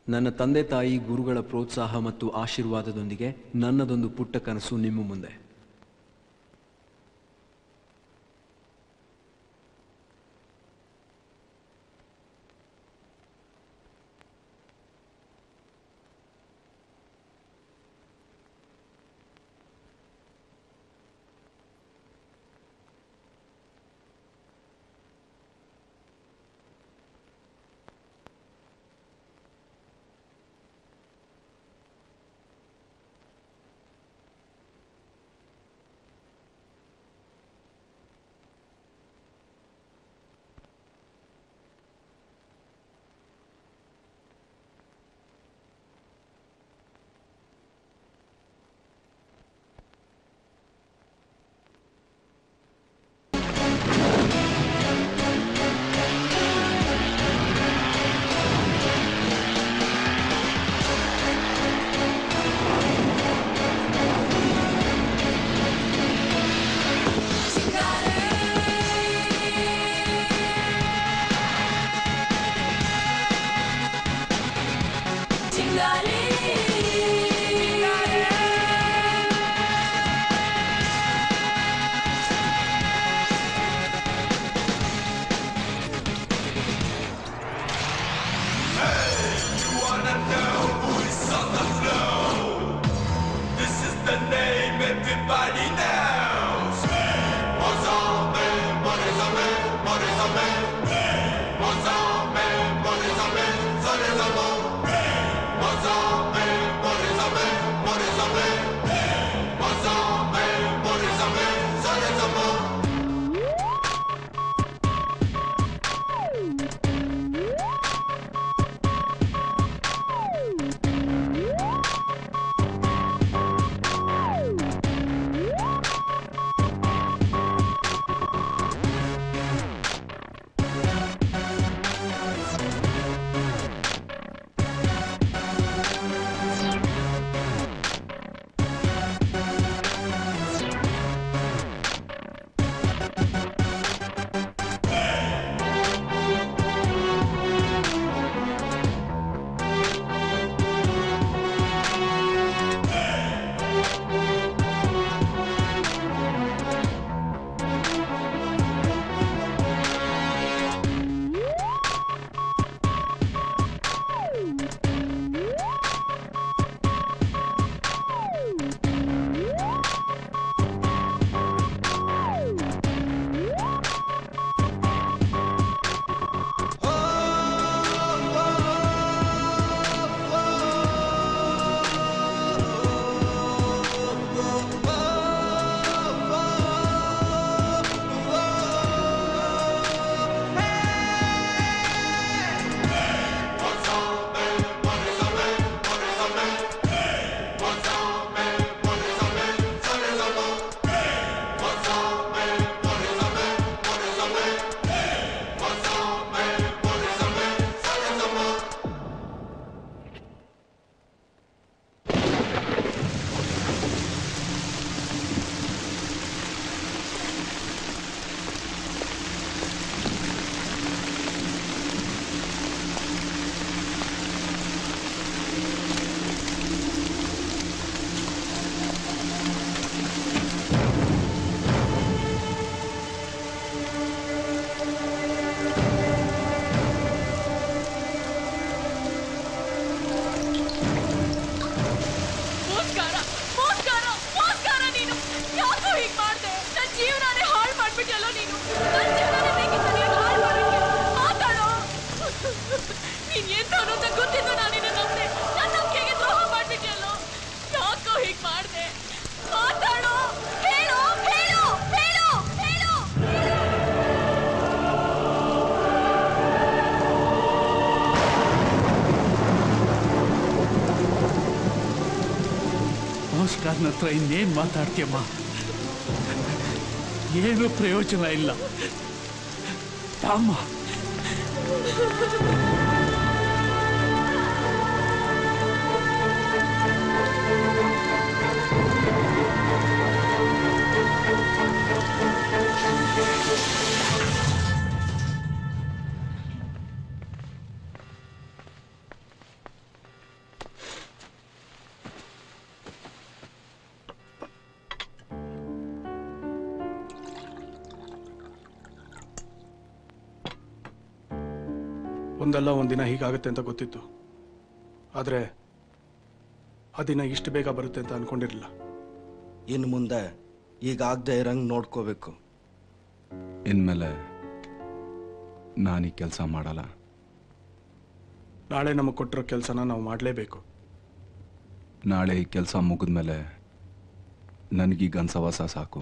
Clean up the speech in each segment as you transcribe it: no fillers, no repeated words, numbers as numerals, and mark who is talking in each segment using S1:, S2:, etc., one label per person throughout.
S1: ನನ್ನ ತಂದೆ ತಾಯಿ ಗುರುಗಳ ಪ್ರೋತ್ಸಾಹ ಮತ್ತು ಆಶೀರ್ವಾದದೊಂದಿಗೆ ನನ್ನದೊಂದು ಪುಟ್ಟ ಕನಸು ನಿಮ್ಮ ಮುಂದೆ.
S2: ಭಾಸ್ಕರ್ನ ಹತ್ರ ಇನ್ನೇನು ಮಾತಾಡ್ತೀಯಮ್ಮ? ಏನು ಪ್ರಯೋಜನ ಇಲ್ಲ. ಅಮ್ಮ
S3: ಒಂದಲ್ಲ ಒಂದಿನ ಹೀಗಾಗುತ್ತೆ ಅಂತ ಗೊತ್ತಿತ್ತು. ಆದರೆ ಆ ದಿನ ಇಷ್ಟು ಬೇಗ ಬರುತ್ತೆ ಅಂತ ಅನ್ಕೊಂಡಿರಲಿಲ್ಲ.
S4: ಇನ್ನು ಮುಂದೆ ಈಗಾಗದೆ ಇರಂಗೆ ನೋಡ್ಕೋಬೇಕು.
S5: ಇನ್ಮೇಲೆ ನಾನು ಈ ಕೆಲಸ ಮಾಡಲ್ಲ.
S3: ನಾಳೆ ನಮಗೆ ಕೊಟ್ಟಿರೋ ಕೆಲಸನ ನಾವು ಮಾಡಲೇಬೇಕು.
S5: ನಾಳೆ ಈ ಕೆಲಸ ಮುಗಿದ್ಮೇಲೆ ನನಗೀಗ ಅನ್ಸವಾಸ ಸಾಕು.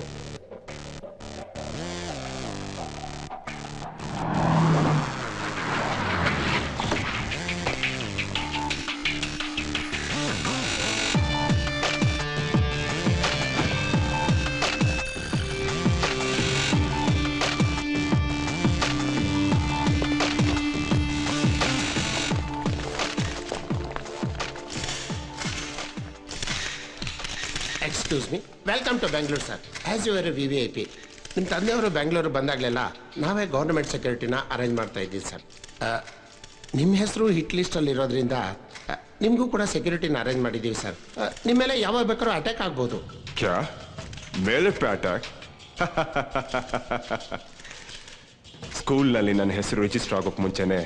S6: Excuse me, welcome to Bengaluru sir. As you are a VVIP, ನಿಮ್ಮ ತಂದೆಯವರು ಬೆಂಗಳೂರು ಬಂದಾಗಲೆಲ್ಲ ನಾವೇ ಗೌರ್ಮೆಂಟ್ ಸೆಕ್ಯೂರಿಟಿನ ಅರೇಂಜ್ ಮಾಡ್ತಾ ಇದ್ದೀವಿ ಸರ್. ನಿಮ್ಮ ಹೆಸರು ಹಿಟ್ ಲಿಸ್ಟಲ್ಲಿ ಇರೋದ್ರಿಂದ ನಿಮಗೂ ಕೂಡ ಸೆಕ್ಯೂರಿಟಿನ ಅರೇಂಜ್ ಮಾಡಿದ್ದೀವಿ ಸರ್. ನಿಮ್ಮ ಮೇಲೆ ಯಾವಾಗ ಬೇಕಾದ್ರೂ ಅಟ್ಯಾಕ್ ಆಗ್ಬೋದು.
S7: ಕ್ಯಾ ಮೇಲೆ ಪೇ ಅಟ್ಯಾಕ್? ಸ್ಕೂಲ್ನಲ್ಲಿ ನನ್ನ ಹೆಸರು ರಿಜಿಸ್ಟರ್ ಆಗೋಕ್ಕೆ ಮುಂಚೆನೆ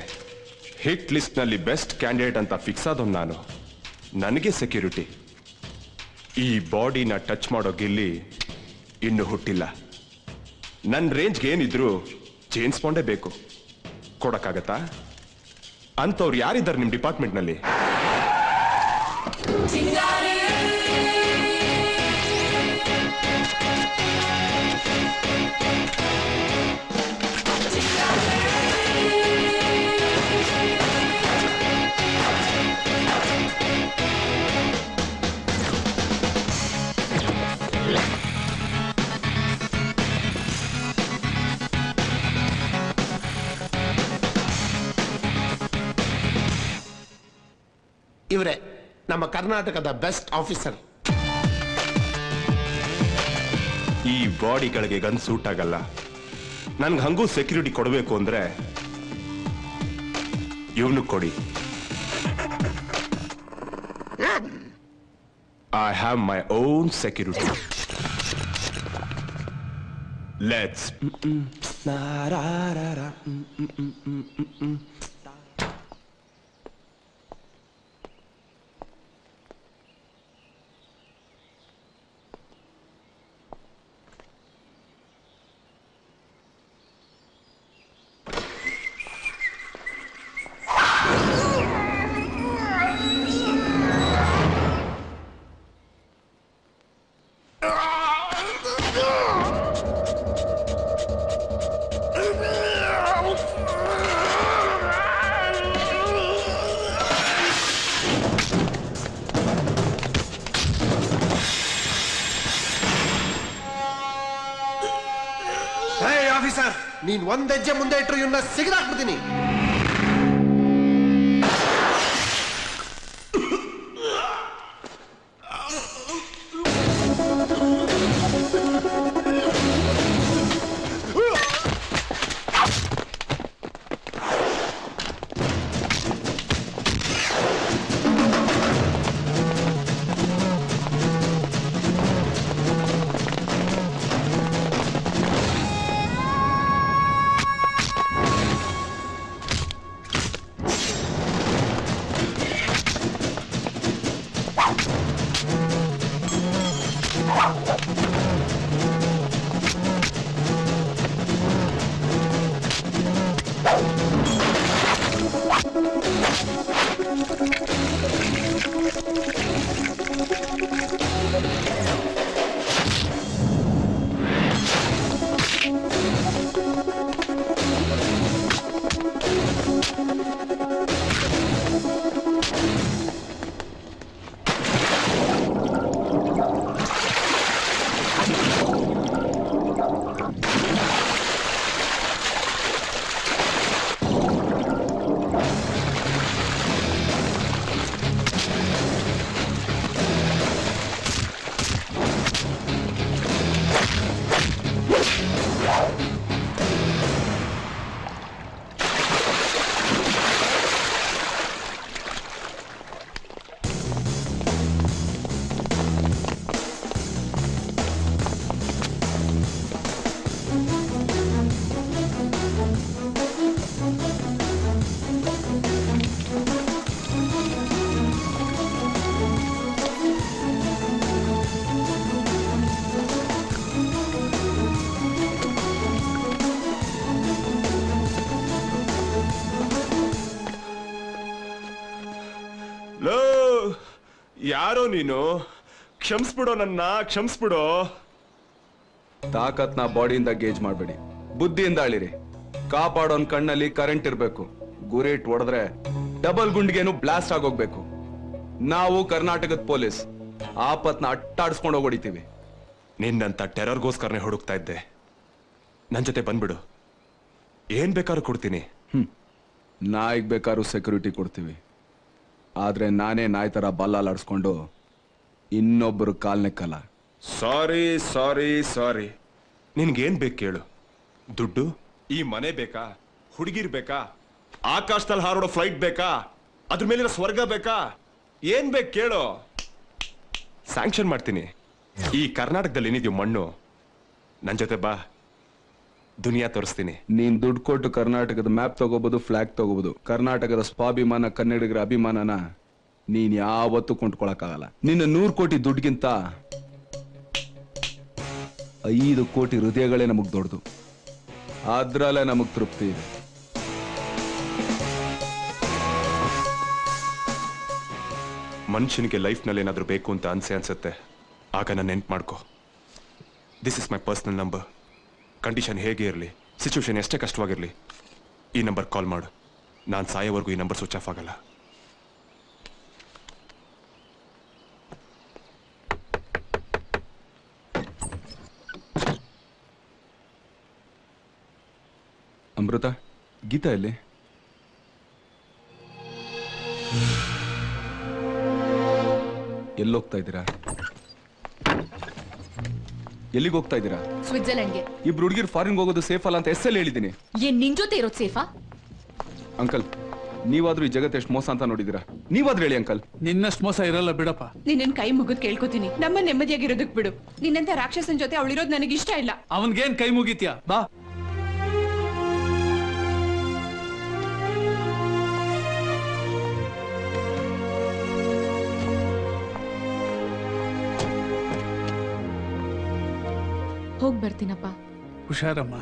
S7: ಹಿಟ್ ಲಿಸ್ಟ್ನಲ್ಲಿ ಬೆಸ್ಟ್ ಕ್ಯಾಂಡಿಡೇಟ್ ಅಂತ ಫಿಕ್ಸ್ ಆದವ್ ನಾನು. ನನಗೆ ಸೆಕ್ಯೂರಿಟಿ. ಈ ಬಾಡಿನ ಟಚ್ ಮಾಡೋ ಗಿಲ್ಲಿ ಇನ್ನೂ ಹುಟ್ಟಿಲ್ಲ. ನನ್ನ ರೇಂಜ್ಗೆ ಏನಿದ್ರು ಜೇಮ್ಸ್ ಬಾಂಡೇ ಬೇಕು. ಕೊಡಕ್ಕಾಗತ್ತಾ? ಅಂಥವ್ರು ಯಾರಿದ್ದಾರೆ ನಿಮ್ಮ ಡಿಪಾರ್ಟ್ಮೆಂಟ್ನಲ್ಲಿ?
S6: ಇವರೇ ನಮ್ಮ ಕರ್ನಾಟಕದ ಬೆಸ್ಟ್ ಆಫೀಸರ್.
S7: ಈ ಬಾಡಿಗಳಿಗೆ ಗನ್ ಸೂಟ್ ಆಗಲ್ಲ. ನನ್ಗೆ ಹಂಗೂ ಸೆಕ್ಯೂರಿಟಿ ಕೊಡಬೇಕು ಅಂದ್ರೆ ಇವನು ಕೊಡಿ. I have my own security. Let's
S6: officer, ನೀನ್ ಒಂದ್ ಹೆಜ್ಜೆ ಮುಂದೆ ಇಟ್ಟರು ಇವನ್ನ ಸಿಗದಾಕ್ಬಿಡ್ತೀನಿ.
S7: ಲೋ ಯಾರೋ ನೀನು? ಕ್ಷಮಿಸ್ಬಿಡೋ, ನನ್ನ ಕ್ಷಮಿಸ್ಬಿಡೋ.
S5: ತಾಕತ್ನ ಬಾಡಿಯಿಂದ ಗೇಜ್ ಮಾಡಬೇಡಿ, ಬುದ್ಧಿಯಿಂದ ಅಳಿರಿ. ಕಾಪಾಡೋನ್ ಕಣ್ಣಲ್ಲಿ ಕರೆಂಟ್ ಇರಬೇಕು. ಗುರೇಟ್ ಹೊಡೆದ್ರೆ ಡಬಲ್ ಗುಂಡಿಗೆನು ಬ್ಲಾಸ್ಟ್ ಆಗೋಗ್ಬೇಕು. ನಾವು ಕರ್ನಾಟಕದ ಪೊಲೀಸ್, ಆಪತ್ನ ಅಟ್ಟಾಡಿಸ್ಕೊಂಡು ಹೊಡಿತೀವಿ.
S7: ನಿನ್ನಂತ ಟೆರರ್ಗೋಸ್ಕರನೇ ಹುಡುಕ್ತಾ ಇದ್ದೆ. ನನ್ ಜೊತೆ ಬಂದ್ಬಿಡು, ಏನ್ ಬೇಕಾದ್ರೂ ಕೊಡ್ತೀನಿ.
S5: ನಾಯಿಗೆ ಬೇಕಾದ್ರೂ ಸೆಕ್ಯೂರಿಟಿ ಕೊಡ್ತೀವಿ. ಆದ್ರೆ ನಾನೇ ನಾಯಿ ತರ ಬಲ್ಲಾಲಾಡ್ಸ್ಕೊಂಡು ಇನ್ನೊಬ್ಬರು ಕಾಲ್ನೆಕ್ಕಲ್ಲ.
S7: ಸಾರಿ ಸಾರಿ ಸಾರಿ. ನಿನ್ಗೇನ್ ಬೇಕು ಕೇಳು? ದುಡ್ಡು? ಈ ಮನೆ ಬೇಕಾ? ಹುಡುಗಿರ್ ಬೇಕಾ? ಆಕಾಶದಲ್ಲಿ ಹಾರೋಡೋ ಫ್ಲೈಟ್ ಬೇಕಾ? ಅದ್ರ ಮೇಲಿರೋ ಸ್ವರ್ಗ ಬೇಕಾ? ಏನ್ ಬೇಕು ಕೇಳು, ಸ್ಯಾಂಕ್ಷನ್ ಮಾಡ್ತೀನಿ. ಈ ಕರ್ನಾಟಕದಲ್ಲಿ ಏನಿದ್ಯೋ ಮಣ್ಣು, ನನ್ ಜೊತೆ ಬಾ, ದುನಿಯಾ ತೋರಿಸ್ತೀನಿ.
S5: ನೀನ್ ದುಡ್ಡು ಕೊಟ್ಟು ಕರ್ನಾಟಕದ ಮ್ಯಾಪ್ ತಗೋಬಹುದು, ಫ್ಲಾಗ್ ತಗೋಬಹುದು. ಕರ್ನಾಟಕದ ಸ್ವಾಭಿಮಾನ, ಕನ್ನಡಿಗರ ಅಭಿಮಾನನ ನೀನ್ ಯಾವತ್ತೂ ಕೊಂಡ್ಕೊಳಕ್ಕಾಗಲ್ಲ. ನಿನ್ನ 100 ಕೋಟಿ ದುಡ್ಡಿಗಿಂತ 5 ಕೋಟಿ ಹೃದಯಗಳೇ ನಮಗ್ ದೊಡ್ಡದು. ಅದ್ರಲ್ಲೇ ನಮಗ್ ತೃಪ್ತಿ ಇದೆ.
S7: ಮನುಷ್ಯನಿಗೆ ಲೈಫ್ನಲ್ಲಿ ಏನಾದ್ರೂ ಬೇಕು ಅಂತ ಅನ್ಸುತ್ತೆ, ಆಗ ನಾನು ನೆನ್ಪು ಮಾಡ್ಕೋ. This is my personal number. Condition ಹೇಗೆ ಇರಲಿ, ಸಿಚುವೇಶನ್ ಎಷ್ಟೇ ಕಷ್ಟವಾಗಿರಲಿ, ಈ ನಂಬರ್ ಕಾಲ್ ಮಾಡು. ನಾನು ಸಾಯೋವರೆಗೂ ಈ ನಂಬರ್ ಸ್ವಿಚ್ ಆಫ್ ಆಗಲ್ಲ.
S5: ಅಮೃತ, ಗೀತಾ ಎಲ್ಲಿ? ಎಲ್ಲೋಗ್ತಾ ಇದ್ದೀರಾ? ಎಲ್ಲಿಗೆ ಹೋಗ್ತಾ ಇದ್ದೀರಾ?
S8: ಸ್ವಿಟ್ಜರ್ಲೆಂಡ್ಗೆ.
S5: ಇಬ್ರು ಹುಡುಗಿರು ಫಾರಿನ್ ಹೋಗೋದು ಸೇಫ್ ಅಲ್ಲ ಅಂತ ಎಸ್ಸಲ್ಲಿ ಹೇಳಿದ್ದೀನಿ.
S8: ಏನ್ ನಿನ್ ಜೊತೆ ಇರೋದು ಸೇಫಾ?
S5: ಅಂಕಲ್, ನೀವಾದ್ರೂ ಈ ಜಗತ್ತು ಎಷ್ಟು ಮೋಸ ಅಂತ ನೋಡಿದ್ದೀರಾ? ನೀವಾದ್ರೂ ಹೇಳಿ ಅಂಕಲ್.
S2: ನಿನ್ನಷ್ಟು ಮೋಸ ಇರಲ್ಲ ಬಿಡಪ್ಪ.
S9: ನಿನ್ನ ಕೈ ಮುಗಿದ್ ಕೇಳ್ಕೊತೀನಿ, ನಮ್ಮ ನೆಮ್ಮದಿಯಾಗಿರೋದಕ್ ಬಿಡು. ನಿನ್ನಂತ ರಾಕ್ಷಸನ್ ಜೊತೆ ಅವಳಿರೋದು ನನಗೆ ಇಷ್ಟ ಇಲ್ಲ.
S2: ಅವನ್ಗೇನ್ ಕೈ ಮುಗಿತ್ಯಾ? ಬಾ.
S8: ಹೋಗ್ ಬರ್ತೀನಪ್ಪ.
S2: ಹುಷಾರಮ್ಮ.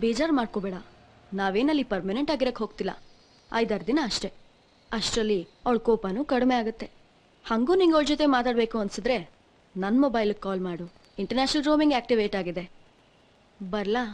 S8: ಬೇಜಾರು ಮಾಡ್ಕೋಬೇಡ, ನಾವೇನಲ್ಲಿ ಪರ್ಮನೆಂಟ್ ಆಗಿರಕ್ ಹೋಗ್ತಿಲ್ಲ. 5-6 ದಿನ ಅಷ್ಟೇ. ಅಷ್ಟರಲ್ಲಿ ಅವಳ ಕೋಪನೂ ಕಡಿಮೆ ಆಗುತ್ತೆ. ಹಂಗೂ ನಿಂಗೆ ಅವಳ ಜೊತೆ ಮಾತಾಡಬೇಕು ಅನ್ಸಿದ್ರೆ ನನ್ನ ಮೊಬೈಲಿಗೆ ಕಾಲ್ ಮಾಡು. ಇಂಟರ್ನ್ಯಾಷನಲ್ ರೋಮಿಂಗ್ ಆಕ್ಟಿವೇಟ್ ಆಗಿದೆ. ಬರ್ಲಾ?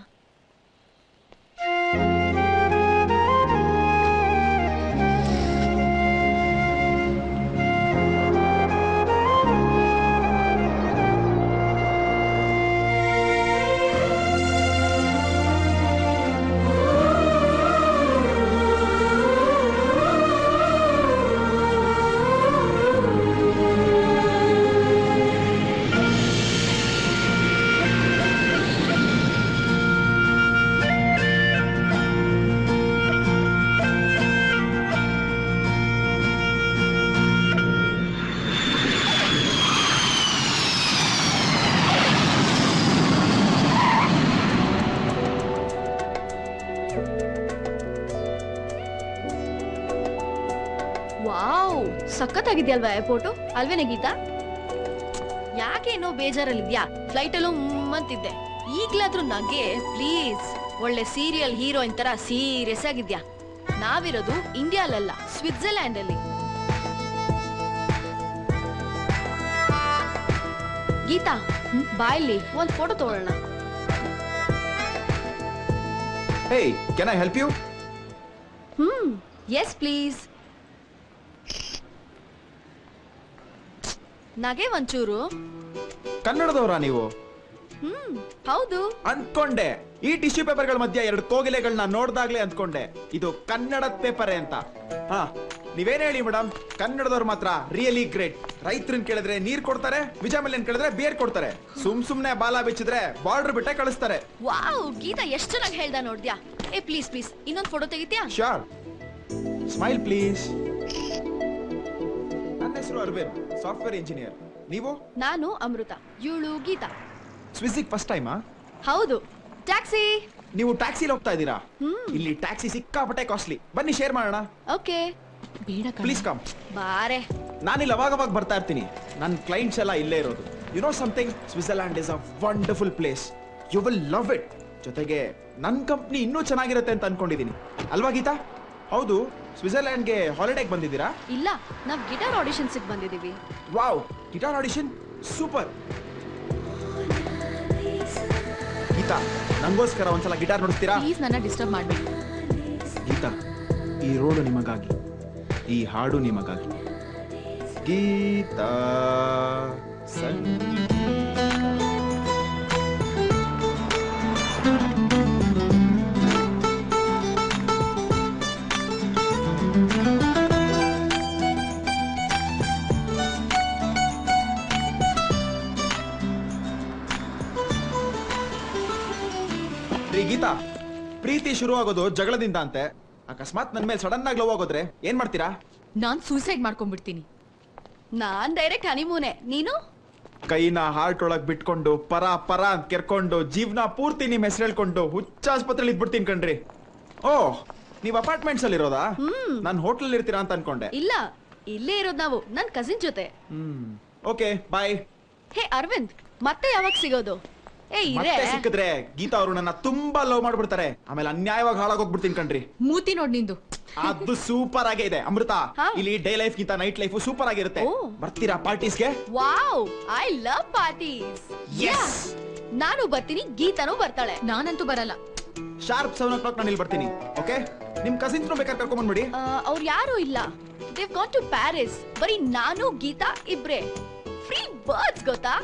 S8: ವಾವ್, ಸಖತ್ತಾಗಿದ್ಯಲ್ವಾ ಏರ್ಪೋರ್ಟು? ಅಲ್ವೇನೆ ಗೀತಾ? ಯಾಕೇನೋ ಬೇಜಾರಲ್ಲಿದ್ಯಾ? ಫ್ಲೈಟಲ್ಲೂ ಅಂತಿದ್ದೆ. ಈಗ್ಲಾದ್ರೂ ನಗೆ ಪ್ಲೀಸ್. ಒಳ್ಳೆ ಸೀರಿಯಲ್ ಹೀರೋಯಿನ್ ತರ ಸೀರಿಯಸ್ ಆಗಿದ್ಯಾ. ನಾವಿರೋದು ಇಂಡಿಯಾಲಲ್ಲ, ಸ್ವಿಟ್ಜರ್ಲ್ಯಾಂಡ್ ಅಲ್ಲಿ. ಗೀತಾ, ಬಾಯಲ್ಲಿ ಒಂದ್ ಫೋಟೋ ತಗೊಳ್ಳೋಣ.
S10: Hey, can I help you?
S8: Yes please. ನಗೆ ಒಂಚೂರು.
S10: ಕನ್ನಡದವರಾ ನೀವು?
S8: ಹೌದು
S10: ಅಂದ್ಕೊಂಡೆ. ಈ ಟಿಶ್ಯೂ ಪೇಪರ್ಗಳ ಮಧ್ಯೆ 2 ಕೋಗಿಲೆಗಳನ್ನ ನೋಡ್ದಾಗ್ಲೇ ಅಂದ್ಕೊಂಡೆ ಇದು ಕನ್ನಡದ ಪೇಪರೇ ಅಂತ. ಹಾ, ನೀವೇನ್ ಹೇಳಿ ಮೇಡಮ್, ಕನ್ನಡದವ್ರು ಮಾತ್ರ ರಿಯಲಿ ಗ್ರೇಟ್. ರೈತರನ್ನ ಕೇಳಿದ್ರೆ ನೀರ್ ಕೊಡ್ತಾರೆ, ವಿಜಯಮಲ್ಯನ್ ಕೇಳಿದ್ರೆ ಬೇರ್ ಕೊಡ್ತಾರೆ. ಸುಮ್ನೆ ಬಾಲ ಬಿಚ್ಚಿದ್ರೆ ಬಾರ್ಡರ್ ಬಿಟ್ಟೆ ಕಳಿಸ್ತಾರೆ.
S8: ವಾವ್, ಗೀತಾ ಎಷ್ಟು ಚೆನ್ನಾಗಿ ಹೇಳ್ದ ನೋಡ್ದ್ಯಾ? ಏ ಪ್ಲೀಸ್ ಪ್ಲೀಸ್ ಇನ್ನೊಂದು ಫೋಟೋ ತೆಗಿತ್ಯಾ?
S10: ಶ್ಯೂರ್. Smile please. ನನ್ನ ಹೆಸರು ಅರವಿಂದ್, ಸಾಫ್ಟ್ವೇರ್ ಇಂಜಿನಿಯರ್. ನೀವು?
S8: ನಾನು ಅಮೃತ, ಇವಳು ಗೀತಾ.
S10: ಸ್ವಿಸ್ಸಿಗೆ ಫಸ್ಟ್ ಟೈಮಾ?
S8: ಹೌದು. ಟ್ಯಾಕ್ಸಿ.
S10: ನೀವು ಟ್ಯಾಕ್ಸಿಲಿ ಹೋಗ್ತಾ ಇದ್ದೀರಾ? ಇಲ್ಲಿ ಟ್ಯಾಕ್ಸಿ ಸಿಕ್ಕಾಪಟ್ಟೆ ಕಾಸ್ಟ್ಲಿ. ಬನ್ನಿ ಶೇರ್ ಮಾಡೋಣ.
S8: ಓಕೆ.
S9: ಬೇಡ
S10: ಪ್ಲೀಸ್ ಕಮ್.
S8: ಬಾರೆ.
S10: ನಾನಿಲ್ಲಿ ಅವಾಗ ಬರ್ತಾ ಇರ್ತೀನಿ. ನನ್ನ ಕ್ಲೈಂಟ್ಸ್ ಎಲ್ಲ ಇಲ್ಲೇ ಇರೋದು. You know something, Switzerland is a wonderful place. You will love it. ಜೊತೆಗೆ ನನ್ನ ಕಂಪ್ನಿ ಇನ್ನೂ ಚೆನ್ನಾಗಿರುತ್ತೆ ಅಂತ ಅನ್ಕೊಂಡಿದ್ದೀನಿ ಅಲ್ವಾ ಗೀತಾ? ಹೌದು, ಸ್ವಿಟ್ಜರ್ಲ್ಯಾಂಡ್ಗೆ ಹಾಲಿಡೇಗೆ ಬಂದಿದ್ದೀರಾ?
S8: ಇಲ್ಲ, ನಾವ್ ಗಿಟಾರ್ ಆಡಿಷನ್ಸಿಗೆ ಬಂದಿದೀವಿ.
S10: Wow, guitar audition super. Geetha, ನಂಗೋಸ್ಕರ ಒಂದ್ಸಲ ಗಿಟಾರ್ ನುಡಿಸ್ತೀರಾ?
S9: ಪ್ಲೀಸ್ ನನ್ನ ಡಿಸ್ಟರ್ಬ್ ಮಾಡಬೇಡಿ.
S10: ಗೀತಾ, ಈ ರೋಡು ನಿಮಗಾಗಿ, ಈ ಹಾಡು ನಿಮಗಾಗಿ. ಗೀತಾ ಗೀತಾ, ಪ್ರೀತಿ ಶುರು ಆಗೋದು ಜಗಳದಿಂದ ಅಂತೆ. ಅಕಸ್ಮಾತ್ ನನ್ ಮೇಲೆ ಸಡನ್ ಆಗಿ ಲವ್ ಆಗೋದ್ರೆ ಏನ್ ಮಾಡ್ತೀರಾ?
S9: ನಾನ್ ಸೂಸೈಡ್ ಮಾಡ್ಕೊಂಡ್ಬಿಡ್ತೀನಿ.
S8: ನಾನ್ ಡೈರೆಕ್ಟ್ ಹನಿಮೂನೆ, ನೀನು?
S10: ಕೈನ ಹಾರ್ಟ್ ಒಳಗ್ ಬಿಟ್ಕೊಂಡು ಪರ ಪರ ಅಂತ ಕೆರ್ಕೊಂಡು ಜೀವನ ಪೂರ್ತಿ ನಿಮ್ ಹೆಸರು ಹೇಳ್ಕೊಂಡು ಹುಚ್ಚ ಆಸ್ಪತ್ರೆಲಿ ಇದ್ಬಿಡ್ತೀನಿ ಕಣ್ರಿ. ಓ, ನೀವ್ ಅಪಾರ್ಟ್ಮೆಂಟ್ಸ್ ಅಲ್ಲಿ ಇರೋದಾ? ನಾನ್ ಹೋಟ್ಲಲ್ಲಿ ಇರ್ತೀರಾ ಅಂತ ಅನ್ಕೊಂಡೆ.
S8: ಇಲ್ಲ, ಇಲ್ಲೇ ಇರೋದ್ ನಾವು, ನನ್ ಕಸಿನ್ ಜೊತೆ.
S10: ಓಕೆ, ಬಾಯ್.
S8: ಹೇ ಅರವಿಂದ್, ಮತ್ತೆ ಯಾವಾಗ ಸಿಗೋದು? ಏ ಇರೇ.
S10: ಮತ್ತೆ ಸಿಕ್ಕಿದ್ರೆ ಗೀತಾ ಅವರು ನನ್ನ ತುಂಬಾ ಲವ್ ಮಾಡ್ಬಿಡ್ತಾರೆ, ಆಮೇಲೆ ಅನ್ಯಾಯವಾಗಿ ಹಾಳಾಗೋಗ್ಬಿಡ್ತೀನಿ ಕಣ್ರಿ.
S9: ಮೂತಿ ನೋಡ್ ನಿಂದು.
S10: ಅದು ಸೂಪರ್ ಆಗೇ ಇದೆ ಅಮೃತ. ಇಲ್ಲಿ ಡೇ ಲೈಫ್ ಗಿಂತ ನೈಟ್ ಲೈಫ್ ಸೂಪರ್ ಆಗಿರುತ್ತೆ. ಬರ್ತೀರಾ ಪಾರ್ಟೀಸ್ಗೆ?
S8: Wow, I love parties. ನಾನು ಬರ್ತೀನಿ, ಗೀತಾನು ಬರ್ತಾಳೆ.
S9: ನಾನಂತೂ ಬರಲ್ಲ.
S10: ಶಾರ್ಪ್ 7 o'clock ನಾನು ಇಲ್ಲಿ ಬರ್ತೀನಿ. ಓಕೆ, ನಿಮ್ ಕಸಿನ್ಸ್ ಬೇಕಾದ್ರೆ ಕರ್ಕೊಂಡ್ ಬಂದ್ಬಿಡಿ.
S8: ಅವ್ರು ಯಾರು ಇಲ್ಲ, ದೇವ್ ಗಾಟ್ ಟು ಪ್ಯಾರಿಸ್. ಬರೀ ನಾನು ಗೀತಾ ಇಬ್ರೆ. ಫ್ರೀ ಬರ್ಡ್ಸ್ ಗೊತ್ತಾ?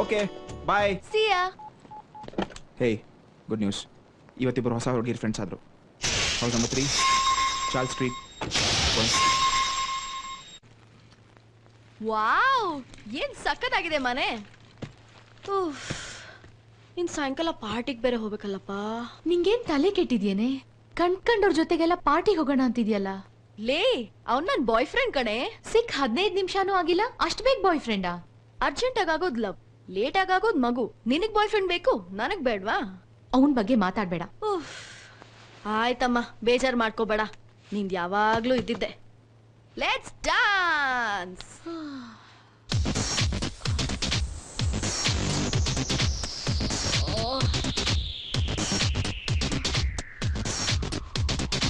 S10: Okay, bye.
S8: See ya.
S10: Hey, good news. ಇವತ್ತಿಬ್ಬರು ಹೊಸ ಹುಡುಗಿರ್ ಫ್ರೆಂಡ್ಸ್ ಆದ್ರು. House number 3 Charles street.
S8: Wow, ಏನ್ ಸಕ್ಕತ್ತಾಗಿದೆ ಮನೆ. ಇನ್ ಸಾಯಂಕಾಲ ಪಾರ್ಟಿಗೆ ಬೇರೆ ಹೋಗ್ಬೇಕಲ್ಲಪ್ಪ.
S9: ನಿಂಗೇನ್ ತಲೆ ಕೆಟ್ಟಿದ್ಯೇನೆ? ಕಂಡ್ಕಂಡವ್ರ ಜೊತೆಗೆಲ್ಲ ಪಾರ್ಟಿಗೆ ಹೋಗೋಣ ಅಂತಿದ್ಯಲ್ಲ.
S8: ಲೇ, ಅವ್ನ್ ನನ್ ಬಾಯ್ ಫ್ರೆಂಡ್ ಕಣೆ.
S9: ಸಿಕ್ 15 ನಿಮಿಷನೂ ಆಗಿಲ್ಲ, ಅಷ್ಟ್ ಬೇಗ ಬಾಯ್ ಫ್ರೆಂಡಾ?
S8: ಅರ್ಜೆಂಟ್ ಆಗೋದ್ ಲವ್, ಲೇಟ್ ಆಗೋದ್ ಮಗು. ನಿನಗ್ ಬಾಯ್ ಫ್ರೆಂಡ್ ಬೇಕು, ನನಗ್ ಬೇಡ್ವಾ?
S9: ಅವನ್ ಬಗ್ಗೆ ಮಾತಾಡ್ಬೇಡ.
S8: ಆಯ್ತಮ್ಮ, ಬೇಜಾರ್ ಮಾಡ್ಕೋಬೇಡ. ನಿಂದ್ ಯಾವಾಗ್ಲೂ ಇದ್ದಿದ್ದೆ. Let's dance.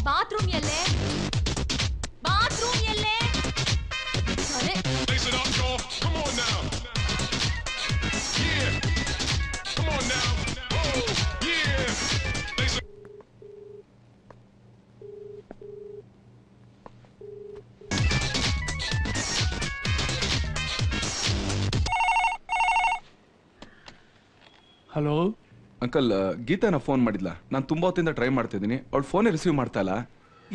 S9: ಬಾತ್ರೂಮ್ ಎಲ್ಲೇ? ಬಾತ್ರೂಮ್ ಎಲ್ಲೇ? ಅರೆ,
S2: ಹಲೋ
S5: ಅಂಕಲ್, ಗೀತಾನ ಫೋನ್ ಮಾಡಿದ್ಲ. ನಾನು ತುಂಬಾ ಹೊತ್ತಿಂದ ಟ್ರೈ ಮಾಡ್ತಿದ್ದೀನಿ, ಅವಳು ಫೋನೇ ರಿಸೀವ್ ಮಾಡ್ತಾ ಇಲ್ಲ.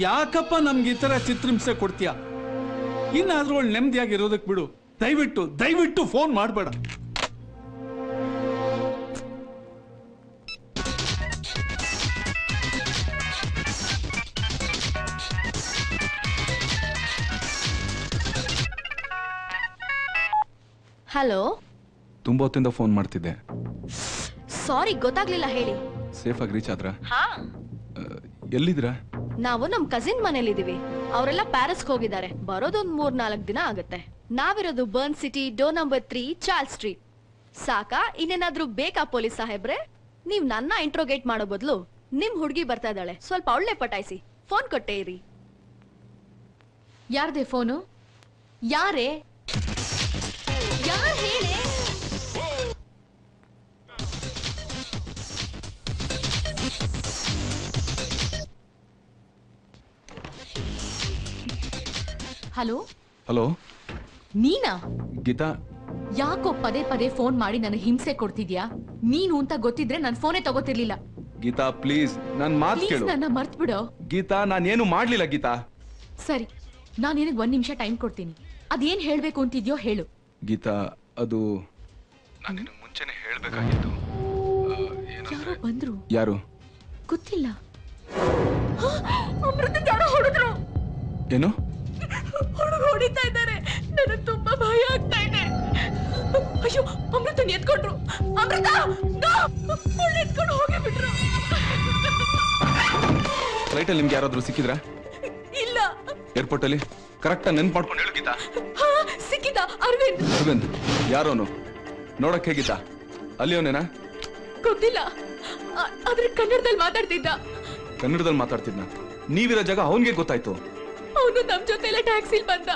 S2: ಯಾಕಪ್ಪ ನಮ್ಗೆ ಈ ತರ ಚಿತ್ರಹಿಂಸೆ ಕೊಡ್ತೀಯ? ಇನ್ನಾದ್ರೂ ಅವಳು ನೆಮ್ಮದಿಯಾಗಿರೋದಕ್ ಬಿಡು. ದಯವಿಟ್ಟು ದಯವಿಟ್ಟು ಫೋನ್ ಮಾಡಬೇಡ.
S8: ಹಲೋ.
S5: ತುಂಬಾ ಹೊತ್ತಿಂದ ಫೋನ್ ಮಾಡ್ತಿದ್ದೆ.
S8: ಸಾರಿ, ಗೊತ್ತಾಗ್ಲಿಲ್ಲ, ಹೇಳಿ.
S5: ಸೇಫ್ ಆಗಿ ರೀಚ್ ಆದ್ರ?
S8: ಹಾ,
S5: ಎಲ್ಲಿದ್ದೀರಾ?
S8: ನಾವು ನಮ್ ಕಸಿನ್ ಮನೇಲಿದೀವಿ. ಅವರೆಲ್ಲ ಪ್ಯಾರಿಸ್ಗೆ ಹೋಗಿದ್ದಾರೆ. ಬರೋದೊಂದ್ 3-4 ದಿನ ಆಗುತ್ತೆ. ನಾವಿರೋದು Bern city, door number 3 Charles street. ಸಾಕಾ? ಇನ್ನೇನಾದ್ರೂ ಬೇಕಾ ಪೊಲೀಸ್ ಸಾಹೇಬ್ರೆ? ನೀವ್ ನನ್ನ ಇಂಟ್ರೋಗೇಟ್ ಮಾಡೋ ಬದಲು ನಿಮ್ ಹುಡುಗಿ ಬರ್ತಾ ಇದ್ದಾಳೆ, ಸ್ವಲ್ಪ ಅವಳೇ ಪಟಾಯಿಸಿ. ಫೋನ್ ಕೊಟ್ಟೆ ಇರಿ.
S9: ಯಾರ್ದೇ ಫೋನು? ಯಾರೇ? ಯಾರ್ ಹೇಳಿ? ಹಲೋ.
S5: ಹಲೋ,
S9: ನೀನಾ?
S5: ಗೀತಾ,
S9: ಯಾಕೋ ಪದೇ ಪದೇ ಫೋನ್ ಮಾಡಿ ನನಗೆ ಹಿಂಸೆ ಕೊಡ್ತಿದ್ಯಾ? ನೀನು ಅಂತ ಗೊತ್ತಿದ್ರೆ ನನ್ ಫೋನೇ ತಗೋತಿರ್ಲಿಲ್ಲ.
S5: ಗೀತಾ ಪ್ಲೀಸ್ ನನ್ ಮಾತು ಕೇಳು.
S9: ನನ್ನ ಮರ್ತ್ ಬಿಡು.
S5: ಗೀತಾ, ನಾನೇನು ಮಾಡ್ಲಿಲ್ಲ ಗೀತಾ.
S9: ಸರಿ, ನಾನು ನಿನಗೆ 1 ನಿಮಿಷ ಟೈಮ್ ಕೊಡ್ತೀನಿ. ಅದೇನ್ ಹೇಳ್ಬೇಕು ಅಂತಿದ್ಯೋ ಹೇಳು.
S5: ಗೀತಾ, ಅದು ನಾನು ಮುಂಚೆನೆ ಹೇಳ್ಬೇಕಾಗಿತ್ತು.
S9: ಯಾರೋ ಬಂದ್ರು.
S5: ಯಾರು?
S9: ಗೊತ್ತಿಲ್ಲ. ಅಮೃತ ಯಾರೋ ಹೊಡೆದ್ರು.
S5: ಏನು?
S9: ಹೊಡಿತಾ ಇದ್ದಾರೆ. ನನಗೆ ತುಂಬಾ ಭಯ ಆಗ್ತಾ ಇದೆ. ಅಯ್ಯೋ, ಅಮೃತನ್ ಎತ್ಕೊಂಡ್ರು. ಅಮೃತ ಎತ್ಕೊಂಡು ಹೋಗಿ ಬಿಟ್ರು.
S5: ಫ್ಲೈಟ್ ಅಲ್ಲಿ ನಿಮ್ಗೆ ಯಾರಾದ್ರೂ ಸಿಕ್ಕಿದ್ರಾ?
S9: ಇಲ್ಲ.
S5: ಏರ್ಪೋರ್ಟ್ ಅಲ್ಲಿ ಕರೆಕ್ಟ್ ನೆನ್ಪು ಮಾಡ್ಕೊಂಡು ಹೇಳು ಗೀತಾ.
S9: ಸಿಕ್ಕಿದ ಅರವಿಂದ್.
S5: ಅರವಿಂದ್ ಯಾರೋನು? ನೋಡಕ್ ಹೇಗಿತ್ತ? ಅಲ್ಲಿ ಅವನೇನಾ?
S9: ಗೊತ್ತಿಲ್ಲ ಆದ್ರೆ ಕನ್ನಡದಲ್ಲಿ ಮಾತಾಡ್ತಿದ್ದ.
S5: ಕನ್ನಡದಲ್ಲಿ ಮಾತಾಡ್ತಿದ್ನ? ನೀವಿರೋ ಜಾಗ ಅವನ್ಗೆ ಗೊತ್ತಾಯ್ತು?
S9: ಅವನು ನಮ್ ಜೊತೆ ಎಲ್ಲ ಟ್ಯಾಕ್ಸಿಲ್ ಬಂದ.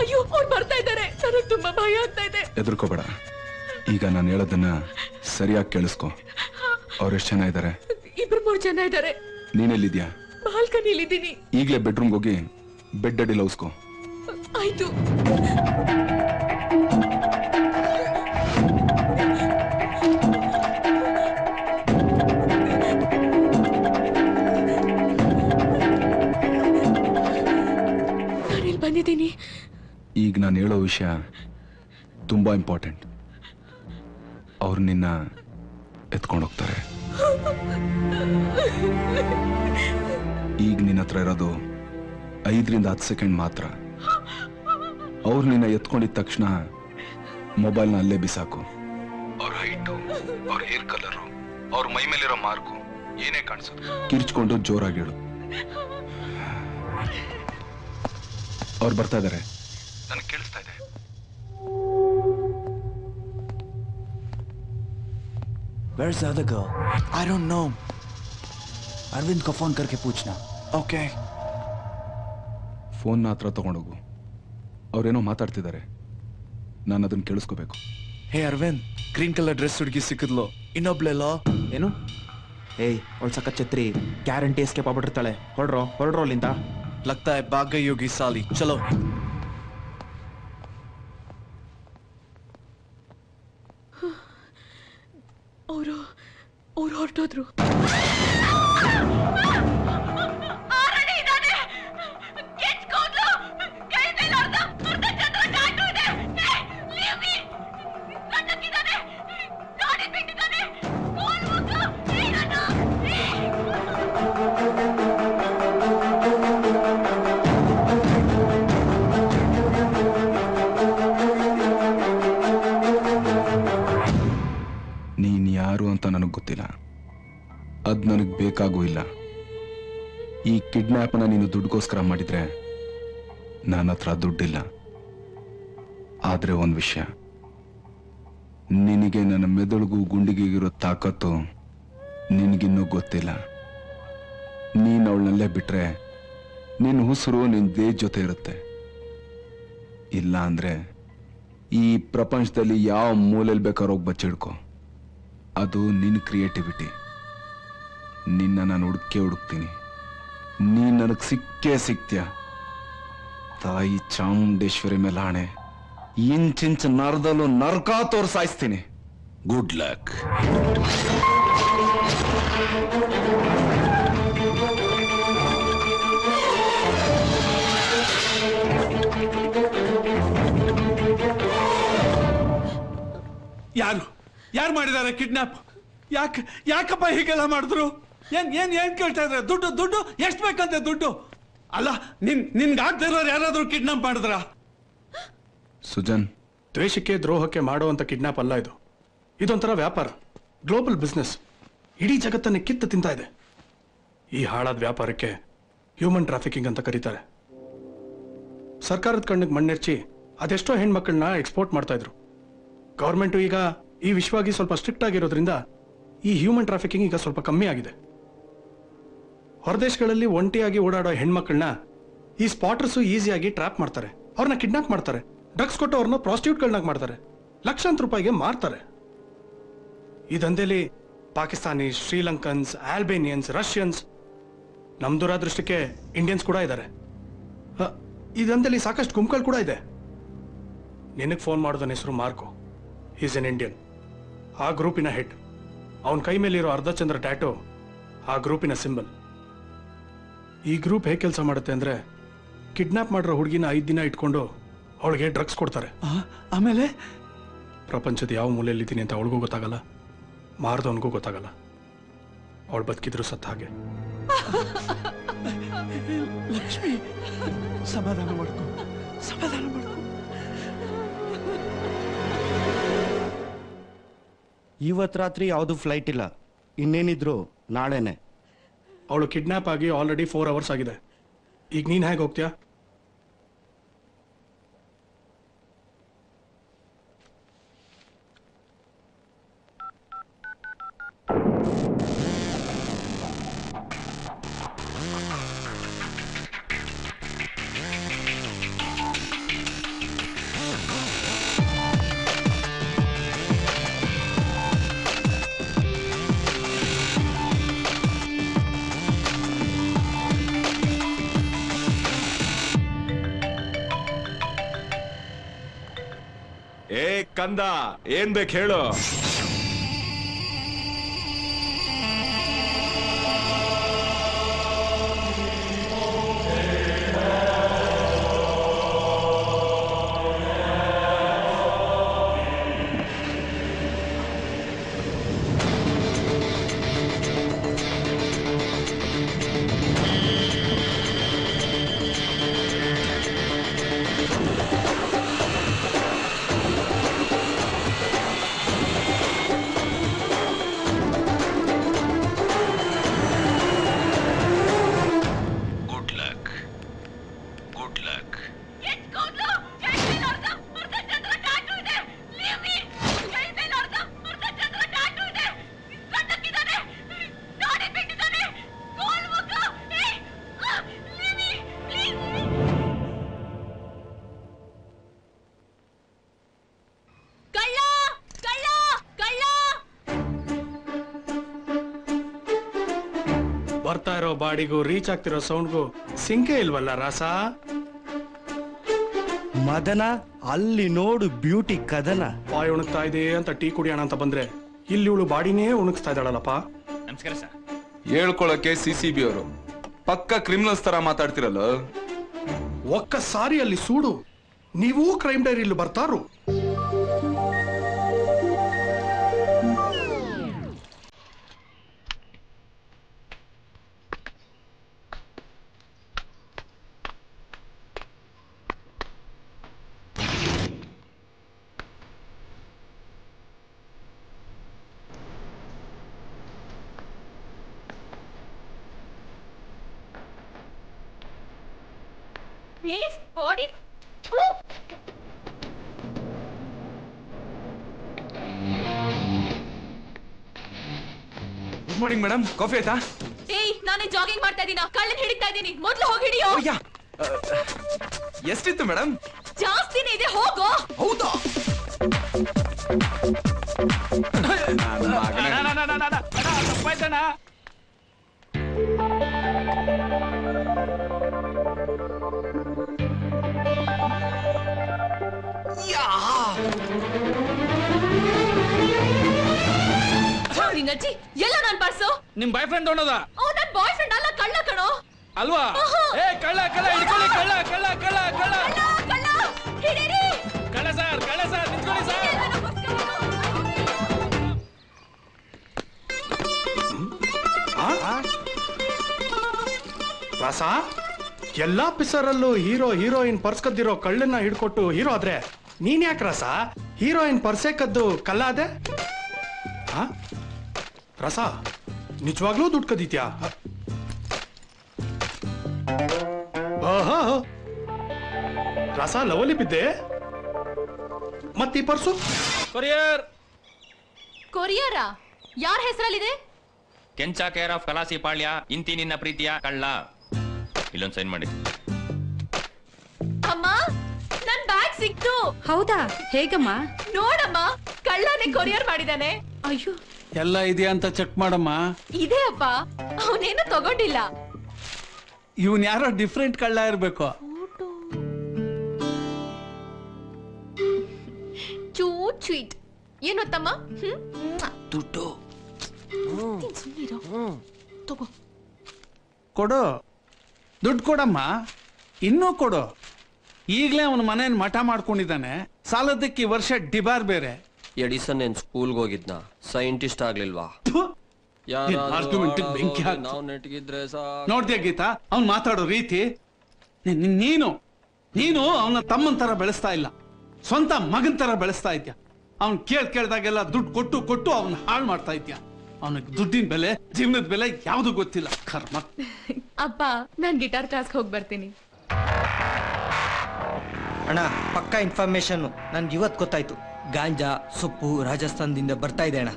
S9: ಅಯ್ಯೋ ಅವ್ರು ಬರ್ತಾ ಇದ್ದಾರೆ, ನನಗೆ ತುಂಬಾ ಭಯ ಆಗ್ತಾ ಇದೆ.
S5: ಹೆದರ್ಕೋಬೇಡ, ಈಗ ನಾನು ಹೇಳೋದನ್ನ ಸರಿಯಾಗಿ ಕೇಳಿಸ್ಕೊ. ಅವ್ರೆಷ್ಟು ಜನ ಇದ್ದಾರೆ?
S9: 2-3 ಜನ ಇದ್ದಾರೆ.
S5: ನೀನೆಲ್ಲಿದ್ಯಾ?
S9: ಬಾಲ್ಕನಿಲಿದ್ದೀನಿ.
S5: ಈಗಲೇ ಬೆಡ್ರೂಮ್ಗೆ ಹೋಗಿ ಬೆಡ್ ಅಡಿ ಲೌಸ್ಕೊ.
S9: ಆಯ್ತು. ನಾನಿಲ್ಲಿ ಬಂದಿದ್ದೀನಿ.
S5: ಈಗ ನಾನು ಹೇಳೋ ವಿಷಯ ತುಂಬಾ ಇಂಪಾರ್ಟೆಂಟ್. ಅವ್ರು ನಿನ್ನ ಎತ್ಕೊಂಡೋಗ್ತಾರೆ. ಈಗ ನಿನ್ನ ಹತ್ರ ಇರೋದು 5ರಿಂದ 10 ಸೆಕೆಂಡ್ ಮಾತ್ರ. ಅವ್ರು ನಿನ್ನ ಎತ್ಕೊಂಡಿದ ತಕ್ಷಣ ಮೊಬೈಲ್ನ ಅಲ್ಲೇ ಬಿಸಾಕು. ಅವ್ರ ಹೈಟು, ಅವ್ರ ಹೇರ್ ಕಲರು, ಅವ್ರ ಮೈ ಮೇಲಿರೋ ಮಾರ್ಕು ಏನೇ ಕಾಣಿಸೋದು ಕಿರ್ಚ್ಕೊಂಡು ಜೋರಾಗಿ ಹೇಳು. ಅವ್ರು ಬರ್ತಾ ಇದಾರೆ, ನನಗೆ ಕೇಳಿಸ್ತಾ ಇದೆ.
S10: Where's the other girl? I don't know. Arvind को फोन करके पूछना. Okay.
S5: ಫೋನ್ನ ಹತ್ರ ತಗೊಂಡೋಗು. ಅವ್ರೇನೋ ಮಾತಾಡ್ತಿದ್ದಾರೆ, ನಾನು ಅದನ್ನ ಕೇಳಿಸ್ಕೋಬೇಕು.
S10: ಹೇ ಅರವಿಂದ್, ಗ್ರೀನ್ ಕಲರ್ ಡ್ರೆಸ್ ಹುಡುಗಿ ಸಿಕ್ಕಿದ್ಲು, ಇನ್ನೊಬ್ಳೆಲ್ಲೋ. ಏನು? ಏಯ್, ಅವಳು ಸಖತ್ ಛತ್ರಿ, ಗ್ಯಾರಂಟಿ ಎಸ್ಕೇಪ್ ಆಗ್ಬಿಟ್ಟಿರ್ತಾಳೆ. ಹೊರಡ್ರೋ ಅಲ್ಲಿಂದ. ಲಗ್ತಾ ಹೈ ಭಾಗ್ ಗಯಿ ಹೋಗಿ ಸಾಲಿ. ಚಲೋ.
S9: ಅವರು ಹೊರಟೋದ್ರು.
S5: ನೀನ್ ಯಾರು ಅಂತ ನನಗೆ ಗೊತ್ತಿಲ್ಲ, ಅದ್ ನನಗೆ ಬೇಕಾಗೂ ಇಲ್ಲ. ಈ ಕಿಡ್ನಾಪ್ನ ನೀನು ದುಡ್ಡುಗೋಸ್ಕರ ಮಾಡಿದ್ರೆ ನನ್ನ ಹತ್ರ ದುಡ್ಡಿಲ್ಲ. ಆದ್ರೆ ಒಂದ್ ವಿಷಯ, ನಿನಗೆ ನನ್ನ ಮೆದುಳಿಗೂ ಗುಂಡಿಗೆಗಿರೋ ತಾಕತ್ತು ನಿನಗಿನ್ನೂ ಗೊತ್ತಿಲ್ಲ. ನೀನ್ ಅವಳನ್ನಲ್ಲೇ ಬಿಟ್ರೆ ನಿನ್ನ ಉಸಿರು ನಿನ್ ದೇಹ ಜೊತೆ ಇರುತ್ತೆ. ಇಲ್ಲ ಅಂದ್ರೆ ಈ ಪ್ರಪಂಚದಲ್ಲಿ ಯಾವ ಮೂಲೆಯಲ್ಲಿ ಬೇಕಾದ್ರೂ ಹೋಗಿ ಬಚ್ಚಿಡ್ಕೊ. ಅದು ನಿನ್ನ ಕ್ರಿಯೇಟಿವಿಟಿ. ನಿನ್ನ ನಾನು ಹುಡುಕ್ತೀನಿ. ನೀನ್ ನನಗೆ ಸಿಕ್ತೀಯ. ತಾಯಿ ಚಾಮುಂಡೇಶ್ವರಿ ಮೇಲೆ ಆಣೆ, ಇಂಚಿಂಚ್ ನರದಲ್ಲೂ ನರಕ ತೋರ್ಸಾಯಿಸ್ತೀನಿ. Good luck.
S2: ಯಾರು ಮಾಡಿದಾರೆ ಕಿಡ್ನಾಪ್? ಯಾಕಪ್ಪ ಹೀಗೆಲ್ಲ ಮಾಡಿದ್ರು? ಏನ್ ಕೇಳ್ತಾ ಇದ್ರೆ? ದುಡ್ಡು ಎಷ್ಟು ಬೇಕಂತೆ ದುಡ್ಡು? ಅಲ್ಲ, ನಿನ್ಗೆ ಆಗ್ತಾ ಇರೋರು ಯಾರಾದ್ರೂ ಕಿಡ್ನಾಪ್ ಮಾಡಿದ್ರ?
S5: ಸುಜನ್,
S3: ದ್ವೇಷಕ್ಕೆ ದ್ರೋಹಕ್ಕೆ ಮಾಡುವಂತ ಕಿಡ್ನಾಪ್ ಅಲ್ಲ ಇದು. ಇದೊಂಥರ ವ್ಯಾಪಾರ, ಗ್ಲೋಬಲ್ ಬಿಸ್ನೆಸ್. ಇಡೀ ಜಗತ್ತನ್ನೇ ಕಿತ್ತು ತಿಂತಾ ಇದೆ. ಈ ಹಾಳಾದ ವ್ಯಾಪಾರಕ್ಕೆ ಹ್ಯೂಮನ್ ಟ್ರಾಫಿಕಿಂಗ್ ಅಂತ ಕರೀತಾರೆ. ಸರ್ಕಾರದ ಕಣ್ಣಿಗೆ ಮಣ್ಣೆರ್ಚಿ ಅದೆಷ್ಟೋ ಹೆಣ್ಮಕ್ಳನ್ನ ಎಕ್ಸ್ಪೋರ್ಟ್ ಮಾಡ್ತಾ ಇದ್ರು. ಗೌರ್ಮೆಂಟು ಈಗ ಈ ವಿಶ್ವವಾಗಿ ಸ್ವಲ್ಪ ಸ್ಟ್ರಿಕ್ಟ್ ಆಗಿರೋದ್ರಿಂದ ಈ ಹ್ಯೂಮನ್ ಟ್ರಾಫಿಕಿಂಗ್ ಈಗ ಸ್ವಲ್ಪ ಕಮ್ಮಿ ಆಗಿದೆ. ಹೊರದೇಶಗಳಲ್ಲಿ ಒಂಟಿಯಾಗಿ ಓಡಾಡೋ ಹೆಣ್ಮಕ್ಳನ್ನ ಈ ಸ್ಪಾಟರ್ಸು ಈಸಿಯಾಗಿ ಟ್ರ್ಯಾಪ್ ಮಾಡ್ತಾರೆ, ಅವ್ರನ್ನ ಕಿಡ್ನಾಪ್ ಮಾಡ್ತಾರೆ, ಡ್ರಗ್ಸ್ ಕೊಟ್ಟು ಅವ್ರನ್ನ ಪ್ರಾಸ್ಟಿಟ್ಯೂಟ್ಗಳನ್ನಾಗಿ ಮಾಡ್ತಾರೆ, ಲಕ್ಷಾಂತರ ರೂಪಾಯಿಗೆ ಮಾರ್ತಾರೆ. ಈ ದಂಧೆಲಿ ಪಾಕಿಸ್ತಾನಿ, ಶ್ರೀಲಂಕನ್ಸ್, ಆಲ್ಬೇನಿಯನ್ಸ್, ರಷ್ಯನ್ಸ್, ನಮ್ ದುರಾದೃಷ್ಟಕ್ಕೆ ಇಂಡಿಯನ್ಸ್ ಕೂಡ ಇದ್ದಾರೆ. ಈ ದಂಧೆಲಿ ಸಾಕಷ್ಟು ಗುಂಪುಗಳು ಕೂಡ ಇದೆ. ನಿನಗೆ ಫೋನ್ ಮಾಡೋದನ್ನ ಹೆಸರು ಮಾರ್ಕೋ. ಈಸ್ ಎನ್ ಇಂಡಿಯನ್, ಆ ಗ್ರೂಪಿನ ಹೆಡ್. ಅವನ ಕೈ ಮೇಲಿರೋ ಅರ್ಧಚಂದ್ರ ಟ್ಯಾಟೋ ಆ ಗ್ರೂಪಿನ ಸಿಂಬಲ್. ಈ ಗ್ರೂಪ್ ಹೇಗೆ ಕೆಲಸ ಮಾಡುತ್ತೆ ಅಂದ್ರೆ, ಕಿಡ್ನಾಪ್ ಮಾಡಿರೋ ಹುಡುಗಿನ 5 ದಿನ ಇಟ್ಕೊಂಡು ಅವಳಿಗೆ ಡ್ರಗ್ಸ್ ಕೊಡ್ತಾರೆ.
S2: ಆಮೇಲೆ
S3: ಪ್ರಪಂಚದ ಯಾವ ಮೂಲೆಯಲ್ಲಿದ್ದೀನಿ ಅಂತ ಅವಳಿಗೂ ಗೊತ್ತಾಗಲ್ಲ, ಮಾರ್ದವನಿಗೂ ಗೊತ್ತಾಗಲ್ಲ. ಅವಳು ಬದುಕಿದ್ರು ಸತ್ತ ಹಾಗೆ.
S2: ಲಕ್ಷ್ಮಿ, ಸಮಾಧಾನ ಮಾಡ್ಕೊ.
S4: ಇವತ್ತು ರಾತ್ರಿ ಯಾವುದು ಫ್ಲೈಟ್ ಇಲ್ಲ, ಇನ್ನೇನಿದ್ರು ನಾಳೆನೆ.
S3: ಅವಳು ಕಿಡ್ನಾಪ್ ಆಗಿ ಆಲ್ರೆಡಿ 4 ಅವರ್ಸ್ ಆಗಿದೆ. ಈಗ ನೀನ್ ಹೇಗೆ ಹೋಗ್ತೀಯಾ?
S7: ಕಂದ ಏನ್ ಬೇಕು ಹೇಳು.
S3: ಬರ್ತಾ ಇರೋ ಬಾಡಿಗೂ ರೀಚ್ ಆಗ್ತಿರೋ ಸೌಂಡ್ಗೂ ಸಿಂಕೆ ಇಲ್ವಲ್ಲ ರಾಸ?
S4: ಮದನ ಅಲ್ಲಿ ನೋಡು ಬ್ಯೂಟಿ ಕದನ.
S3: ಬಾಯಿ ಉಣಗ್ತಾ ಇದೆ ಅಂತ ಟೀ ಕುಡಿಯೋಣ ಅಂತ ಬಂದ್ರೆ ಇಲ್ಲಿ ಇವಳು ಬಾಡಿನೇ ಉಣಗ್ಸ್ತಾ ಇದ್ದಾಳಲ್ಲಪ್ಪ.
S11: ನಮಸ್ಕಾರ ಸರ್.
S5: ಹೇಳ್ಕೊಳಕ್ಕೆ CCB ಅವರು ಪಕ್ಕ ಕ್ರಿಮಿನಲ್ಸ್ ತರ ಮಾತಾಡ್ತಿರಲ್ಲ.
S3: ಒಕ್ಕ ಸಾರಿ ಅಲ್ಲಿ ಸೂಡು, ನೀವೂ ಕ್ರೈಮ್ ಡೈರಿಯಲ್ಲಿ ಬರ್ತಾರು.
S5: ಗುಡ್ ಮಾರ್ನಿಂಗ್ ಮೇಡಮ್, ಕಾಫಿ ಆಯ್ತಾ?
S9: ಏಯ್, ನಾನೇ ಜಾಗಿಂಗ್ ಮಾಡ್ತಾ ಇದೀನ, ಕಳ್ಳನ್ ಹಿಡಿತಾ ಇದೀನಿ, ಮೊದ್ಲು ಹೋಗಿ ಹಿಡಿಯೋ.
S5: ಎಷ್ಟಿತ್ತು ಮೇಡಮ್?
S9: ಜಾಸ್ತಿನೇ ಇದೆ, ಹೋಗೋ.
S5: ಹೌದಾ?
S2: ತಪ್ಪಾಯ್ತಣ್ಣ.
S9: ನಿನ್ನಜ್ಜಿ ಎಲ್ಲ ನನ್ ಪರ್ಸು.
S2: ನಿಮ್ ಬಾಯ್ ಫ್ರೆಂಡ್ ಅನ್ನೋದ?
S9: ನನ್ ಬಾಯ್ ಫ್ರೆಂಡ್ ಅಲ್ಲ, ಕಳ್ಳ ಕಣೋ.
S2: ಅಲ್ವಾ? ಏ ಕಳ್ಳ ಕಳ್ಳ ಹಿಡ್ಕೊಳ್ಳಿ, ಕಳ್ಳ ಕಳ್ಳ ಕಳ್ಳ ಕಳ್ಳ
S9: ಕಳ್ಳ ಹಿಡೀರಿ.
S2: ಕಳ್ಳ ಸರ್ ನಿಂತ್ಕೊಳ್ಳಿ ಸರ್.
S3: ರಾಸ, ಎಲ್ಲಾ ಪಿಸರಲ್ಲೂ ಹೀರೋ ಹೀರೋಯಿನ್ ಪರ್ಸ್ ಕದ್ದಿರೋ ಕಳ್ಳನ್ನ ಹಿಡ್ಕೊಟ್ಟು ಹೀರೋ ಆದ್ರೆ ನೀನ್ ಯಾಕೆ ರಾಸ ಹೀರೋಯಿನ್ ಪರ್ಸೆ ಕದ್ದು ಕಳ್ಳ ಅದೆ? ರಸ, ನಿಜವಾಗ್ಲೂ ದುಡ್ಡು ಕದೀತ್ಯಾ? ರಸ ಲವಲಿ ಬಿದ್ದೆ. ಮತ್ತೀ ಪರ್ಸು?
S9: ಕೊರಿಯರ ಯಾರ ಹೆಸರಲ್ಲಿದೆ?
S11: ಕೆಂಚ ಕೇರ್ ಆಫ್ ಕಲಾಸಿ ಪಾಳ್ಯ, ಇಂತಿ ನಿನ್ನ ಪ್ರೀತಿಯ ಕಳ್ಳ. ಇಲ್ಲೊಂದು ಸೈನ್ ಮಾಡಿ.
S9: ಅಮ್ಮ, ನನ್ ಬ್ಯಾಗ್ ಸಿಕ್ತು.
S12: ಹೌದಾ? ಹೇಗಮ್ಮ?
S9: ನೋಡಮ್ಮ, ಕಳ್ಳನೇ ಕೊರಿಯರ್ ಮಾಡಿದಾನೆ.
S12: ಅಯ್ಯೋ,
S2: ಎಲ್ಲ ಇದೆಯಾ ಅಂತ ಚೆಕ್ ಮಾಡಮ್ಮ.
S9: ಇದೆ ಅಪ್ಪ, ಅವನೇನು ತಗೊಂಡಿಲ್ಲ.
S2: ಇವನ್ ಯಾರೋ ಡಿಫ್ರೆಂಟ್ ಕಳ್ಳ ಇರ್ಬೇಕು.
S9: ಸ್ವೀಟ್ ಏನು ತಮ್ಮ?
S1: ದುಡ್ಡು
S9: ತಗೋ.
S2: ಕೊಡು, ದುಡ್ಡು ಕೊಡಮ್ಮ, ಇನ್ನೂ ಕೊಡು. ಈಗಲೇ ಅವನ ಮನೇನ ಮಠ ಮಾಡ್ಕೊಂಡಿದ್ದಾನೆ. ಸಾಲದಕ್ಕೆ ಈ ವರ್ಷ ಡಿಬಾರ್ ಬೇರೆ.
S13: ಎಡಿಸನ್ ಏನ್ ಸ್ಕೂಲ್ಗೆ ಹೋಗಿದ್ನ? ಸೈಂಟಿಸ್ಟ್ ಆಗ್ಲಿಲ್ವಾ?
S2: ನೋಡ್ದ್ಯಾ ಗೀತಾ ಅವ್ನ್ ಮಾತಾಡೋ ರೀತಿ? ನೀನು ಅವನ ತಮ್ಮನ್ ತರ ಬೆಳೆಸ್ತಾ ಇಲ್ಲ, ಸ್ವಂತ ಮಗನ್ ತರ ಬೆಳೆಸ್ತಾ ಇದ್ಯಾ. ಅವ್ನ್ ಕೇಳ್ದಾಗೆಲ್ಲ ದುಡ್ಡು ಕೊಟ್ಟು ಕೊಟ್ಟು ಅವ್ನ ಹಾಳು ಮಾಡ್ತಾ ಇದ್ಯಾ. ಅವನಿಗೆ ದುಡ್ಡಿನ ಬೆಲೆ, ಜೀವನದ ಬೆಲೆ ಯಾವ್ದು ಗೊತ್ತಿಲ್ಲ. ಕರ್ಮ.
S9: ಅಪ್ಪ, ನಾನ್ ಗಿಟಾರ್ ಕ್ಲಾಸ್ಗೆ ಹೋಗಿ ಬರ್ತೀನಿ.
S14: ಅಣ್ಣ, ಪಕ್ಕಾ ಇನ್ಫಾರ್ಮೇಶನ್ ನನ್ಗೆ ಇವತ್ತು ಗೊತ್ತಾಯ್ತು. ಗಾಂಜಾ ಸೊಪ್ಪು ರಾಜಸ್ಥಾನದಿಂದ ಬರ್ತಾ ಇದೆ ಅಣ್ಣ.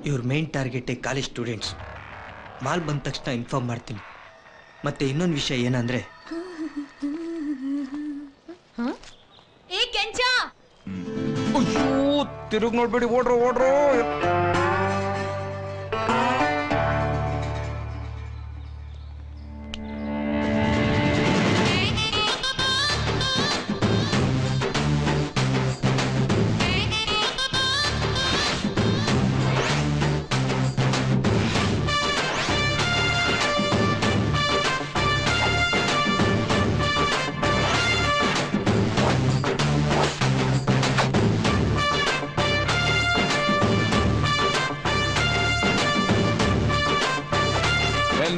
S14: ಇವ್ರ ಮೇನ್ ಟಾರ್ಗೆಟೇ ಕಾಲೇಜ್ ಸ್ಟೂಡೆಂಟ್ಸ್. ಮಾಲ್ ಬಂದ ತಕ್ಷಣ ಇನ್ಫಾರ್ಮ್ ಮಾಡ್ತೀನಿ. ಮತ್ತೆ ಇನ್ನೊಂದು ವಿಷಯ ಏನಂದ್ರೆ,
S9: ಏ ಕೆಂಚ,
S5: ತಿರುಗ್ ನೋಡ್ಬೇಡಿ, ಓಡ್ರೋ.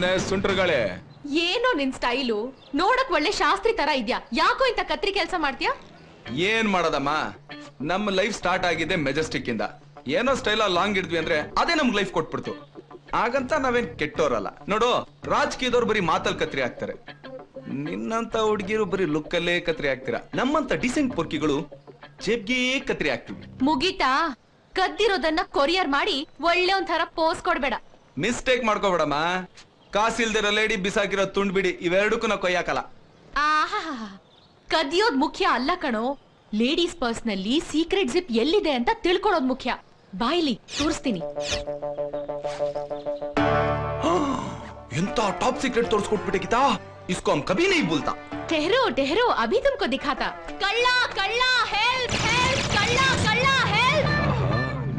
S5: ಏನೇ ಸುಂಟ್ರಗಳೇ?
S9: ಏನೋ ನಿನ್ ಸ್ಟೈಲು ನೋಡಕ್ ಒಳ್ಳೆ ಶಾಸ್ತ್ರಿ ತರ ಇದ್ಯಾ, ಯಾಕೋ ಇಂತ ಕತ್ರಿ ಕೆಲಸ ಮಾಡ್ತೀಯಾ?
S5: ಏನ್ ಮಾಡೋದಮ್ಮ, ನಮ್ಮ ಲೈಫ್ ಸ್ಟಾರ್ಟ್ ಆಗಿದೆ ಮೆಜೆಸ್ಟಿಕ್ ಇಂದ. ಏನೋ ಸ್ಟೈಲ್ ಲಾಂಗ್ ಇದ್ವಿ ಅಂದ್ರೆ ಅದೇ ನಮ್ಗೆ ಲೈಫ್ ಕೊಟ್ಬಿಡ್ತು. ಹಾಗಂತ ನಾವೇನ್ ಕೆಟ್ಟೋರಲ್ಲ. ನೋಡು, ರಾಜಕೀಯದವ್ರು ಬರೀ ಮಾತಲ್ ಕತ್ರಿ ಹಾಕ್ತಾರೆ, ನಿನ್ನಂತ ಹುಡುಗಿರು ಬರೀ ಲುಕ್ಕಲ್ಲೇ ಕತ್ರಿ ಹಾಕ್ತೀರಾ. ನಮ್ಮಂತ ಡಿಸೆಂಟ್ ಪೊರ್ಕಿಗಳು ಜೇಬ್ಗೆ ಕತ್ರಿ ಹಾಕ್ತಿವಿ.
S9: ಮುಗೀತಾ? ಕದ್ದಿರೋದನ್ನ ಕೊರಿಯರ್ ಮಾಡಿ ಒಳ್ಳೆ ಒಂಥರ ಪೋಸ್ ಕೊಡ್ಬೇಡ.
S5: ಮಿಸ್ಟೇಕ್ ಮಾಡ್ಕೋಬೇಡಮ್ಮ. ಕಾಸಿಲ್ದಿರೋ ಲೇಡಿ ಬಿಸಾಕಿರೋ ತುಂಡ್ ಬಿಡಿ ಇವೆರಡಕ್ಕೂ ನಾವು ಕೊಯ್ಯಾಕಲ್ಲ.
S9: ಆಹಾ, ಕದಿಯೋದ್ ಮುಖ್ಯ ಅಲ್ಲ ಕಣೋ, ಲೇಡೀಸ್ ಪರ್ಸ್ ನಲ್ಲಿ ಸೀಕ್ರೆಟ್ ಜಿಪ್ ಎಲ್ಲಿದೆ ಅಂತ ತಿಳ್ಕೊಳ್ಳೋದ್ ಮುಖ್ಯ. ಬಾಯ್ಲಿ ತೋರಿಸ್ತೀನಿ.
S5: ಎಂತ ಟಾಪ್ ಸೀಕ್ರೆಟ್ ತೋರಿಸ್ಕೊಟ್ಬಿಟ್ಟೆ ಗೀತಾ. इसको हम कभी नहीं भूलता.
S9: ठहरो ठहरो, अभी तुमको दिखाता. कल्ला कल्ला हेल्प हेल्प, कल्ला कल्ला हेल्प.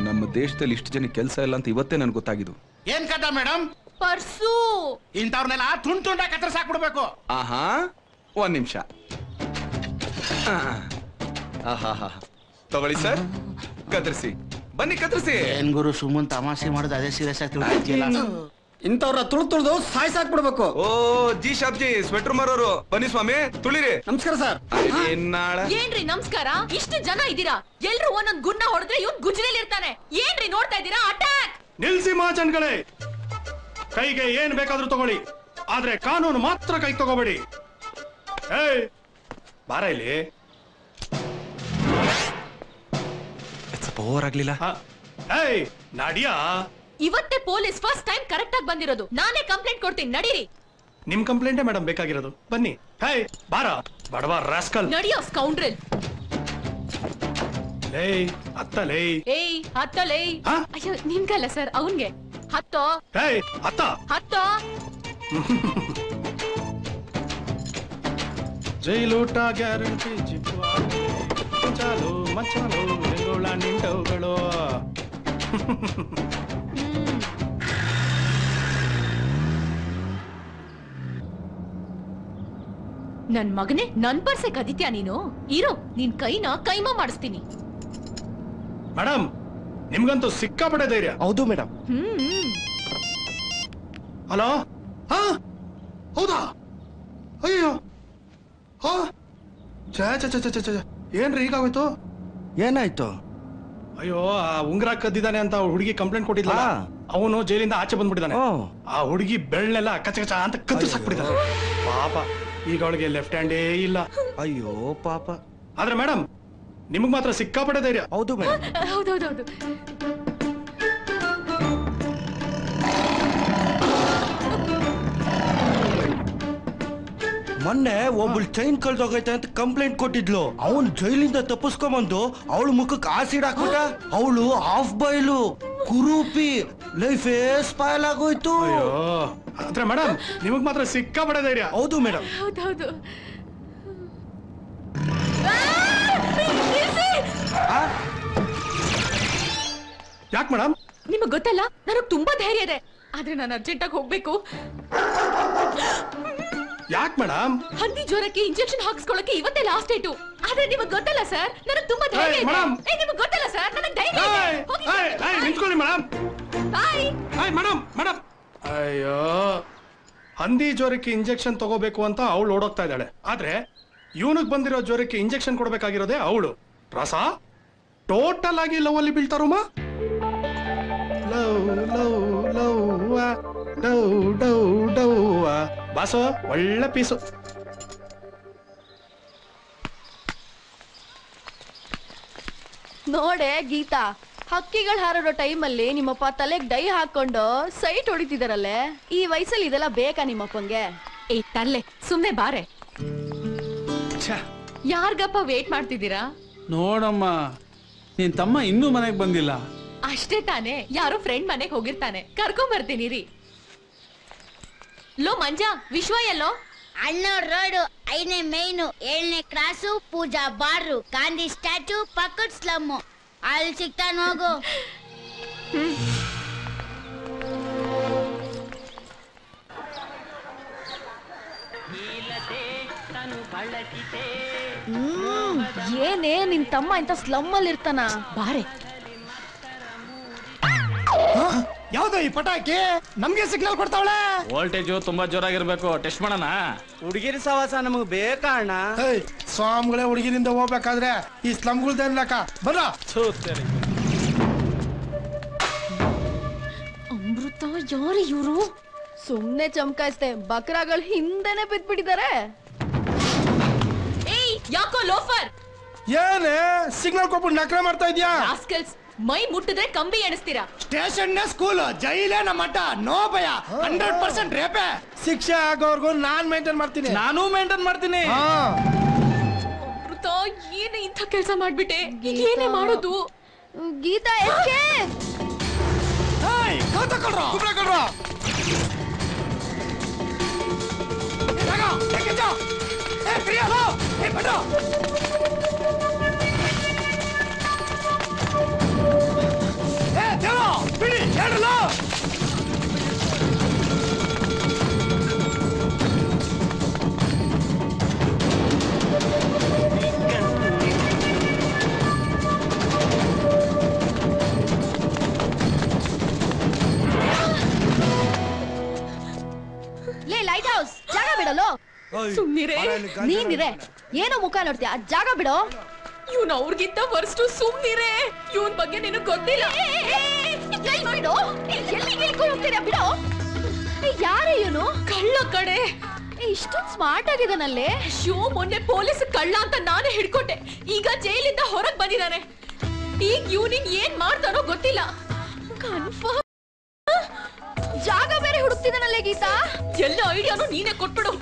S5: ನಮ್ಮ ದೇಶದಲ್ಲಿ ಇಷ್ಟು ಜನ ಕೆಲಸ ಇಲ್ಲ ಅಂತ ಇವತ್ತೇ ನನಗೆ ಗೊತ್ತಾಗಿದ್ದು.
S6: ಏನ್ ಕದ ಮೇಡಮ್?
S9: ಪರ್ಸು.
S6: ಇಂಥವ್ರನ್ನೆಲ್ಲ ತುಂಡ್ ತುಂಡ ಕತ್ತರಿಸಾಕ್ಬಿಡ್ಬೇಕು.
S5: ಆಹಾ, ಒಂದ್ ನಿಮಿಷ. ಆಹಾ, ತಗೊಳ್ಳಿ ಸರ್, ಕತ್ತರಿಸಿ. ಬನ್ನಿ ಕತ್ತರಿಸಿ.
S6: ಏನ್ ಗುರು ಸುಮ್ಮನ್ ತಮಾಷೆ ಮಾಡೋದು ಅದೇ ಸೀರಿಯಸ್ ಆಗಿ ತಿಳ್ಕೊಳ್ತಿಯಲ್ಲ.
S14: ಇಂಥವ್ರ ತುಳಿದು ಸಾಯ್ಸಾಕ್ಬಿಡ್ಬೇಕು.
S5: ಓ ಜಿ ಶಾಬ್ಜಿ, ಸ್ವೆಟರ್ ಮಾರೋರು ಬನ್ನಿ ಸ್ವಾಮಿ, ತುಳಿರಿ.
S14: ನಮಸ್ಕಾರ ಸರ್.
S9: ಏನ್ರಿ ನಮಸ್ಕಾರ? ಇಷ್ಟು ಜನ ಇದ್ದೀರಾ, ಎಲ್ರು ಒಂದೊಂದ್ ಗುನ್ನ ಹೊಡೆದ್ರೆ ಇವ್ನ್ ಗುಜ್ರೇಲಿ ಇರ್ತಾನೆ. ಏನ್ರಿ ನೋಡ್ತಾ ಇದ್ದೀರಾ? ಅಟ್ಯಾಕ್!
S3: ನಿಲ್ಸಿ ಮಹಾಜನ್ಗಳೇ, ಕೈಗೆ ಏನ್ ಬೇಕಾದ್ರೂ ತಗೊಳ್ಳಿ, ಆದ್ರೆ ಕಾನೂನು ಮಾತ್ರ ಕೈ ತಗೋಬೇಡಿ. ಏಯ್ ಬಾರ ಇಲ್ಲಿ.
S5: ಓವರ್ ಆಗ್ಲಿಲ್ಲ.
S3: ಏಯ್ ನಾಡಿಯಾ,
S9: ಇವತ್ತೇ ಪೊಲೀಸ್ ಫಸ್ಟ್ ಟೈಮ್ ಕರೆಕ್ಟ್ ಆಗಿ ಬಂದಿರೋದು. ನಾನೇ ಕಂಪ್ಲೇಂಟ್ ಕೊಡ್ತೀನಿ, ನಡೀರಿ.
S3: ನಿಮ್ ಕಂಪ್ಲೇಂಟೇ ಮೇಡಮ್ ಬೇಕಾಗಿರೋದು, ಬನ್ನಿ. ಹೇಯ್ ಬಾರ ಬಡವ ರಾಸ್ಕಲ್.
S9: ನಡಿಯೋ ಸ್ಕೌಂಡ್ರಲ್.
S3: ಲೇಯ್ ಅತ್ತಲೇ.
S9: ಏಯ್ ಹತ್ತಲೇ. ಅಯ್ಯೋ ನಿಮ್ಗಲ್ಲ ಸರ್, ಅವನ್ಗೆ. ಹತ್ತೋ.
S3: ಹೇಯ್ ಅತ್ತ.
S9: ಹತ್ತೋ.
S3: ಜೈಲೂಟ ಗ್ಯಾರಂಟಿ ಜಿಪ್ಪು ಚಾಲು ಮಚಾಲು ಬೆಂಗೋಳ ನಿಂಟವುಗಳು.
S9: ನನ್ ಮಗನೇ, ನನ್ ಪರ್ಸೆ ಕದಿತ್ಯಾ ನೀನು? ಇರೋ, ನಿನ್ ಕೈನ ಕೈಮಾ ಮಾಡಿಸ್ತೀನಿ.
S3: ಮೇಡಮ್, ನಿಮ್ಗಂತೂ ಸಿಕ್ಕಾಪಟ್ಟೆ ಧೈರ್ಯ.
S4: ಹೌದು ಮೇಡಮ್.
S3: ಹಲೋ, ಹಾ ಹೌದಾ? ಅಯ್ಯೋ, ಹಾ ಏನ್ರಿ ಹೀಗಾಗೋಯ್ತು?
S4: ಏನಾಯ್ತು?
S3: ಅಯ್ಯೋ, ಆ ಉಂಗ್ರ ಕದ್ದಿದ್ದಾನೆ ಅಂತ ಹುಡುಗಿ ಕಂಪ್ಲೇಂಟ್ ಕೊಟ್ಟಿದ್ಲ, ಅವನು ಜೈಲಿಂದ ಆಚೆ ಬಂದ್ಬಿಟ್ಟಿದ್ದಾನೆ. ಆ ಹುಡುಗಿ ಬೆಳ್ಳೆಲ್ಲ ಕಚ ಕಚ ಅಂತ ಕತ್ತು ಸಾಕ್ಬಿಟ್ಟಿದ್ದಾನೆ. ಪಾಪ, ಈಗ ಅವಳಿಗೆ ಲೆಫ್ಟ್ ಹ್ಯಾಂಡೇ ಇಲ್ಲ.
S4: ಅಯ್ಯೋ ಪಾಪ.
S3: ಆದ್ರೆ ಮೇಡಮ್, ನಿಮಗ್ ಮಾತ್ರ ಸಿಕ್ಕಾಪಟ್ಟೆ ಧೈರ್ಯ.
S4: ಹೌದು ಮೇಡಮ್.
S9: ಹೌದೌದೌದು.
S4: ಮೊನ್ನೆ ಒಬ್ಬಳು ಚೈನ್ ಕಳ್ದೋಗೈತೆ ಅಂತ ಕಂಪ್ಲೇಂಟ್ ಕೊಟ್ಟಿದ್ಲು. ಅವನು ಜೈಲಿಂದ ತಪ್ಪಿಸ್ಕೊಂಬಂದು ಅವಳು ಮುಖಕ್ಕೆ ಆಸಿಡ್ ಹಾಕ್ಬಿಟ್ಟ. ಅವಳು ಹಾಫ್ ಬಾಯ್ಲು ಕುರೂಪಿ, ಲೈಫೇ ಸ್ಪಾಯ್ಲ್ ಆಗೋಯ್ತು.
S3: ಅಯ್ಯೋ, ಆದ್ರೆ ಮೇಡಮ್, ನಿಮಗ್ ಮಾತ್ರ ಸಿಕ್ಕಾಪಟ್ಟೆ ಧೈರ್ಯ.
S4: ಹೌದು ಮೇಡಮ್.
S9: ಹೌದೌದು.
S3: ಯಾಕೆ ಮೇಡಮ್?
S9: ನಿಮಗ್ ಗೊತ್ತಲ್ಲ, ನನಗ್ ತುಂಬಾ ಧೈರ್ಯ ಇದೆ, ಆದ್ರೆ ನಾನು ಅರ್ಜೆಂಟ್ ಆಗಿ ಹೋಗ್ಬೇಕು.
S3: ಯಾಕೆ ಮೇಡಮ್?
S9: ಹಂದಿ ಜ್ವರಕ್ಕೆ ಇಂಜೆಕ್ಷನ್ ಹಾಕ್ಸ್ಕೊಳ್ಳಕ್ಕೆ ಇವತ್ತೇ ಲಾಸ್ಟ್ ಡೇಟು. ಆದ್ರೆ ನಿಮಗ್ ಗೊತ್ತಲ್ಲ ಸರ್, ನನಗ್ ತುಂಬಾ ಧೈರ್ಯ ಇದೆ. ನಿಮಗ್ ಗೊತ್ತಲ್ಲ ಸರ್, ನನಗ್ ಧೈರ್ಯ ಇದೆ.
S3: ನಿಂತ್ಕೊಳ್ಳಿ ಮೇಡಮ್.
S9: ಬಾಯ್.
S3: ಮೇಡಮ್ ಮೇಡಮ್, ಅಯ್ಯೋ, ಹಂದಿ ಜ್ವರಕ್ಕೆ ಇಂಜೆಕ್ಷನ್ ತಗೋಬೇಕು ಅಂತ ಅವಳು ಓಡೋಗ್ತಾ ಇದ್ದಾಳೆ. ಆದ್ರೆ ಇವನಿಗೆ ಬಂದಿರೋ ಜ್ವರಕ್ಕೆ ಇಂಜೆಕ್ಷನ್ ಕೊಡ್ಬೇಕಾಗಿರೋದೇ ಅವಳು. ರಸ ಟೋಟಲ್ ಆಗಿ ಲವ್ ಅಲ್ಲಿ ಬೀಳ್ತಾರಮ್ಮ. ಲವ್ ಲವ್ ಲವ್ ಡೌ ಡೌ ಡೌ. ಬಾಸು, ಒಳ್ಳೆ ಪೀಸು.
S8: ನೋಡೆ ಗೀತಾ, ಹಕ್ಕಿಗಳು ಹಾರಾಡೋ ಟೈಮಲ್ಲಿ ನಿಮ್ಮಪ್ಪ ತಲೆಗೆ ಡೈ ಹಾಕೊಂಡು ಸೈಟ್ ಹೊಡಿತಿದಾರಲ್ಲೇ. ಈ ವಯಸ್ಸಲ್ಲಿ ಇದೆಲ್ಲ ಬೇಕಾ ನಿಮ್ಮಪ್ಪಂಗೆ?
S9: ಏ ತರ್ಲೆ, ಸುಮ್ನೆ ಬಾರೆ. ಯಾರ್ಗಪ್ಪ ವೇಟ್ ಮಾಡ್ತಿದ್ದೀರಾ?
S2: ನೋಡಮ್ಮ, ನಿನ್ ತಮ್ಮ ಇನ್ನೂ ಮನೆಗೆ ಬಂದಿಲ್ಲ.
S9: ಅಷ್ಟೇ ತಾನೇ, ಯಾರೋ ಫ್ರೆಂಡ್ ಮನೆಗೆ ಹೋಗಿರ್ತಾನೆ, ಕರ್ಕೊಂಡ್ ಬರ್ತೀನಿ ರೀ. ಲೋ ಮಂಜಾ, ವಿಶ್ವ ಎಲ್ಲೋ?
S12: ಅಣ್ಣವ್ರ ರೋಡು 5ನೇ ಮೈನು 7ನೇ ಕ್ರಾಸು, ಪೂಜಾ ಬಾರ್ರು, ಗಾಂಧಿ ಸ್ಟ್ಯಾಚು, ಪಕ್ಕದ ಸ್ಲಮ್ಮು. ಅಲ್ಲಿ ಸಿಗ್ತಾನ ಹೋಗು.
S8: ಏನೇ ನಿನ್ ತಮ್ಮ ಇಂತ ಸ್ಲಮ್ ಅಲ್ಲಿ ಇರ್ತಾನ?
S9: ಬಾರೆ.
S3: ಯಾವ್ದು ಈ ಪಟಾಕಿ ನಮ್ಗೆ ಸಿಗ್ನಲ್ ಕೊಡ್ತಾವಳೆ?
S2: ವೋಲ್ಟೇಜು ತುಂಬಾ ಜೋರಾಗಿರ್ಬೇಕು. ಟೆಸ್ಟ್ ಮಾಡೋಣ.
S4: ಹುಡುಗಿರಿ ಸವಾಸ ನಮಗ್ ಬೇಕಾ ಅಣ್ಣ?
S3: ಸ್ವಾಮಿಗಳೇ ಹುಡುಗಿರಿಂದ ಹೋಗ್ಬೇಕಾದ್ರೆ ಈ ಸ್ಲಮ್ಗಳ್ದೇನ್ ಲೆಕ್ಕ? ಬರ.
S8: ಅಮೃತ ಯಾರು ಇವರು? ಸುಮ್ನೆ ಚಮಕಾಯಿಸ್ತೆ, ಬಕ್ರಾಗಳು ಹಿಂದೆನೆ ಬಿದ್ಬಿಟ್ಟಿದ್ದಾರೆ.
S9: ಏಯ್ ಯಾಕೋ ಲೋಫರ್?
S3: ಏನೇ ಸಿಗ್ನಲ್ ಕೊಟ್ಬಿಟ್ಟು ನಕರ ಮಾಡ್ತಾ ಇದ್ಯಾ?
S9: ರಾಸ್ಕಲ್ಸ್, ಮೈ ಮುಟ್ಟಿದ್ರೆ ಕಂಬಿ ಎಣಿಸ್ತೀರಾ?
S3: ಸ್ಟೇಷನ್ ಸ್ಕೂಲ್ ಜೈಲೇ ನಮ್ಮ ಅಡ್ಡ, ನೋ ಭಯ, 100% ರೇಪೆ. ಶಿಕ್ಷೆ ಆಗೋರ್ಗು ನಾನ್ ಮೇಂಟೈನ್ ಮಾಡ್ತೀನಿ.
S2: ನಾನು ಮೇಂಟೈನ್ ಮಾಡ್ತೀನಿ.
S9: ಅಮೃತ ಏನೇ ಇಂಥ ಕೆಲಸ ಮಾಡ್ಬಿಟ್ಟೆ? ಏನೇ ಮಾಡೋದು?
S8: ಗೀತಾ ಎಸ್ಕೇಪ್.
S3: ಏಯ್ ಗೋತ ಕೊಡ್ರೋ, ಕುಬ್ರ ಕೊಡ್ರೋ. ಜಾಗ ಏಕೆ ಜಾ? ಏ ಪ್ರಿಯಾ ಲೋ, ಏ ಬಡೋ. ಏ ದೇವ ಬಿಡಿ ಹೇಳಲ್ಲ.
S8: ಲೇ ಲೈಟ್ ಹೌಸ್, ಜಾಗ ಬಿಡಲು.
S9: ಸುಮ್ನಿರೆ.
S8: ನೀನಿರೆ, ಏನೋ ಮುಖ ನೋಡ್ತೀಯ, ಜಾಗ ಬಿಡೋ.
S9: ಇವ್ನ ಅವ್ರಿಗಿಂತ ವರ್ಸ್ಟು. ಸುಮ್ನಿರೆ, ಇವನ್ ಬಗ್ಗೆ ನಿನಗ್ ಗೊತ್ತಿಲ್ಲ.
S8: ಬಿಡೋ, ಎಲ್ಲಿಗೆ ಹೋಗ್ತೀರಾ? ಬಿಡೋ. ಯಾರೇ ಇವನು?
S9: ಕಳ್ಳ ಕಡೆ.
S8: ಇಷ್ಟೊಂದು ಸ್ಮಾರ್ಟ್ ಆಗಿದಾನಲ್ಲೇ.
S9: ಶೋ ಮೊನ್ನೆ ಪೊಲೀಸ್ ಕಳ್ಳ ಅಂತ ನಾನೇ ಹಿಡ್ಕೊಟ್ಟೆ. ಈಗ ಜೈಲಿಂದ ಹೊರಗ್ ಬಂದಿದ್ದಾನೆ. ಈಗ ಇವ್ನಿಗ್ ಏನ್ ಮಾಡ್ತಾನೋ ಗೊತ್ತಿಲ್ಲ. ಕನ್ಫರ್ಮ್
S8: ಜಾಗ ಬೇರೆ ಹುಡುಕ್ತಿದ್ದಾನಲ್ಲೇ ಗೀತಾ.
S9: ಎಲ್ಲ ಐಡಿಯಾನು ನೀನೇ ಕೊಟ್ಬಿಡು.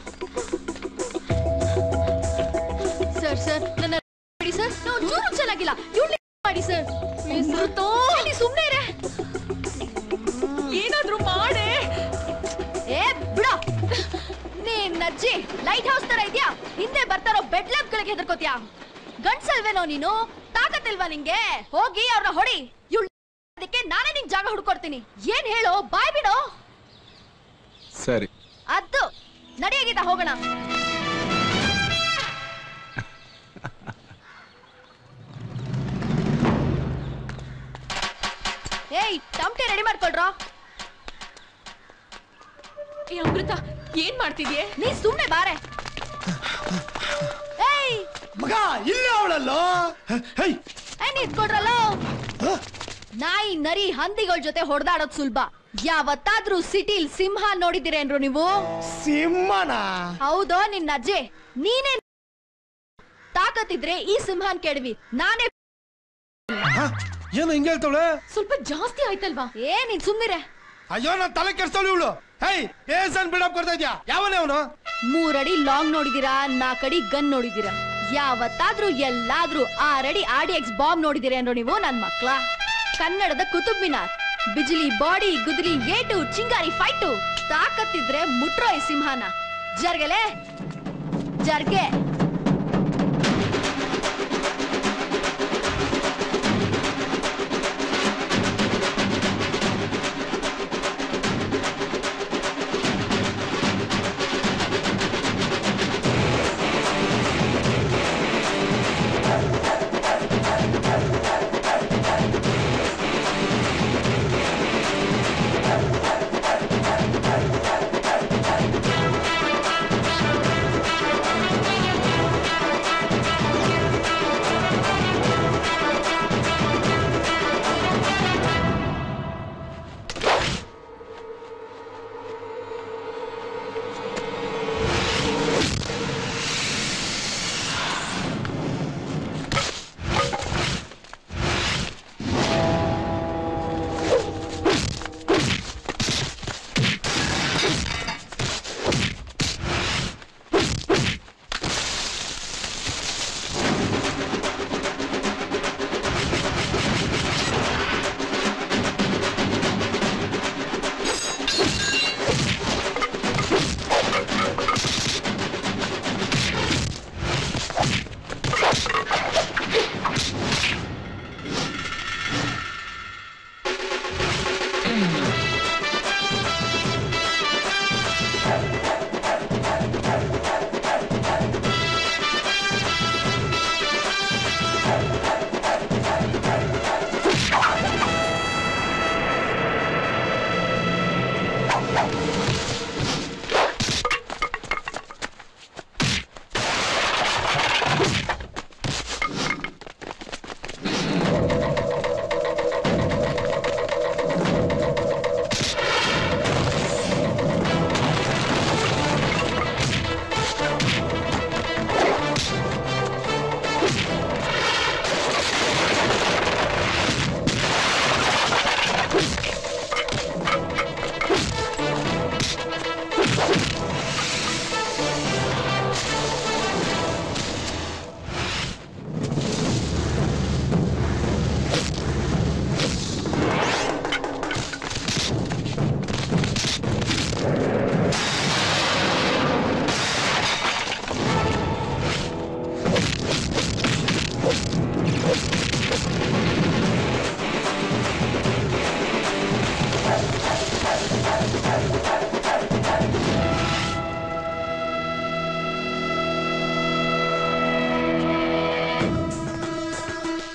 S8: ಸರ್ ಸರ್ ನನ್ನ ಮಾಡಿ ಸರ್, ನಾವು ಚೂರು ಚೆನ್ನಾಗಿಲ್ಲ. ಇವ್ಳು ಮಾಡಿ ಸರ್. ಸುಮ್ನೆ ಇರೆ.
S9: ಏನಾದ್ರೂ ಮಾಡೆ.
S8: ಏ ಬಿಡ. ನೀನ್ ಅಜ್ಜಿ ಲೈಟ್ ಹೌಸ್ ತರ ಇದ್ಯಾ? ಹಿಂದೆ ಬರ್ತಾರೋ ಬೆಡ್ ಲ್ಯಾಂಪ್ ಗಳಿಗೆ ಹೆದರ್ಕೋತ್ಯಾ? ಗಂಡ್ಸಲ್ವೇನೋ ನೀನು? ತಾಕತ್ತಿಲ್ವಾ ನಿಂಗೆ? ಹೋಗಿ ಅವ್ರನ್ನ ಹೊಡಿ. ಇವ್ಳು ಅದಕ್ಕೆ ನಾನೇ ನಿನ್ ಜಾಗ ಹುಡ್ಕೊಡ್ತೀನಿ. ಏನ್ ಹೇಳೋ, ಬಾಯ್ ಬಿಡೋ.
S5: ಸರಿ
S8: ಅದು ನಡೆಯಾಗಿದ್ದ ಹೋಗೋಣ. ಏಯ್ ಟಮಟೆ ರೆಡಿ ಮಾಡ್ಕೊಳ್ರೋ.
S9: ಏ ಅಮೃತ, ಏನ್ ಮಾಡ್ತಿದ್ಯೆ?
S8: ನೀ ಸುಮ್ನೆ ಬಾರೆ. ಏಯ್
S3: ಮಗ ಇಲ್ಲ ಅವಳಲ್ಲೋ. ಹೇಯ್
S8: ನಿಂತ್ಕೊಡ್ರಲ್ಲೋ. ನಾಯಿ ನರಿ ಹಂದಿಗಳ ಜೊತೆ ಹೊಡೆದಾಡೋದ್ ಸುಲಭ. ಯಾವತ್ತಾದ್ರೂ ಸಿಟಿಲ್ ಸಿಂಹ ನೋಡಿದಿರೇನ್ರು ನೀವು?
S3: ಸಿಂಹನ?
S8: ಹೌದೋ ನಿನ್ನ ಅಜ್ಜಿ. ನೀನೇ ತಾಕತ್ತಿದ್ರೆ ಈ ಸಿಂಹನ್ ಕೆಡವಿ. ನಾನೇ
S3: ಏನು ಹಿಂಗೆ ಹೇಳ್ತಾವಳೆ?
S9: ಸ್ವಲ್ಪ ಜಾಸ್ತಿ ಆಯ್ತಲ್ವಾ?
S8: ಏ ನೀನ್ ಸುಮ್ನಿರೆ.
S3: ಅಯ್ಯೋ ನಾನ್ ತಲೆ ಕೆಡ್ಸ್ತಾವಳು ಇವಳು. ಹೇಯ್ ಏನ್ ಬಿಲ್ಡಪ್ ಕೊಡ್ತಾ ಇದ್ಯಾ? ಯಾವನೇ ಅವನು?
S8: 3 ಅಡಿ ಲಾಂಗ್ ನೋಡಿದೀರಾ, 4 ಅಡಿ ಗನ್ ನೋಡಿದೀರಾ? ಯಾವತ್ತಾದ್ರೂ ಎಲ್ಲಾದ್ರೂ 6 ಅಡಿ RDX ಬಾಂಬ್ ನೋಡಿದಿರೇನ್ರು ನೀವು ನನ್ ಮಕ್ಳ? ಕನ್ನಡದ ಕುತುಬ್ ಮಿನಾರ್, ಬಿಜಿಲಿ ಬಾಡಿ, ಗುದ್ಲಿ ಏಟು, ಚಿಂಗಾರಿ ಫೈಟು. ತಾಕತ್ತಿದ್ರೆ ಮುಟ್ರೋ ಈ ಸಿಂಹನ. ಜರ್ಗೆಲೆ ಜರ್ಗೆ.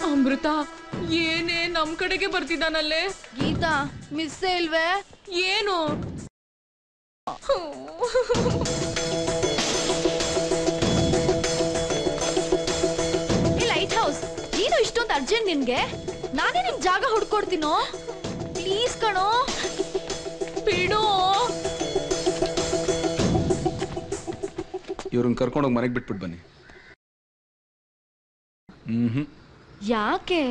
S9: ಅಮೃತ ಏನೇ ನಮ್ ಕಡೆಗೆ ಬರ್ತಿದ್ದಾನಲ್ಲೇ.
S8: ಗೀತಾ ಮಿಸ್ಸೇ ಇಲ್ವೇ?
S9: ಏನು
S8: ಲೈಟ್ ಹೌಸ್, ನೀನು ಇಷ್ಟೊಂದು ಅರ್ಜೆಂಟ್ ನಿನ್ಗೆ? ನಾನೇ ನಿನ್ ಜಾಗ ಹುಡ್ಕೊಡ್ತೀನೋ. ಪ್ಲೀಸ್ ಕಣೋ,
S9: ಬಿಡು.
S5: ಇವ್ರನ್ನ ಕರ್ಕೊಂಡೋಗಿ ಮನೆಗೆ ಬಿಟ್ಬಿಟ್ಟು ಬನ್ನಿ.
S8: ಯಾಕೆ?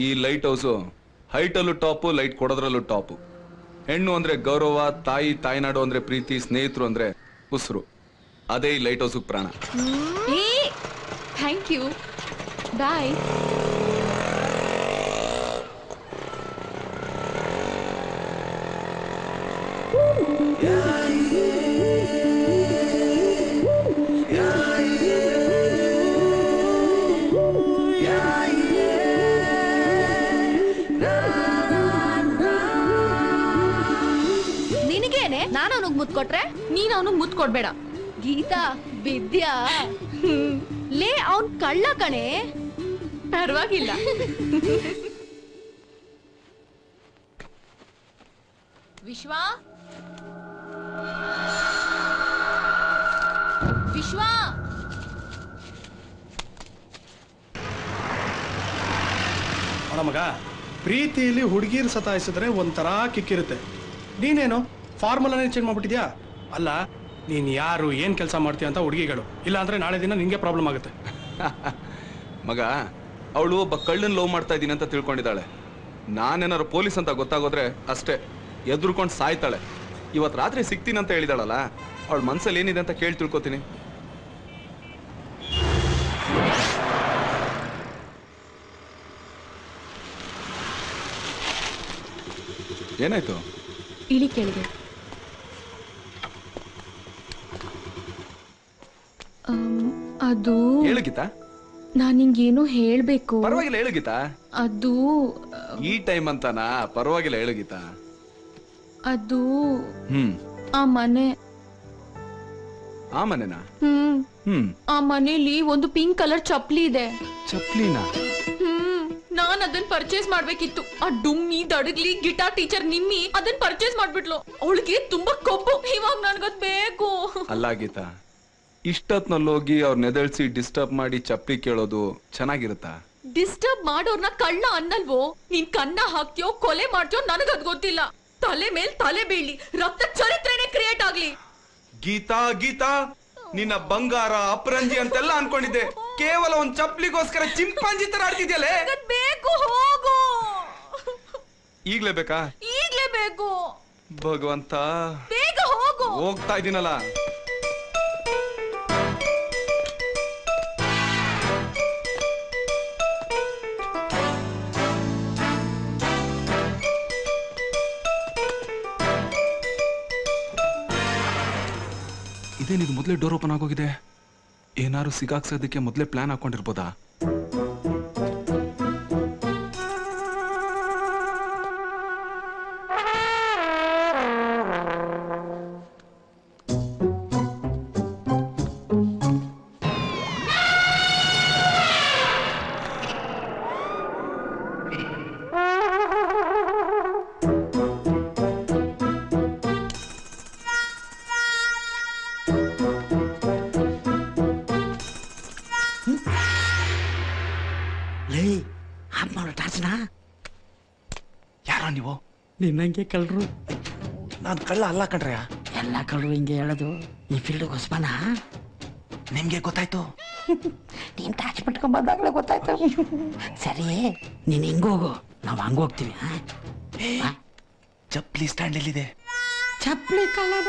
S5: ಈ ಲೈಟ್ ಹೌಸು ಹೈಟಲ್ಲೂ ಟಾಪು, ಲೈಟ್ ಕೊಡೋದ್ರಲ್ಲೂ ಟಾಪು. ಹೆಣ್ಣು ಅಂದ್ರೆ ಗೌರವ, ತಾಯಿ ತಾಯ್ನಾಡು ಅಂದ್ರೆ ಪ್ರೀತಿ, ಸ್ನೇಹಿತರು ಅಂದ್ರೆ ಉಸಿರು. ಅದೇ ಈ ಲೈಟ್ ಹೌಸ್ ಪ್ರಾಣ.
S9: ಥ್ಯಾಂಕ್ ಯು, ಬಾಯ್.
S8: ನಿನಗೇನೆ ನಾನು ಅವನಿಗೆ ಮುತ್ತು ಕೊಟ್ರೆ
S9: ನೀನ್ ಅವನಿಗೆ ಮುತ್ತು ಕೊಡ್ಬೇಡ.
S8: ಗೀತಾ ಬಿದ್ಯಾ? ಲೇ ಅವನ್ ಕಳ್ಳ ಕಣೆ.
S9: ಪರವಾಗಿಲ್ಲ. ವಿಶ್ವ ವಿಶ್ವ
S3: ಮಗ, ಪ್ರೀತಿಯಲ್ಲಿ ಹುಡುಗಿರ್ ಸತಾಯಿಸಿದ್ರೆ ಒಂಥರ ಕಿಕ್ಕಿರುತ್ತೆ. ನೀನೇನು ಫಾರ್ಮುಲಾನೇ ಚೇಂಜ್ ಮಾಡ್ಬಿಟ್ಟಿದ್ಯಾ? ಅಲ್ಲ, ನೀನ್ ಯಾರು ಏನ್ ಕೆಲಸ ಮಾಡ್ತೀಯ ಅಂತ ಹುಡುಗಿಗಳು, ಇಲ್ಲ ಅಂದ್ರೆ ನಾಳೆ ದಿನ ನಿಂಗೆ ಪ್ರಾಬ್ಲಮ್ ಆಗುತ್ತೆ.
S5: ಮಗ, ಅವಳು ಒಬ್ಬ ಕಳ್ಳನ್ ಲವ್ ಮಾಡ್ತಾ ಇದ್ದೀನಿ ಅಂತ ತಿಳ್ಕೊಂಡಿದ್ದಾಳೆ. ನಾನೇನಾರು ಪೊಲೀಸ್ ಅಂತ ಗೊತ್ತಾಗೋದ್ರೆ ಅಷ್ಟೇ ಎದುರ್ಕೊಂಡು ಸಾಯ್ತಾಳೆ. ಇವತ್ತು ರಾತ್ರಿ ಸಿಗ್ತೀನಿ ಅಂತ ಹೇಳಿದಾಳಲ್ಲ, ಅವಳ ಮನ್ಸಲ್ಲಿ ಏನಿದೆ ಅಂತ ಕೇಳಿ ತಿಳ್ಕೊತೀನಿ. ಏನಾಯ್ತು?
S9: ಇಳಿ ಕೆಳಗೆ. ಅದು
S5: ಹೇಳು ಗೀತಾ.
S9: ನಾನ್ ನಿಂಗೇನೋ ಹೇಳ್ಬೇಕು.
S5: ಪರವಾಗಿಲ್ಲ, ಹೇಳು ಗೀತಾ.
S9: ಅದು
S5: ಈ ಟೈಮ್ ಅಂತಾನಾ? ಪರವಾಗಿಲ್ಲ, ಹೇಳು ಗೀತಾ.
S9: ಅದು ಆ ಮನೆ.
S5: ಆ ಮನೆನಾ?
S9: ಆ ಮನೇಲಿ ಒಂದು ಪಿಂಕ್ ಕಲರ್ ಚಪ್ಲಿ ಇದೆ.
S5: ಚಪ್ಲಿನಾ?
S9: ನಾನ್ ಅದನ್ನ ಪರ್ಚೇಸ್ ಮಾಡ್ಬೇಕಿತ್ತು. ಆ ಡುಮ್ಮಿ ದಡಗ್ಲಿ ಗಿಟಾರ್ ಟೀಚರ್ ನಿಮ್ಮಿ ಅದನ್ನ ಪರ್ಚೇಸ್ ಮಾಡ್ಬಿಟ್ಲು. ಅವಳಿಗೆ ತುಂಬಾ ಕೊಬ್ಬು. ಇವಾಗ ನನ್ಗದ್ ಬೇಕು.
S5: ಅಲ್ಲ ಗೀತಾ, ಇಷ್ಟೊತ್ನಲ್ಲಿ ಹೋಗಿ ಅವ್ರ ನೆದಳ್ಸಿ ಡಿಸ್ಟರ್ಬ್ ಮಾಡಿ ಚಪ್ಪಲಿ ಕೇಳೋದು ಚೆನ್ನಾಗಿರುತ್ತಾ?
S9: ಡಿಸ್ಟರ್ಬ್ ಮಾಡೋರ್ನ ಕಳ್ಳ ಅನ್ನಲ್ವೋ? ನೀನ್ ಕನ್ನ ಹಾಕ್ತಿಯೋ ಕೊಲೆ ಮಾಡ್ತೀಯೋ ನನಗದ್ ಗೊತ್ತಿಲ್ಲ. ತಲೆ ಮೇಲ್ ತಲೆ ಬೀಳಿ ರಕ್ತ ಚರಿತ್ರೆನೇ ಕ್ರಿಯೇಟ್ ಆಗ್ಲಿ.
S5: ಗೀತಾ ಗೀತಾ, ನಿನ್ನ ಬಂಗಾರ ಅಪರಂಜಿ ಅಂತೆಲ್ಲ ಅನ್ಕೊಂಡಿದ್ದೆ. ಕೇವಲ ಒಂದ್ ಚಪ್ಲಿಗೋಸ್ಕರ ಚಿಂಪಾಂಜಿ ತರ ಆಡ್ತಿದ್ಯಲ್ಲೇ.
S9: ಬೇಕು, ಹೋಗು.
S5: ಈಗ್ಲೇ ಬೇಕಾ?
S9: ಈಗ್ಲೇ ಬೇಕು.
S5: ಭಗವಂತ,
S9: ಬೇಗ ಹೋಗು.
S5: ಹೋಗ್ತಾ ಇದೀನಲ್ಲ. ಇದೇನಿದು, ಮೊದಲೇ ಡೋರ್ ಓಪನ್ ಆಗೋಗಿದೆ. ಏನಾರು ಸಿಗಾಕ್ಸೋದಕ್ಕೆ ಮೊದಲೇ ಪ್ಲಾನ್ ಹಾಕೊಂಡಿರ್ಬೋದಾ?
S10: ಯಾರೋ ನೀವು? ನಿನ್ನಂಗೆ ಕಳ್ರು.
S4: ನಾನ್ ಕಳ್ಳ ಅಲ್ಲ ಕಣ್ರಯ್ಯ.
S10: ಎಲ್ಲ ಕಳ್ರು ಹಿಂಗೆ ಹೇಳೋದು. ಈ ಫೀಲ್ಡ್ ಹೊಸಬನ?
S4: ನಿಮ್ಗೆ ಗೊತ್ತಾಯ್ತು?
S10: ನೀನ್ ಟಾಚ್ ಬಿಟ್ಕೊಂಡ್ ಬಂದಾಗ್ಲೇ ಗೊತ್ತಾಯ್ತು. ಸರಿ, ನೀನ್ ಹಿಂಗೋಗು, ನಾವ್ ಹಂಗೋಗ್ತೀವಿ.
S4: ಚಪ್ಲಿ ಸ್ಟ್ಯಾಂಡ್ ಎಲ್ಲಿದೆ?
S10: ಚಪ್ಲಿ ಕಳ್ಳನ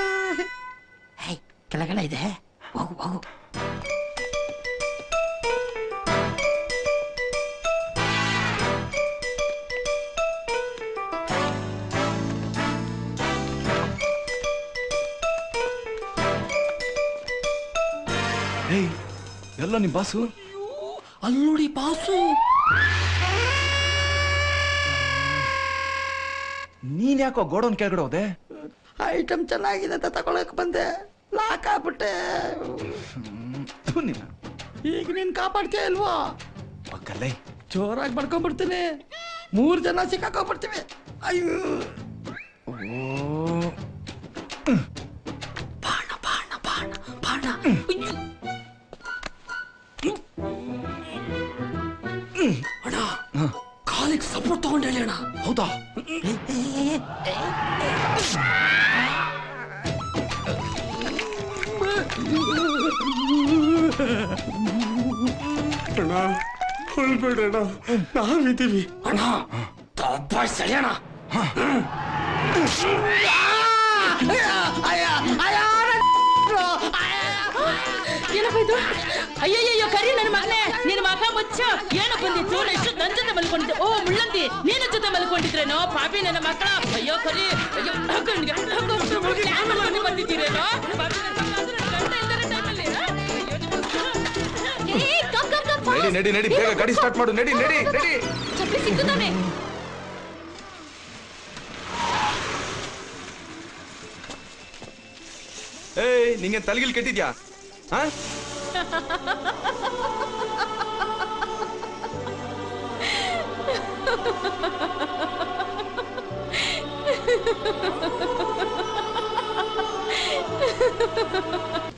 S10: ಕೆಳಗಡೆ ಇದೆ. ಹೋಗು ಹೋಗು.
S5: ಎಲ್ಲ ನಿಮ್ ಬಾಸು
S14: ಅಲ್ಲೋಡಿ ಬಾಸು.
S10: ನೀನ್ ಯಾಕೋ ಗೋಡೌನ್ ಕೆಳಗಡೆ ಹೋದೆ?
S14: ಐಟಮ್ ಚೆನ್ನಾಗಿದೆ ಅಂತ ತಗೊಳಕ್ ಬಂದೆ, ಲಾಕ್ ಆಗ್ಬಿಟ್ಟೆ. ಈಗ ನೀನ್ ಕಾಪಾಡ್ತೀಯ ಇಲ್ವಾ?
S10: ಮಕ್ಕಳೇ
S14: ಜೋರಾಗಿ ಬಡ್ಕೊಂಡ್ಬಿಡ್ತೀನಿ, 3 ಜನ ಸಿಕ್ಕಾಕೊಂಡ್ಬಿಡ್ತೀವಿ. ಅಯ್ಯೋ ಬಾಣ ಬಾಣ ಬಾಣ ಬಾಣ. ಅಣ್ಣ ಕಾಲಿಗೆ ಸಪೋರ್ಟ್ ತಗೊಂಡು ಹೇಳಿ ಅಣ್ಣ.
S10: ಹೌದಾ?
S2: ಅಣ್ಣ ಹೊಳ್ಬೇಡಣ್ಣ, ನಾವಿದ್ದೀವಿ
S14: ಅಣ್ಣ. ದಬ್ಬಾಯಿಸಲಿ ಅಣ್ಣ.
S9: ಏನಪ್ಪ ಇದು? ಅಯ್ಯಯ್ಯೋ ಕರಿ ನನ್ನ ಮಗನೇ, ನಿನ್ನ ಮಗ ಮುಚ್ಚ. ಏನ ಬಂದಿತ್ತು? ಎಷ್ಟು ನನ್ನ ಜೊತೆ ಮಲ್ಕೊಂಡಿದ್ದೆ. ಓ ಮುಳ್ಳಂದಿ, ನೀನ ಜೊತೆ ಮಲ್ಕೊಂಡಿದ್ರೇನೋ ಪಾಪಿ ನನ್ನ ಮಕ್ಕಳ. ಅಯ್ಯೋ ಕರಿ, ಅಯ್ಯೋ ಬಂದಿದ್ದೀರೇನೋ
S5: ನಡಿ ನಡಿ ಬೇಗ ಗಾಡಿ ಸ್ಟಾರ್ಟ್ ಮಾಡು. ನಡಿ ನಡಿ ನಡಿ.
S9: ಚಪ್ಪಲಿ ಸಿಕ್ಕುತ್ತಾನೆ.
S5: ಏಯ್ ನಿಂಗೆ ತಲೆಗಿಲ್ ಕೆಟ್ಟಿದ್ಯಾ?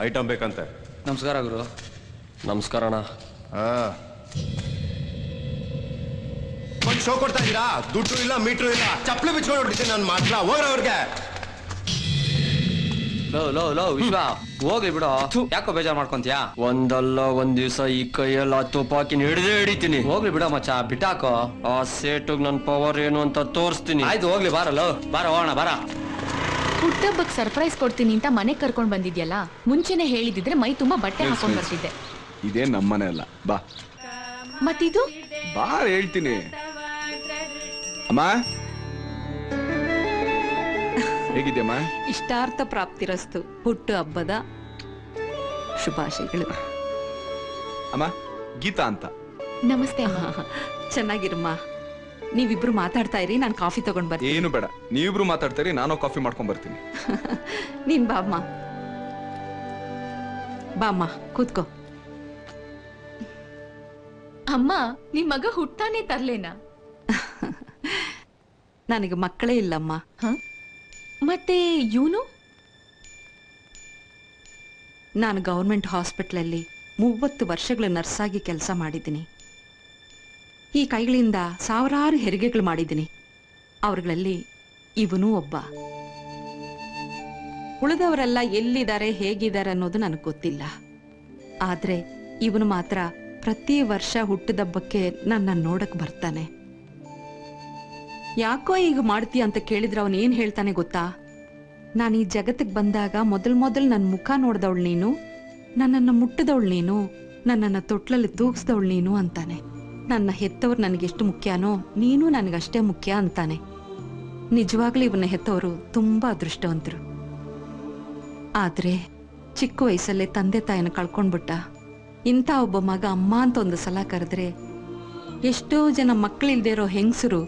S7: ಐಟಮ್ ಬೇಕಂತೆ.
S13: ನಮಸ್ಕಾರ ಗುರು. ನಮಸ್ಕಾರ ಅಣ್ಣ.
S6: ಒಂದು ಶೋ ಕೊಡ್ತಾ ಇದ್ದೀರಾ? ದುಡ್ಡು ಇಲ್ಲ, ಮೀಟ್ರು ಇಲ್ಲ, ಚಪ್ಪಲಿ ಬಿಚ್ಕೊಂಡು ಹೊಡಿತೀನಿ ನನ್ನ ಮಾತ್ರ. ಹೋಗ್ರ ಅವ್ರಿಗೆ.
S13: ಲೋ ವಿಶ್ವ ಹೋಗ್ಲಿ ಬಿಡು. ಯಾಕೋ ಬೇಜಾರ್ ಮಾಡ್ಕೊಂತೀಯಾ? ಒಂದಲ್ಲ ಒಂದ್ ದಿವ್ಸ ಈ ಕೈಯಲ್ಲ ತುಪಾಕಿನ ಹಿಡಿದೇ ಹಿಡಿತೀನಿ. ಹೋಗ್ಲಿ ಬಿಡ ಮಚ್ಚ, ಬಿಟ್ಟಾಕೋ. ಆ ಸೇಟುಗ್ ನನ್ ಪವರ್ ಏನು ಅಂತ ತೋರಿಸ್ತೀನಿ. ಆಯ್ತು ಹೋಗ್ಲಿ, ಬಾರಲ್ಲ ಬಾರ ಹೋಗೋಣ ಬಾರ.
S9: ಹುಟ್ಟಬ್ಬಕ್ ಸರ್ಪ್ರೈಸ್ ಕೊಡ್ತೀನಿ ಅಂತ ಮನೆಗ್ ಕರ್ಕೊಂಡ್ ಬಂದಿದ್ಯಲ್ಲ, ಮುಂಚೆನೆ ಹೇಳಿದಿದ್ರೆ ಮೈ ತುಂಬಾ ಬಟ್ಟೆ ಹಾಕೊಂಡ್ ಬರ್ತಿದ್ದೆ.
S5: ಇದೇ ನಮ್ಮನೆ ಅಲ್ಲ, ಬಾ.
S9: ಮತ್ತಿದು
S5: ಬಾ ಹೇಳ್ತೀನಿ. ಅಮ್ಮ ಹೇಗಿದ್ಯಮ್ಮ?
S15: ಇಷ್ಟಾರ್ಥ ಪ್ರಾಪ್ತಿರಸ್ತು. ಹುಟ್ಟು ಹಬ್ಬದ ಶುಭಾಶಯಗಳು.
S5: ಅಮ್ಮ ಗೀತಾ ಅಂತ.
S9: ನಮಸ್ತೆ ಅಮ್ಮ.
S15: ಚೆನ್ನಾಗಿರಮ್ಮ. ನೀವಿಬ್ರು ಮಾತಾಡ್ತಾ ಇರಿ, ನಾನು ಕಾಫಿ ತಗೊಂಡ್ ಬರ್ತೀನಿ.
S5: ಏನು ಬೇಡ, ನೀವಿಬ್ರು ಮಾತಾಡ್ತೀರಿ, ನಾನು ಕಾಫಿ ಮಾಡ್ಕೊಂಡ್ ಬರ್ತೀನಿ.
S15: ನೀನ್ ಬಾಮ್ಮ ಬಾಮ್ಮ ಕೂತ್ಕೋ.
S9: ಅಮ್ಮ ನಿಮ್ ಮಗ ಹುಟ್ಟಾನೆ ತರ್ಲೇನಾ?
S15: ನನಗೆ ಮಕ್ಕಳೇ ಇಲ್ಲಮ್ಮ.
S9: ಮತ್ತೆ ಇವನು?
S15: ನಾನು ಗೌರ್ಮೆಂಟ್ ಹಾಸ್ಪಿಟ್ಲಲ್ಲಿ 30 ವರ್ಷಗಳ ನರ್ಸಾಗಿ ಕೆಲಸ ಮಾಡಿದ್ದೀನಿ. ಈ ಕೈಗಳಿಂದ ಸಾವಿರಾರು ಹೆರಿಗೆಗಳು ಮಾಡಿದ್ದೀನಿ. ಅವರುಗಳಲ್ಲಿ ಇವನೂ ಒಬ್ಬ. ಉಳಿದವರೆಲ್ಲ ಎಲ್ಲಿದ್ದಾರೆ, ಹೇಗಿದ್ದಾರೆ ಅನ್ನೋದು ನನಗೆ ಗೊತ್ತಿಲ್ಲ. ಆದ್ರೆ ಇವನು ಮಾತ್ರ ಪ್ರತಿ ವರ್ಷ ಹುಟ್ಟಿದಬ್ಬಕ್ಕೆ ನನ್ನ ನೋಡಕ್ ಬರ್ತಾನೆ. ಯಾಕೋ ಈಗ ಮಾಡ್ತೀಯ ಅಂತ ಕೇಳಿದ್ರೆ ಅವನು ಏನ್ ಹೇಳ್ತಾನೆ ಗೊತ್ತಾ? ನಾನು ಈ ಜಗತ್ತಿಗೆ ಬಂದಾಗ ಮೊದಲ್ ನನ್ನ ಮುಖ ನೋಡ್ದವಳು ನೀನು, ನನ್ನನ್ನು ಮುಟ್ಟದವಳು ನೀನು, ನನ್ನನ್ನು ತೊಟ್ಲಲ್ಲಿ ತೂಗಿಸ್ದವಳು ನೀನು ಅಂತಾನೆ. ನನ್ನ ಹೆತ್ತವ್ರು ನನಗೆಷ್ಟು ಮುಖ್ಯನೋ ನೀನು ನನಗಷ್ಟೇ ಮುಖ್ಯ ಅಂತಾನೆ. ನಿಜವಾಗ್ಲೂ ಇವನ್ನ ಹೆತ್ತವರು ತುಂಬಾ ಅದೃಷ್ಟವಂತರು. ಆದ್ರೆ ಚಿಕ್ಕ ವಯಸ್ಸಲ್ಲೇ ತಂದೆ ತಾಯಿನ ಕಳ್ಕೊಂಡ್ಬಿಟ್ಟ. ಇಂಥ ಒಬ್ಬ ಮಗ ಅಮ್ಮ ಅಂತ ಒಂದು ಸಲ ಕರೆದ್ರೆ ಎಷ್ಟೋ ಜನ ಮಕ್ಕಳಿಲ್ದೇ ಇರೋ ಹೆಂಗಸರು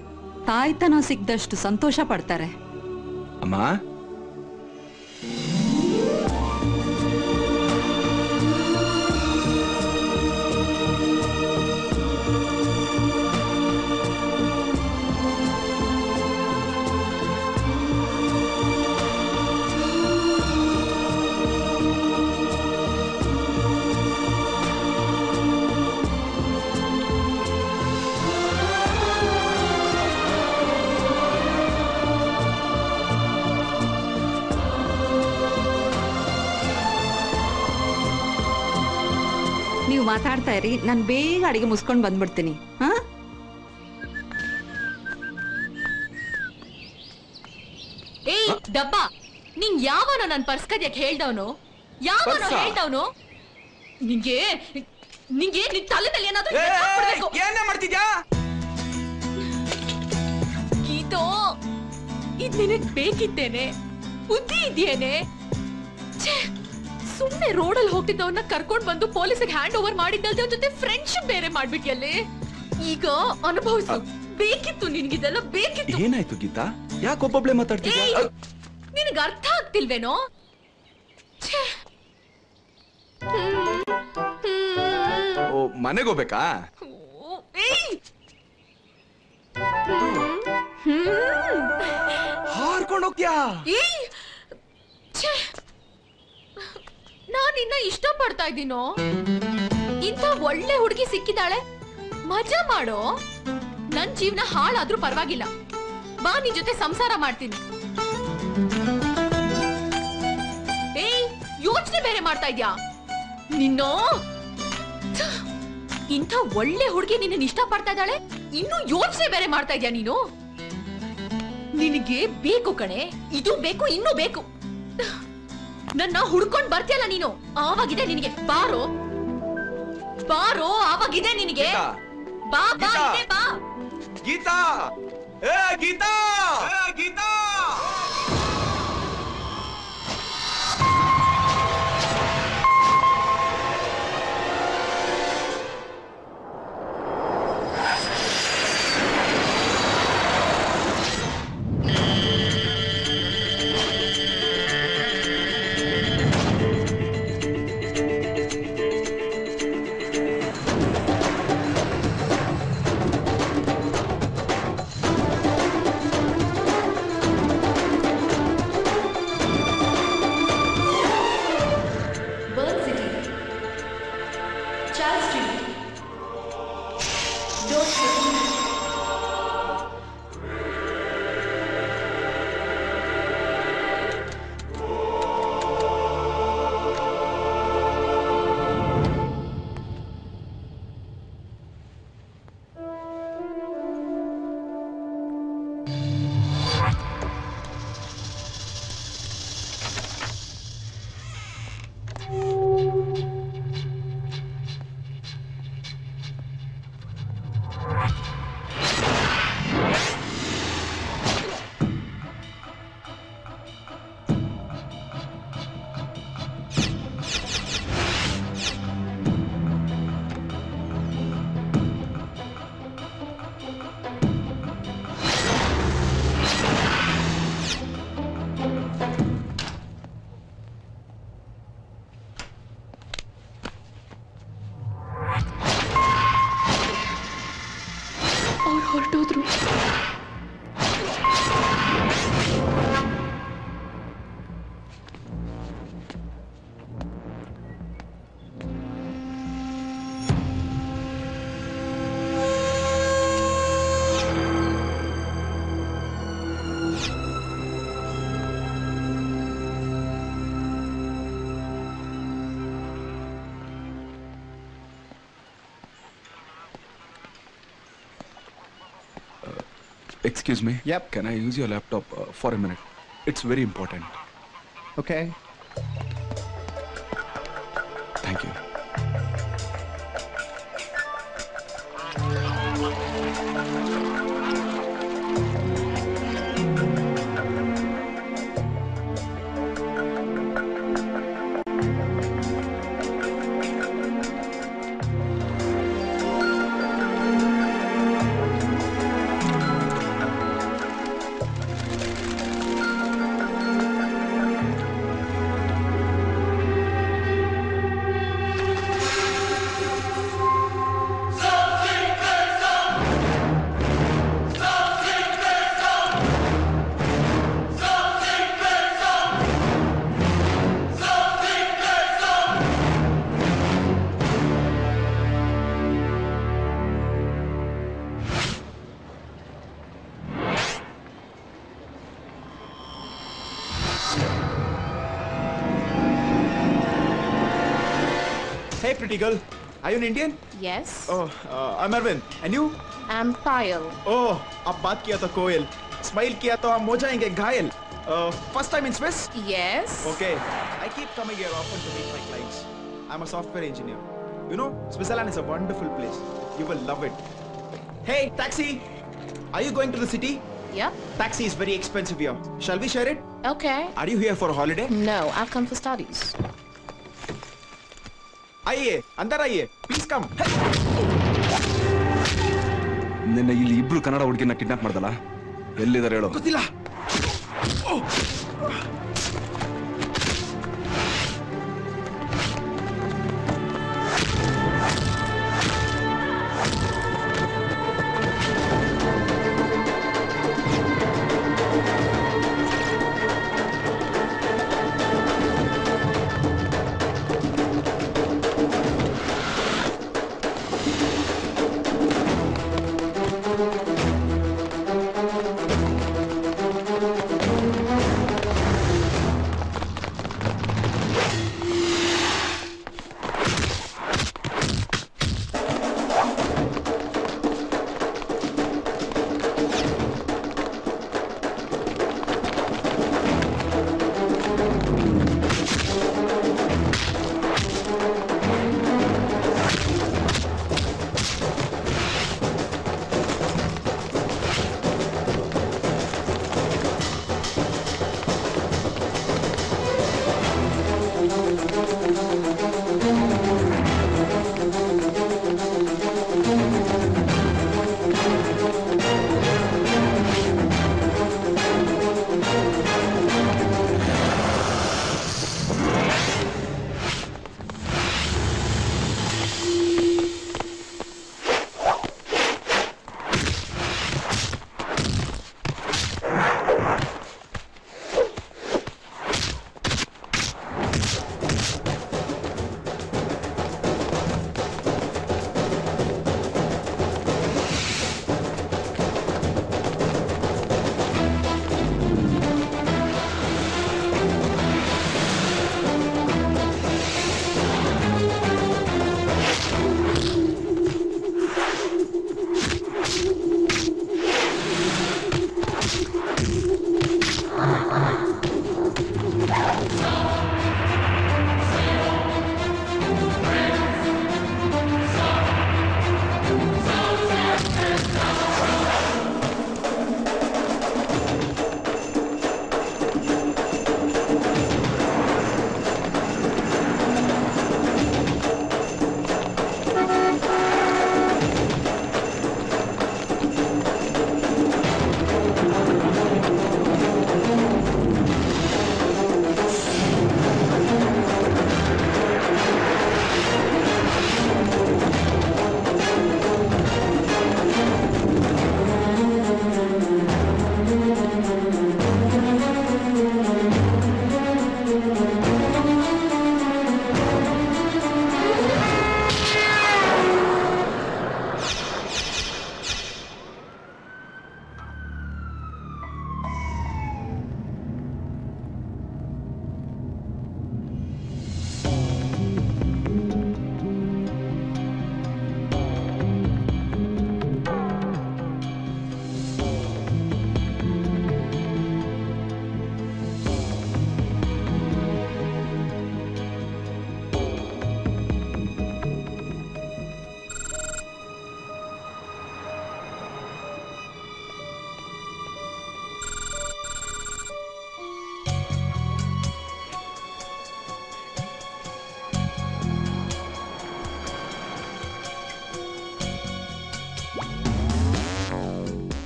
S15: ತಾಯ್ತನ ಸಿಕ್ದಷ್ಟು ಸಂತೋಷ ಪಡ್ತಾರೆ.
S5: ಅಮ್ಮ
S15: ನೀವು ಮಾತಾಡ್ತಾ ಇರಿ, ನಾನು ಬೇಗ ಅಡಿಗೆ ಮುಗಿಸ್ಕೊಂಡು ಬಂದ್ಬಿಡ್ತೀನಿ. ಹಾ
S9: ಏಯ್ ಡಬ್ಬ, ನಿಂಗ್ ಯಾವನೋ ನನ್ ಪರ್ಸ್ ಕದ್ಯಕ್ ಹೇಳ್ದವನು? ಯಾವನೋ ಹೇಳ್ದವನು? ನಿಂಗೆ ನಿಂಗೆ ನಿನ್ ತಲೆನಲ್ಲಿ ಏನಾದ್ರೂ
S10: ಏನೇ ಮಾಡ್ತಿದ್ಯಾ?
S9: ಗೀತೋ, ಇದ್ ನಿನಗ್ ಬೇಕಿತ್ತೇನೆ? ಬುದ್ಧಿ ಇದ್ಯೇನೆ?
S16: ಸುಮ್ನೆ ರೋಡಲ್ಲಿ ಹೋಗ್ತಿದ್ದವನ್ನ ಕರ್ಕೊಂಡ್ ಬಂದು ಪೊಲೀಸಿಗೆ ಹ್ಯಾಂಡ್ ಓವರ್ ಮಾಡಿದ್ದಲ್ದೆ ಅವ್ನ ಜೊತೆ ಫ್ರೆಂಡ್ಶಿಪ್ ಬೇರೆ ಮಾಡ್ಬಿಟ್ಯಲ್ಲೇ. ಈಗ ಅನುಭವಿಸು. ಬೇಕಿತ್ತು ನಿನ್ಗಿದೆಲ್ಲ ಬೇಕಿತ್ತು.
S5: ಏನಾಯ್ತು ಗೀತಾ? ಯಾಕೆ ಒಬ್ಬೊಬ್ಳೆ ಮಾತಾಡ್ತಿದ್ಯಾ?
S16: ನಿನಗೆ ಅರ್ಥ ಆಗ್ತಿಲ್ವೇನೋ?
S5: ಓ ಮನೆಗೆ ಹೋಗ್ಬೇಕಾ? ಹಾರ್ಕೊಂಡು ಹೋಗ್ತೀಯಾ?
S16: ನಾನ್ ಇನ್ನ ಇಷ್ಟ ಪಡ್ತಾ ಇದ್ದೀನೋ? ಇಂಥ ಒಳ್ಳೆ ಹುಡುಗಿ ಸಿಕ್ಕಿದಾಳೆ, ಮಜಾ ಮಾಡೋ. ನನ್ ಜೀವನ ಹಾಳಾದ್ರೂ ಪರವಾಗಿಲ್ಲ, ಬಾ ನಿನ್ ಜೊತೆ ಸಂಸಾರ ಮಾಡ್ತೀನಿ. ಏಯ್, ಯೋಚನೆ ಬೇರೆ ಮಾಡ್ತಾ ಇದ್ಯಾ ನಿನ್ನೋ? ಇಂಥ ಒಳ್ಳೆ ಹುಡುಗಿ ನಿನ್ನ ಇಷ್ಟ ಪಡ್ತಾ ಇದ್ದಾಳೆ, ಇನ್ನು ಯೋಚನೆ ಬೇರೆ ಮಾಡ್ತಾ ಇದ್ಯಾ ನೀನು? ನಿನಗೆ ಬೇಕು ಕಣೆ, ಇದು ಬೇಕು, ಇನ್ನೂ ಬೇಕು. ನನ್ನ ಹುಡ್ಕೊಂಡ್ ಬರ್ತೀಯಲ್ಲ ನೀನು, ಆವಾಗಿದೆ ನಿನಗೆ. ಬಾರೋ ಬಾರೋ, ಆವಾಗಿದೆ ನಿನಗೆ. ಬಾ ಬಾ, ಇದೆ ಬಾ.
S5: ಗೀತಾ, ಏ Geetha, Geetha.
S16: ಹೊರಟೋದ್ರು.
S5: Excuse me. Yep. Can I use your laptop for a minute? It's very important.
S10: Okay.
S5: Thank you.
S10: Hey, pretty girl. Are you an Indian?
S9: Yes.
S10: Oh, I'm Arvind. And you?
S9: I'm Payal.
S10: Oh, अब बात किया तो कोयल, smile किया तो हम हो जाएंगे घायल. First time in Swiss?
S9: Yes.
S10: Okay. I keep coming here often to meet my clients. I'm a software engineer. You know, Switzerland is a wonderful place. You will love it. Hey, taxi! Are you going to the city?
S9: Yep.
S10: Taxi is very expensive here. Shall we share it?
S9: Okay.
S10: Are you here for a holiday?
S9: No, I've come for studies.
S10: आइए अंदर आइए please come
S5: ನಿನ್ನೆ ಇಲ್ಲಿ ಇಬ್ರು ಕನ್ನಡ ಹುಡುಗಿನ kidnap ಮಾಡ್ದಲ್ಲ ಎಲ್ಲಿದ್ದಾರೆ ಹೇಳು
S10: ಗೊತ್ತಿಲ್ಲ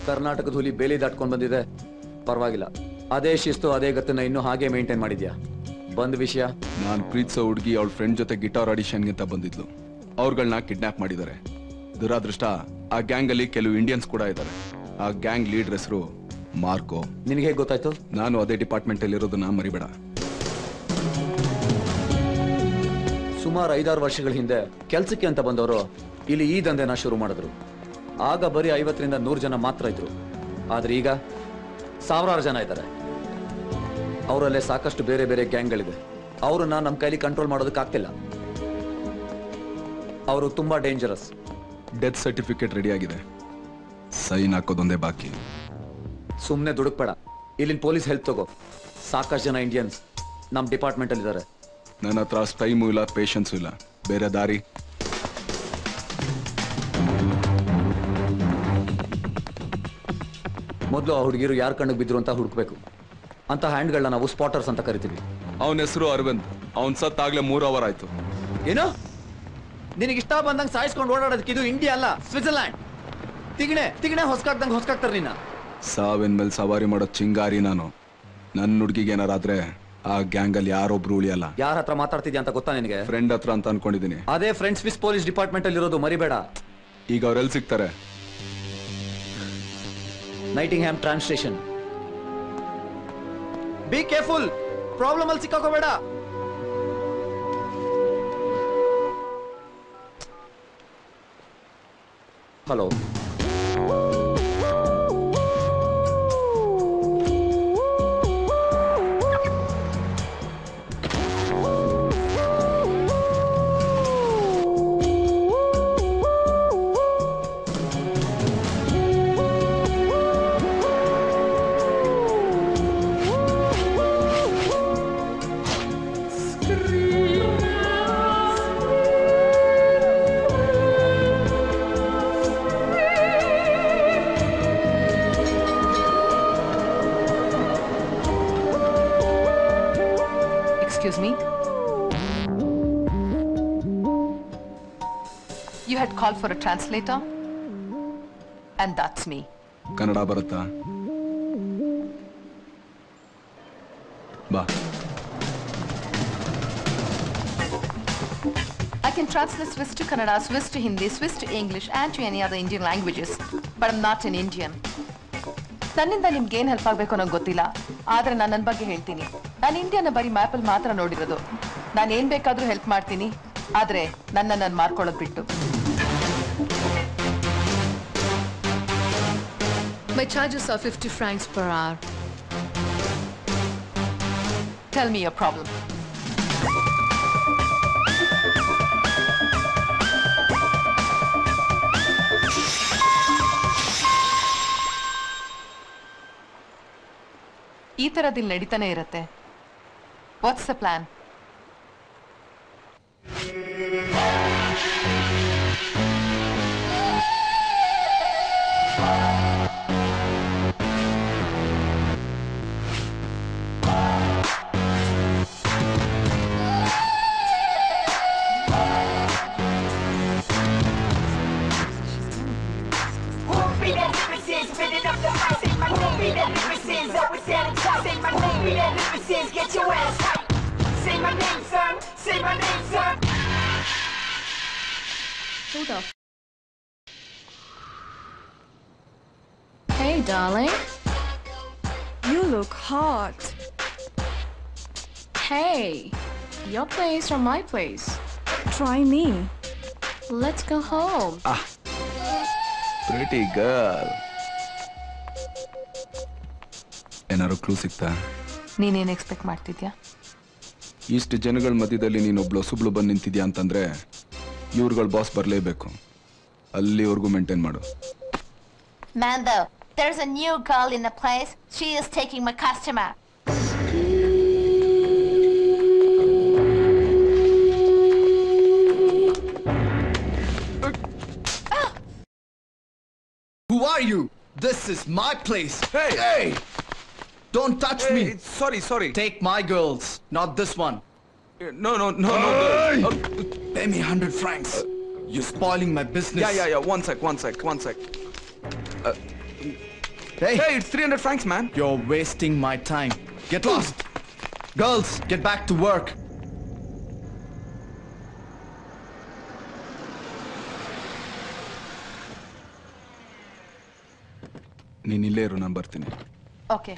S17: ಕರ್ನಾಟಕದ ಹುಲಿ ಬೇಲಿ ದಾಟ್ಕೊಂಡು ಬಂದಿದೆ, ಪರವಾಗಿಲ್ಲ. ಅದೇ ಶಿಸ್ತು ಅದೇ ಗತ್ತನ್ನ ಇನ್ನೂ ಹಾಗೆ ಮೇಂಟೈನ್ ಮಾಡಿದ್ಯಾ. ಬಂದ್ ವಿಷಯ,
S5: ನಾನ್ ಪ್ರೀತಿಸೋ ಹುಡುಗಿ ಅವಳ ಫ್ರೆಂಡ್ ಜೊತೆ ಗಿಟಾರ್ ಆಡಿಷನ್ಗೆ ಅಂತ ಬಂದಿದ್ಲು. ಅವ್ರಗಳನ್ನ ಕಿಡ್ನಾಪ್ ಮಾಡಿದ್ದಾರೆ. ದುರಾದೃಷ್ಟ ಆ ಗ್ಯಾಂಗ್ ಅಲ್ಲಿ ಕೆಲವು ಇಂಡಿಯನ್ಸ್ ಕೂಡ ಇದ್ದಾರೆ. ಆ ಗ್ಯಾಂಗ್ ಲೀಡರ್ ಹೆಸರು ಮಾರ್ಕೋ.
S17: ನಿನಗೆ ಹೇಗೆ ಗೊತ್ತಾಯ್ತು?
S5: ನಾನು ಅದೇ ಡಿಪಾರ್ಟ್ಮೆಂಟ್ ಅಲ್ಲಿ ಇರೋದನ್ನ ಮರಿಬೇಡ.
S17: ಸುಮಾರು 5-6 ವರ್ಷಗಳ ಹಿಂದೆ ಕೆಲ್ಸಕ್ಕೆ ಅಂತ ಬಂದವರು ಇಲ್ಲಿ ಈ ದಂಧೆನ ಶುರು ಮಾಡಿದ್ರು. ಆಗ ಬರೀ 50ರಿಂದ 100 ಜನ ಮಾತ್ರ ಇದ್ರು. ಆದ್ರೆ ಈಗ ಸಾವಿರಾರು ಜನ ಇದ್ದಾರೆ. ಅವರಲ್ಲೇ ಸಾಕಷ್ಟು ಬೇರೆ ಬೇರೆ ಗ್ಯಾಂಗ್ಗಳಿದೆ. ಅವ್ರನ್ನ ನಮ್ಮ ಕೈಲಿ ಕಂಟ್ರೋಲ್ ಮಾಡೋದಕ್ಕಾಗ್ತಿಲ್ಲ. ಅವರು ತುಂಬಾ ಡೇಂಜರಸ್.
S5: ಡೆತ್ ಸರ್ಟಿಫಿಕೇಟ್ ರೆಡಿ ಆಗಿದೆ, ಸೈನ್ ಹಾಕೋದೊಂದೇ ಬಾಕಿ.
S17: ಸುಮ್ಮನೆ ದುಡುಕ್ಬೇಡ. ಇಲ್ಲಿನ ಪೊಲೀಸ್ ಹೆಲ್ಪ್ ತಗೋ. ಸಾಕಷ್ಟು ಜನ ಇಂಡಿಯನ್ಸ್ ನಮ್ಮ ಡಿಪಾರ್ಟ್ಮೆಂಟ್ ಅಲ್ಲಿ ಇದ್ದಾರೆ.
S5: ನನ್ನ ಹತ್ರ ಟೈಮು ಇಲ್ಲ, ಪೇಷನ್ಸು ಇಲ್ಲ. ಬೇರೆ ದಾರಿ?
S17: ಮೊದಲು ಆ ಹುಡುಗಿರು ಯಾರ ಕಣ್ಣಿಗೆ ಬಿದ್ರು ಅಂತ ಹುಡುಕ್ಬೇಕು. ಅಂತ ಹ್ಯಾಂಡ್ಗಳನ್ನ ನಾವು ಸ್ಪಾಟರ್ಸ್ ಅಂತ ಕರಿತೀವಿ.
S5: ಅವನ ಹೆಸರು ಅರವಿಂದ್. ಅವನ್ ಸತ್ತಾಗ್ಲೇ 3 ಅವರ್ ಆಯ್ತು.
S17: ಏನೋ ನಿನಗೆ ಇಷ್ಟ ಬಂದಂಗೆ ಸಾಯಿಸ್ಕೊಂಡು ಓಡಾಡೋದಕ್ಕೆ ಇದು ಇಂಡಿಯಾ ಅಲ್ಲ, ಸ್ವಿಟ್ಜರ್ಲ್ಯಾಂಡ್. ತಿಗಣೆ ಹೊಸ್ಕಾಕ್ದಂಗೆ ಹೊಸ್ಕಾಕ್ತಾರೆ ನಿನ್ನ.
S5: ಸಾವಿನ ಮೇಲೆ ಸವಾರಿ ಮಾಡೋ ಚಿಂಗಾರಿ ನಾನು. ನನ್ನ ಹುಡುಗಿಗೆ ಏನಾರಾದ್ರೆ ಆ ಗ್ಯಾಂಗ್ ಅಲ್ಲಿ ಯಾರೊಬ್ರು ಉಳಿಯಲ್ಲ.
S17: ಯಾರ ಹತ್ರ ಮಾತಾಡ್ತಿದ್ಯಾ ಅಂತ ಗೊತ್ತಾ ನಿನಗೆ?
S5: ಫ್ರೆಂಡ್ ಹತ್ರ ಅಂತ ಅನ್ಕೊಂಡಿದೀನಿ.
S17: ಅದೇ ಫ್ರೆಂಡ್ ಸ್ವಿಸ್ ಪೊಲೀಸ್ ಡಿಪಾರ್ಟ್ಮೆಂಟ್ ಅಲ್ಲಿ ಇರೋದು, ಮರಿಬೇಡ.
S5: ಈಗ ಅವ್ರೆಲ್ಲಿ ಸಿಗ್ತಾರೆ?
S17: Nottingham tram station. Be careful, problem ಅಲ್ಲಿ ಸಿಕ್ಕಾಕೋಬೇಡ. Hello,
S16: Excuse me? You had called for a translator? And that's me.
S5: Kannada ಬರುತ್ತಾ? ಬಾ.
S16: I can translate Swiss to Kannada, Swiss to Hindi, Swiss to English, and to any other Indian languages. But I'm not an Indian. ನನ್ನಿಂದ ನಿಮ್ಗೆ ಏನು help ಆಗಬೇಕು ಅನ್ನೋದು ಗೊತ್ತಿಲ್ಲ, ಆದರೆ ನಾನು ನನ್ನ ಬಗ್ಗೆ ಹೇಳ್ತೀನಿ. ನಾನು ಇಂಡಿಯಾನ ಬರೀ ಮ್ಯಾಪಲ್ಲಿ ಮಾತ್ರ ನೋಡಿರೋದು. ನಾನು ಏನು ಬೇಕಾದರೂ ಹೆಲ್ಪ್ ಮಾಡ್ತೀನಿ, ಆದರೆ ನಾನು ಮಾರ್ಕೊಳ್ಳೋದು ಬಿಟ್ಟು. My charges are 50 francs per hour. Tell me your problem. ಈ ಥರದಲ್ಲಿ ನಡೀತಾನೆ ಇರುತ್ತೆ. What's the plan?
S18: Get your ass right. Say my name, son. Say my name, son.
S16: Who the? Hey, darling. You look hot. Hey, your place or my place? Try me. Let's go home.
S5: Pretty girl. ಏನಾದ್ರು clue ಸಿಗ್ತಾ?
S16: ನೀನೇನು expect ಮಾಡ್ತಿದ್ಯಾ?
S5: ಇಷ್ಟು ಜನಗಳ ಮಧ್ಯದಲ್ಲಿ ನೀನೊಬ್ಳು ಹೊಸಬ್ಳು ಬಂದು ನಿಂತಿದ್ಯಾ ಅಂತಂದ್ರೆ ಇವ್ರುಗಳ boss ಬರಲೇಬೇಕು. ಅಲ್ಲಿವರೆಗೂ ಮೇಂಟೈನ್ ಮಾಡು.
S12: Mando, there's a new girl in the place. She is taking my customer.
S19: Who are you? This is my place. Hey! Don't touch me.
S5: Sorry.
S19: Take my girls, not this one.
S5: No.
S19: Pay me 100 francs. You're spoiling my business.
S5: Yeah. One sec. Hey, it's 300 francs, man.
S19: You're wasting my time. Get lost. Girls, get back to work.
S5: ನೀನ್ ಇಲ್ಲೇ ಇರು, ನಾನು ಬರ್ತೀನಿ.
S16: Okay.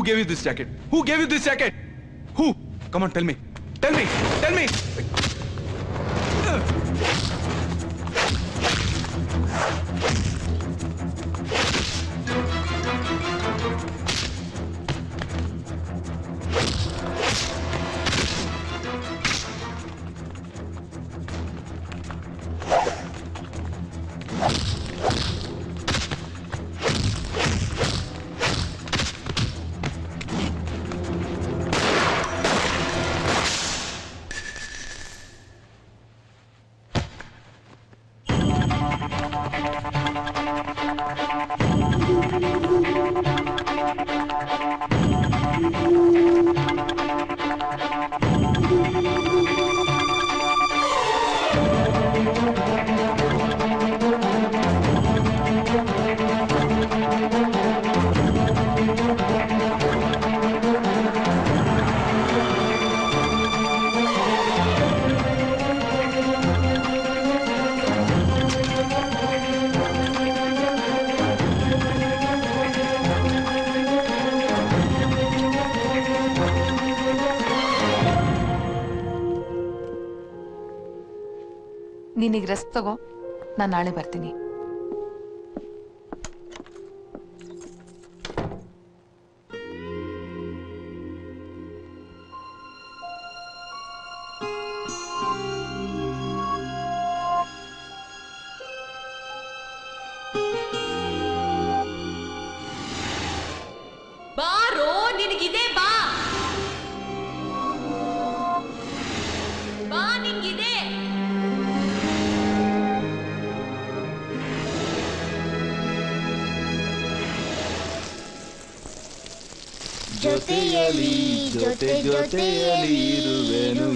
S5: gave you this jacket? Who gave you this jacket? Who? Come on, tell me. Tell me. Tell me.
S16: ನೀನೀಗ rest ತಗೋ, ನಾನು ನಾಳೆ ಬರ್ತೀನಿ. ಬಾರೋ, ನಿನಗಿದೆ ಬಾ ಬಾ, ನಿನ್ಗಿದೆ.
S18: ಜೊತೆಯಲಿ ಜೊತೆಯಲಿ ಇರುವೆನು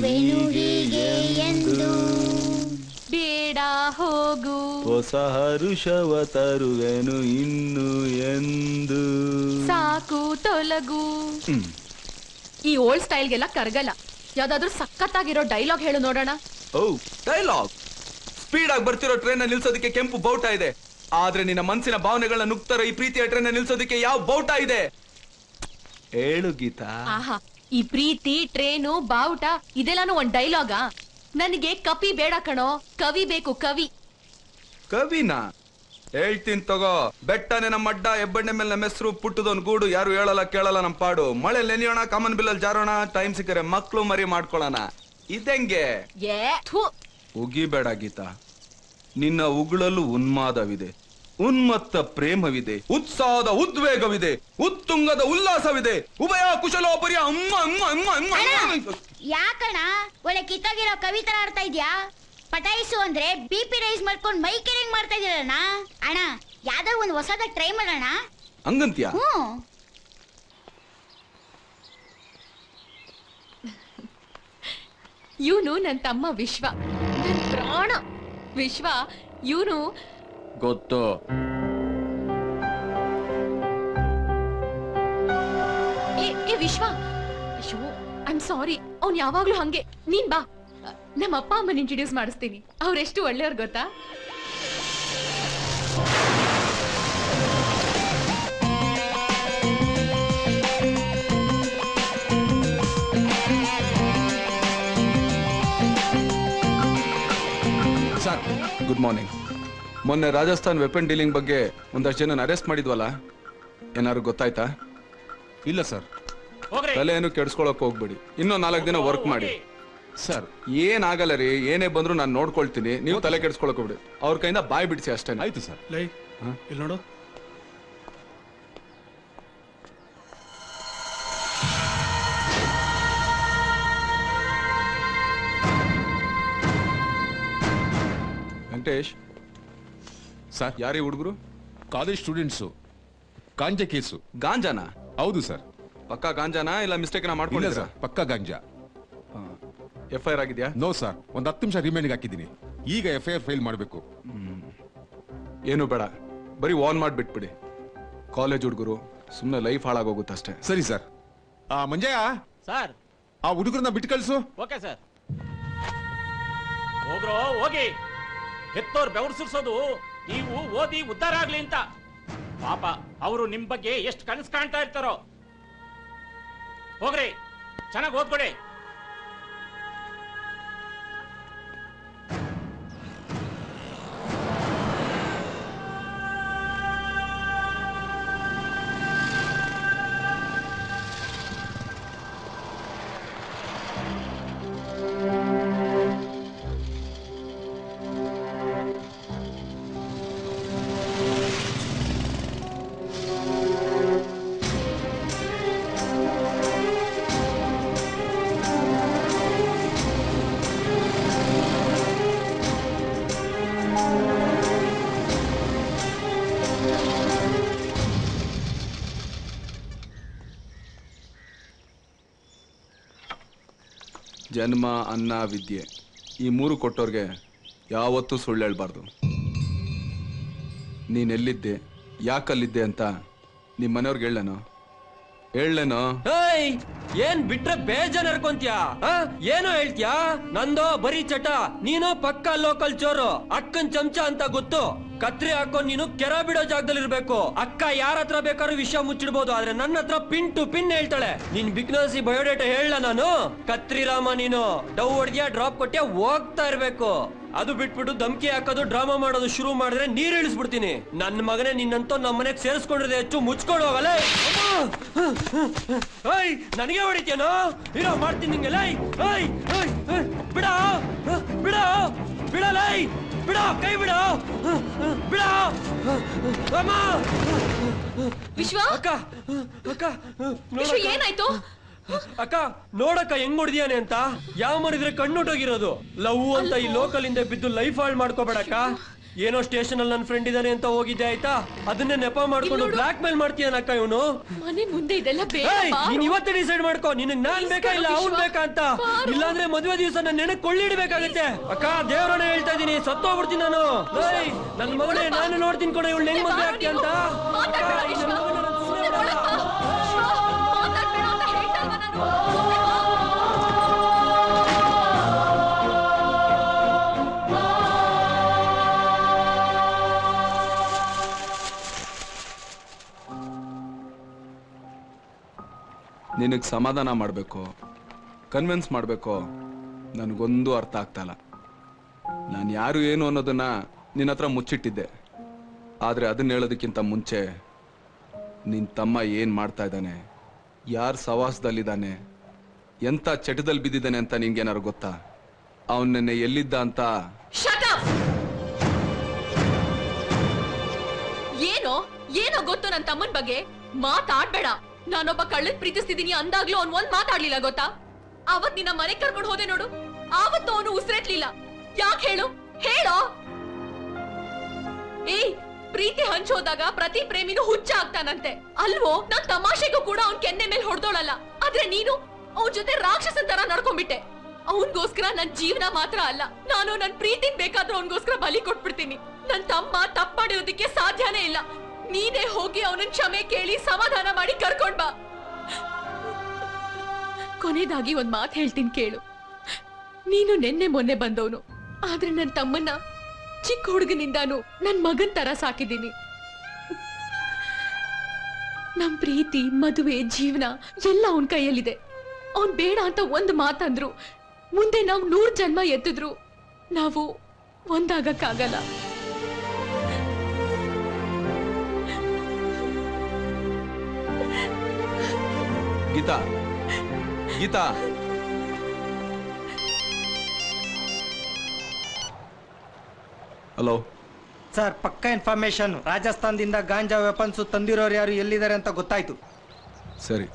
S18: ಹೀಗೆ ಎಂದು.
S16: ಬೇಡ ಹೋಗು,
S5: ಹೊಸ ಹರುಷವ ತರುವೆನು ಇನ್ನು ಎಂದು.
S16: ಸಾಕು ತೊಲಗು. ಈ ಓಲ್ಡ್ ಸ್ಟೈಲ್ಗೆಲ್ಲ ಕರಗಲ್ಲ. ಯಾವ್ದಾದ್ರು ಸಖತ್ತಾಗಿರೋ ಡೈಲಾಗ್ ಹೇಳು ನೋಡೋಣ.
S5: ಓ, ಡೈಲಾಗ್. ಸ್ಪೀಡ್ ಆಗಿ ಬರ್ತಿರೋ ಟ್ರೈನ್ ನಿಲ್ಸೋದಕ್ಕೆ ಕೆಂಪು ಬೌಟ ಇದೆ, ಆದ್ರೆ ನಿನ್ನ ಮನಸ್ಸಿನ ಭಾವನೆಗಳನ್ನ ನುಗ್ತಾರೋ ಈ ಪ್ರೀತಿಯ ಟ್ರೈನ್ ನಿಲ್ಸೋದಕ್ಕೆ ಯಾವ ಬೌಟ ಇದೆ? ಹೇಳು ಗೀತಾ.
S16: ಆಹಾ, ಈ ಪ್ರೀತಿ, ಟ್ರೇನು, ಬಾವುಟ ಇದೆಲ್ಲಾನು ಒಂದ್ ಡೈಲಾಗಾ? ನನಗೆ ಕಪಿ ಬೇಡ ಕಣೋ, ಕವಿ ಬೇಕು, ಕವಿ.
S5: ಕವಿನಾ? ಹೇಳ್ತೀನಿ ತಗೋ. ಬೆಟ್ಟನೆ ನಮ್ಮ ಅಡ್ಡ, ಹೆಬ್ಬಣ್ಣೆ ಮೇಲೆ ನಮ್ಮ ಹೆಸರು, ಪುಟ್ಟದೊಂದು ಗೂಡು, ಯಾರು ಹೇಳಲ್ಲ ಕೇಳಲ್ಲ ನಮ್ಮ ಪಾಡು. ಮಳೆ ನೆನೆಯೋಣ, ಕಾಮನ್ ಬಿಲ್ಲಲ್ಲಿ ಜಾರೋಣ, ಟೈಮ್ ಸಿಕ್ಕರೆ ಮಕ್ಳು ಮರಿ ಮಾಡ್ಕೊಳ್ಳೋಣ. ಇದೆಂಗೆ? ಉಗಿಬೇಡ ಗೀತಾ, ನಿನ್ನ ಉಗುಳಲು ಉನ್ಮಾದವಿದೆ, ಉನ್ಮತ್ತ ಪ್ರೇಮವಿದೆ, ಉತ್ಸಾಹದ ಉದ್ವೇಗವಿದೆ, ಉತ್ತುಂಗದ ಉಲ್ಲಾಸವಿದೆ, ಉಭಯ ಕುಶಲೋಪರಿಯ ಅಮ್ಮ ಅಮ್ಮ ಅಮ್ಮ ಅಮ್ಮ.
S12: ಯಾಕಣ ಒಳ್ಳೆ ಕಿತ್ತಾಗಿರೋ ಕವಿತರ ಆಡ್ತಾ ಇದ್ಯಾ? ಪಟಾಯಿಸು ಅಂದ್ರೆ BP ರೈಸ್ ಮಾಡ್ಕೊಂಡು ಮೈ ಕೆರಿಂಗ್ ಮಾಡ್ತಾ ಇದೀರಣ್ಣ. ಅಣ್ಣ, ಯಾವ್ದೋ ಒಂದು ಹೊಸದಾಗಿ ಟ್ರೈ ಮಾಡೋಣ
S5: ಹಂಗಂತ್ಯಾ?
S16: ಇವನು ನನ್ನ ತಮ್ಮ ವಿಶ್ವ, ನನ್ ಪ್ರಾಣ ವಿಶ್ವ. ಇವನು
S17: ಗೊತ್ತು.
S16: ಏ ವಿಶ್ವ, ಅಯ್ಯೋ ಐ ಆಮ್ ಸಾರಿ. ಅವ್ನು ಯಾವಾಗ್ಲೂ ಹಂಗೆ. ನೀನ್ ಬಾ, ನಮ್ಮ ಅಪ್ಪ ಅಮ್ಮನ ಇಂಟ್ರೊಡ್ಯೂಸ್ ಮಾಡಿಸ್ತೀನಿ. ಅವ್ರೆಷ್ಟು ಒಳ್ಳೆಯವ್ರು ಗೊತ್ತಾ?
S5: Sir, good morning. ಮೊನ್ನೆ ರಾಜಸ್ಥಾನ್ ವೆಪನ್ ಡೀಲಿಂಗ್ ಬಗ್ಗೆ ಒಂದಷ್ಟು ಜನ ಅರೆಸ್ಟ್ ಮಾಡಿದ್ವಲ್ಲ, ಏನಾದ್ರು ಗೊತ್ತಾಯ್ತಾ?
S20: ಇಲ್ಲ ಸರ್.
S5: ತಲೆ ಏನು ಕೆಡಿಸ್ಕೊಳಕ್ ಹೋಗ್ಬೇಡಿ, ಇನ್ನೂ 4 ದಿನ ವರ್ಕ್ ಮಾಡಿ.
S20: ಸರ್
S5: ಏನಾಗಲ್ಲ ರೀ, ಏನೇ ಬಂದ್ರು ನಾನು ನೋಡ್ಕೊಳ್ತೀನಿ, ನೀವು ತಲೆ ಕೆಡಿಸ್ಕೊಳಕ್ ಹೋಗ್ಬಿಡಿ. ಅವ್ರ ಕೈಯಿಂದ ಬಾಯ್ ಬಿಡಿಸಿ ಅಷ್ಟೇ.
S20: ಆಯ್ತು ಸರ್.
S3: ಲೈ ಇಲ್ಲಿ ನೋಡು.
S5: ವೆಂಕಟೇಶ್
S20: ಸರ್,
S5: ಯಾರೀ ಹುಡುಗರು?
S20: College students. ಗಾಂಜಾ ಕೇಸು.
S5: ಗಾಂಜಾನಾ?
S20: ಹೌದು ಸರ್.
S5: ಪಕ್ಕಾ ಗಾಂಜಾನಾ ಇಲ್ಲ ಮಿಸ್ಟೇಕ್ ಮಾಡ್ಕೊಂಡಿಲ್ಲ
S20: ಸರ್? ಪಕ್ಕಾ ಗಾಂಜಾ.
S5: FIR ಆಗಿದ್ಯಾ?
S20: ನೋ ಸರ್, ಒಂದು 10 ನಿಮಿಷ ರಿಮೈಂಡಿಂಗ್ ಹಾಕಿದ್ದೀನಿ. ಈಗ FIR ಫೈಲ್ ಮಾಡಬೇಕು.
S5: ಏನು ಬೇಡ, ಬರೀ ವಾರ್ನ್ ಮಾಡ್ಬಿಟ್ಬಿಡಿ. ಕಾಲೇಜ್ ಹುಡುಗರು, ಸುಮ್ಮನೆ ಲೈಫ್ ಹಾಳಾಗೋಗುತ್ತೆ ಅಷ್ಟೇ.
S20: ಸರಿ ಸರ್. ಮಂಜಯ್ಯ
S21: ಸರ್,
S20: ಆ ಹುಡುಗರನ್ನ ಬಿಟ್ಟು ಕಳಿಸು.
S21: Okay sir. ಹೋಗ್ರೋ ಹೋಗಿ. ಹೆತ್ತೋರ್ ಬೆವರು ಸುರಿಸೋದು ನೀವು ಓದಿ ಉದ್ಧಾರ ಆಗ್ಲಿ ಅಂತ. ಪಾಪ ಅವರು ನಿಮ್ ಬಗ್ಗೆ ಎಷ್ಟು ಕನಸು ಕಾಣ್ತಾ ಇರ್ತಾರೋ. ಹೋಗ್ರಿ ಚೆನ್ನಾಗಿ ಓದ್ಕೊಡಿ.
S5: ಜನ್ಮ, ಅನ್ನ, ವಿದ್ಯೆ ಈ ಮೂರು ಕೊಟ್ಟೋರ್ಗೆ ಯಾವತ್ತೂ ಸುಳ್ಳು ಹೇಳ್ಬಾರ್ದು. ನೀನೆಲ್ಲಿದ್ದೆ, ಯಾಕಲ್ಲಿದ್ದೆ ಅಂತ ನಿಮ್ಮ ಮನೆಯವ್ರಿಗೆ ಹೇಳೇನೋ?
S13: ಏನ್ ಬಿಟ್ರೆ ಬೇಜಾನ್ ಹರ್ಕೊಂತ್ಯಾ? ಏನೋ ಹೇಳ್ತ್ಯಾ? ನಂದೋ ಬರೀ ಚಟ, ನೀನೋ ಪಕ್ಕ ಲೋಕಲ್ ಚೋರು, ಅಕ್ಕನ್ ಚಮಚ ಅಂತ ಗೊತ್ತು. ಕತ್ರಿ ಹಾಕೊಂಡ್ ನೀನು ಕೆರ ಬಿಡೋ ಜಾಗದಲ್ಲಿ ಇರ್ಬೇಕು. ಅಕ್ಕ ಯಾರ ಹತ್ರ ಬೇಕಾದ್ರೂ ವಿಷಯ ಮುಚ್ಚಿಡ್ಬೋದು, ಆದ್ರೆ ನನ್ನ ಹತ್ರ ಪಿನ್ ಟು ಪಿನ್ ಹೇಳ್ತಾಳೆ. ನಿನ್ ಬಿಗ್ನಸಿ ಬಯೋಡೇಟಾ ಹೇಳ ನಾನು. ಕತ್ರಿ ರಾಮ ನೀನು ಡವ್ ಹೊಡ್ದ್ಯಾ, ಡ್ರಾಪ್ ಕೊಟ್ಟ್ಯಾ, ಹೋಗ್ತಾ ಇರ್ಬೇಕು. ಅದು ಬಿಟ್ಬಿಟ್ಟು ಧಮ್ಕಿ ಹಾಕೋದು, ಡ್ರಾಮಾ ಮಾಡೋದು ಶುರು ಮಾಡಿದ್ರೆ ನೀರ್ ಇಳಿಸ್ಬಿಡ್ತೀನಿ. ನನ್ನ ಮಗನೇ, ನಿನ್ನಂತೂ ನಮ್ಮ ಮನೆಗೆ ಸೇರಿಸ್ಕೊಂಡಿರೋದು ಹೆಚ್ಚು. ಮುಚ್ಕೊಂಡು ಹೋಗಲ್ಲ. ನನಗೆ ಹೊಡಿತೇನೋ? ಇರೋ ಮಾಡ್ತೀನಿ ನಿಂಗೆಲ್ಲ. ಬಿಡ ಬಿಡ ಬಿಡಲ್ಲ, ಬಿಡ ಕೈ ಬಿಡ ಬಿಡ. ಅಮ್ಮ
S16: ವಿಶ್ವ,
S13: ಅಕ್ಕ ಅಕ್ಕ
S16: ವಿಶ್ವ ಏನಾಯ್ತು?
S13: ಅಕ್ಕ ನೋಡಕ್ಕ ಹೆಂಗ್ ಹೊಡ್ದಿಯಾನೆ ಅಂತ. ಯಾವ ಮಾಡಿದ್ರೆ ಕಣ್ಣುಟೋಗಿರೋದು. ಲವ್ ಅಂತ ಈ ಲೋಕಲ್ ಇಂದ ಬಿದ್ದು ಲೈಫ್ ಹಾಳು ಮಾಡ್ಕೋಬೇಡಕ್ಕ. ಏನೋ ಸ್ಟೇಷನ್ ಅಲ್ಲಿ ನನ್ನ ಫ್ರೆಂಡ್ ಇದಾನೆ ಅಂತ ಹೋಗಿದ್ದೆ ಆಯ್ತಾ, ಅದನ್ನೇ ನೆಪ ಮಾಡ್ಕೊಂಡು ಬ್ಲಾಕ್ ಮೇಲ್ ಮಾಡ್ತೀಯನಕ್ಕ ಇವನು.
S16: ಮನೆ ಮುಂದೆ ಇದೆಲ್ಲ
S13: ನೀನ್ ಇವತ್ತೇ ಡಿಸೈಡ್ ಮಾಡ್ಕೋ, ನಿನಗ್ ನಾನ್ ಬೇಕಾ ಇಲ್ಲ ಅವ್ನ್ ಬೇಕಾ ಅಂತ. ಇಲ್ಲಾಂದ್ರೆ ಮದುವೆ ದಿವಸ ನನ್ನ ನೆನಕ್ ಕೊಳ್ಳಿಡ್ಬೇಕಾಗತ್ತೆ. ಅಕ್ಕ ದೇವರನ್ನ ಹೇಳ್ತಾ ಇದೀನಿ, ಸತ್ತೋಗ್ಬಿಡ್ತೀನಿ ನಾನು. ನನ್ ಮಗನೇ, ನಾನು ನೋಡ್ತೀನಿ ಕೊಡ ಇವಳು ಹೆಂಗ್ ಮದುವೆ ಆಗ್ತೀಯ ಅಂತ.
S5: ನಿನಗೆ ಸಮಾಧಾನ ಮಾಡಬೇಕು, ಕನ್ವಿನ್ಸ್ ಮಾಡಬೇಕು, ನನಗೊಂದು ಅರ್ಥ ಆಗ್ತಾಯಿಲ್ಲ. ನಾನು ಯಾರು ಏನು ಅನ್ನೋದನ್ನ ನಿನ್ನ ಹತ್ರ ಮುಚ್ಚಿಟ್ಟಿದ್ದೆ. ಆದರೆ ಅದನ್ನ ಹೇಳೋದಕ್ಕಿಂತ ಮುಂಚೆ ನಿನ್ನ ತಮ್ಮ ಏನು ಮಾಡ್ತಾ ಇದ್ದಾನೆ, ಯಾರ ಸವಾಸದಲ್ಲಿದ್ದಾನೆ, ಎಂಥ ಚಟದಲ್ಲಿ ಬಿದ್ದಿದ್ದಾನೆ ಅಂತ ನಿನ್ಗೇನಾರು ಗೊತ್ತಾ? ಅವನ್ ನೆನ್ನೆ ಎಲ್ಲಿದ್ದ ಅಂತ?
S16: ಏನೋ ಏನೋ ಗೊತ್ತು ನನ್ನ ತಮ್ಮನ ಬಗ್ಗೆ ಮಾತಾಡ್ಬೇಡ. ನಾನೊಬ್ಬ ಕಳ್ಳನ್ ಪ್ರೀತಿಸ್ತಿದೀನಿ ಅಂದಾಗ್ಲೂ ಅವ್ನ್ ಒಂದ್ ಮಾತಾಡ್ಲಿಲ್ಲ ಗೊತ್ತಾ? ಅವತ್ ನಿನ್ನ ಮನೆ ಕರ್ಕೊಂಡು ಹೋದೆ ನೋಡು, ಆವತ್ತು ಅವನು ಉಸಿರೆಟ್ಲಿಲ್ಲ. ಯಾಕೆ ಹೇಳು ಹೇಳೋ? ಏಯ್, ಪ್ರೀತಿ ಹಂಚೋದಾಗ ಪ್ರತಿ ಪ್ರೇಮಿನೂ ಹುಚ್ಚ ಆಗ್ತಾನಂತೆ ಅಲ್ವೋ? ನಾನ್ ತಮಾಷೆಗೂ ಕೂಡ ಅವ್ನ್ ಕೆನ್ನೆ ಮೇಲೆ ಹೊಡೆದೋಳಲ್ಲ. ಆದ್ರೆ ನೀನು ಅವನ್ ಜೊತೆ ರಾಕ್ಷಸನ್ ತರ ನಡ್ಕೊಂಡ್ಬಿಟ್ಟೆ. ಅವನ್ಗೋಸ್ಕರ ನನ್ ಜೀವನ ಮಾತ್ರ ಅಲ್ಲ, ನಾನು ನನ್ ಪ್ರೀತಿನ್ ಬೇಕಾದ್ರೂ ಅವನ್ಗೋಸ್ಕರ ಬಲಿ ಕೊಟ್ಬಿಡ್ತೀನಿ. ನನ್ ತಮ್ಮ ತಪ್ಪು ಮಾಡಿರೋದಕ್ಕೆ ಸಾಧ್ಯನೇ ಇಲ್ಲ. ನೀನೇ ಹೋಗಿ ಅವನನ್ನ ಕ್ಷಮೆ ಕೇಳಿ ಸಮಾಧಾನ ಮಾಡಿ ಕರ್ಕೊಂಡ್ ಬಾ. ಕೊನೆದಾಗಿ ಒಂದ್ ಮಾತು ಹೇಳ್ತೀನಿ ಕೇಳು. ನೀನು ನೆನ್ನೆ ಮೊನ್ನೆ ಬಂದವನು, ಆದ್ರೆ ನನ್ ತಮ್ಮನ್ನ ಚಿಕ್ಕ ಹುಡುಗನಿಂದಾನು ನನ್ ಮಗನ್ ತರ ಸಾಕಿದ್ದೀನಿ. ನಮ್ ಪ್ರೀತಿ, ಮದುವೆ, ಜೀವನ ಎಲ್ಲ ಅವನ್ ಕೈಯಲ್ಲಿದೆ. ಅವನ್ ಬೇಡ ಅಂತ ಒಂದ್ ಮಾತಂದ್ರು, ಮುಂದೆ ನಾವ್ 100 ಜನ್ಮ ಎತ್ತಿದ್ರು ನಾವು ಒಂದಾಗಕ್ಕಾಗಲ್ಲ.
S5: ಗೀತಾ, ಗೀತಾ, ಹಲೋ
S14: ಸರ್, ಪಕ್ಕಾ ಇನ್ಫಾರ್ಮೇಶನ್. ರಾಜಸ್ಥಾನದಿಂದ ಗಾಂಜಾ ವೆಪನ್ಸ್ ತಂದಿರೋರು ಯಾರು, ಎಲ್ಲಿದ್ದಾರೆ ಅಂತ ಗೊತ್ತಾಯ್ತು.
S5: ಸರಿ.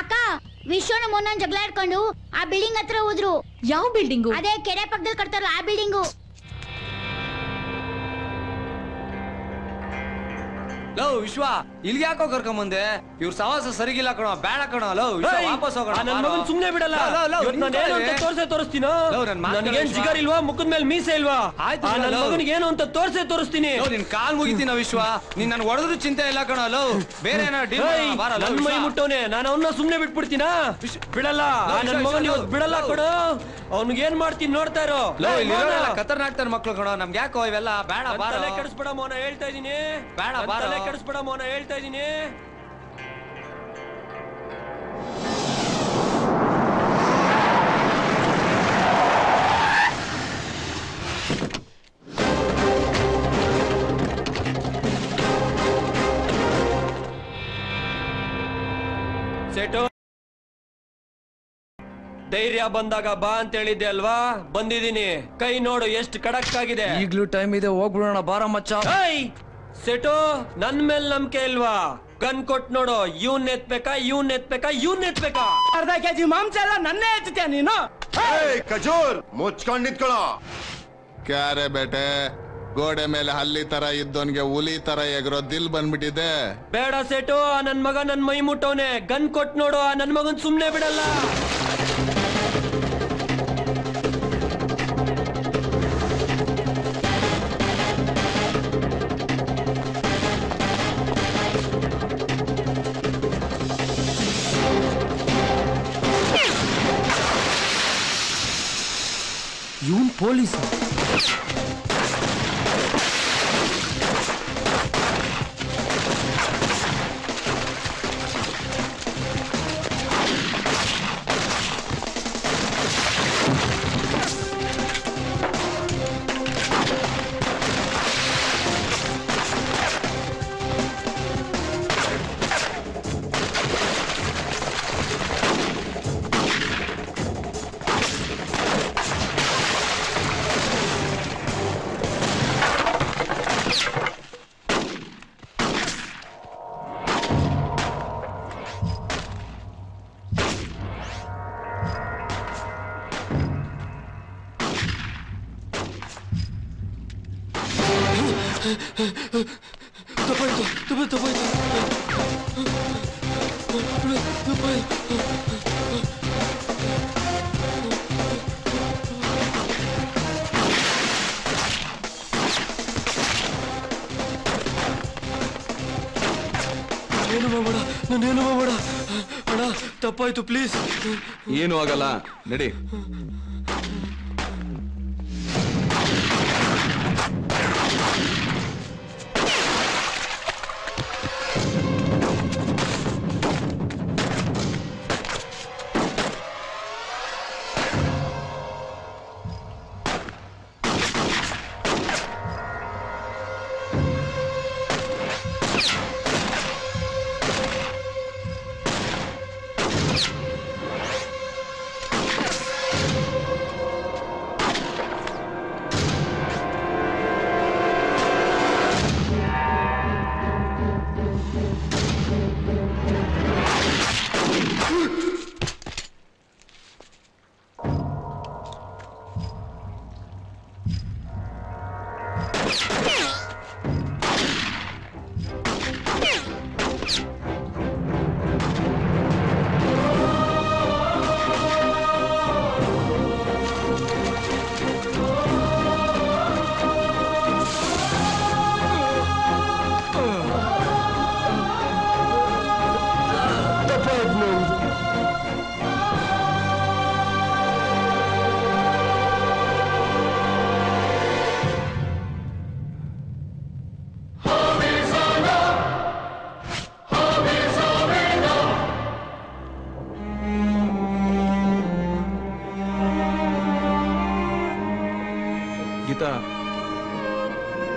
S12: ಅಕ್ಕ, ವಿಶ್ವನ ಮೊನ್ನ ಜಗಳ ಆಡ್ಕೊಂಡು ಆ ಬಿಲ್ಡಿಂಗ್ ಹತ್ರ ಹೋದ್ರು.
S16: ಯಾವ ಬಿಲ್ಡಿಂಗು?
S12: ಅದೇ ಕೆರೆ ಪಕ್ಕದಲ್ಲಿ ಕಟ್ತಾರಲ್ಲ ಆ ಬಿಲ್ಡಿಂಗು.
S13: ಲೋ ವಿಶ್ವ, ಇಲ್ಲಿಗೆ ಯಾಕೋ ಕರ್ಕೊಂಬಂದೆ? ಇವ್ರ ಸವಾಸ ಸರಿಗಿಲ್ಲ ಕಣೋ, ಬೇಡ ಕಣೋ. ಲೋ ವಿಶ್ವ, ವಾಪಸ್ ಹೋಗೋಣ. ನನ್ನ ಮಗನ್ ಸುಮ್ನೆ ಬಿಡಲ್ಲ. ತೋರಿಸ್ತೀನೋ? ನನಗೇನ್ ಜಿಗರ್ ಇಲ್ವಾ? ಮುಖದ ಮೇಲೆ ಮೀಸೆ ಇಲ್ವಾ? ನನ್ನ ಮಗನಿಗೆ ಏನು ಅಂತ ತೋರಿಸ್ತೀನಿ.
S11: ನಿನ್ ಕಾಲ್ ಮುಗಿತೀನ ವಿಶ್ವ, ನೀನ್ ನನ್ ಹೊಡೆದ್ರು ಚಿಂತೆ ಇಲ್ಲ ಕಣೋ. ಲೋ ಬೇರೆ
S13: ನನ್ನ ಮೈ ಮುಟ್ಟವನೆ, ನಾನು ಅವನ್ನ ಸುಮ್ನೆ ಬಿಟ್ಬಿಡ್ತೀನ? ಬಿಡಲ್ಲ. ನನ್ನ ಮಗನ್ ಇವತ್ತು ಬಿಡಲ್ಲ ಕೊಡು. ಅವ್ನಿಗೇನ್ ಮಾಡ್ತೀನಿ ನೋಡ್ತಾ ಇರೋ
S11: ಖತರ್ನಾಕ್ ಮಕ್ಳು ಕಣೋ ನಮ್ಗೆ ಯಾಕೋ ಇವೆಲ್ಲ ಬೇಡ ಬಾರ
S13: ಕೆಡಿಸ್ಬಿಡ ಮೋನ ಹೇಳ್ತಾ ಇದೀನಿ
S11: ಬೇಡ ಬಾರ
S13: ಕೆಡಿಸ್ಬಿಡ ಮೋನ ಹೇಳ್ತಾ ಇದೀನಿ ಸೇಟು ಧೈರ್ಯ ಬಂದಾಗ ಬಾ ಅಂತ ಹೇಳಿದ್ದೆ ಅಲ್ವಾ ಬಂದಿದ್ದೀನಿ ಕೈ ನೋಡು ಎಷ್ಟು ಖಡಕ್ ಆಗಿದೆ
S11: ಈಗ್ಲೂ ಟೈಮ್ ಇದೆ ಹೋಗ್ಬಿಡೋಣ ಬಾರ ಮಚ್ಚ
S13: ಸೆಟು ನನ್ ಮೇಲ್ ನಂಬಿಕೆ ಇಲ್ವಾ ಗನ್ ಕೊಟ್ ನೋಡು ಇವ್ನ್ ಎತ್ಬೇಕಾ
S11: ಅರ್ಧ ಕೆಜಿ ಮಾಂಸ ಎಲ್ಲ ನನ್ನೇ ಎತ್ತುತ್ತೀಯ ನೀನು
S1: ಖಜೂರ್ ಮುಚ್ಕೊಂಡ್ ನಿಂತ್ಕೊಳ ಕ್ಯಾರೆ ಬೇಟೆ ಗೋಡೆ ಮೇಲೆ ಹಲ್ಲಿ ತರ ಇದ್ದವನ್ಗೆ ಹುಲಿ ತರ ಎಗರೋ ದಿಲ್ ಬಂದ್ಬಿಟ್ಟಿದೆ.
S13: ಬೇಡ ಸೆಟು ನನ್ ಮಗ ನನ್ ಮೈ ಮುಟ್ಟವನೆ ಗನ್ ಕೊಟ್ ನೋಡು ನನ್ ಮಗನ್ ಸುಮ್ನೆ ಬಿಡಲ್ಲ.
S11: ಇವನ್ ಪೊಲೀಸ್
S13: ನಾನೇನು ಮಾಡ ಅಣ್ಣ ತಪ್ಪಾಯ್ತು ಪ್ಲೀಸ್.
S5: ಏನು ಆಗಲ್ಲ ನಡಿ.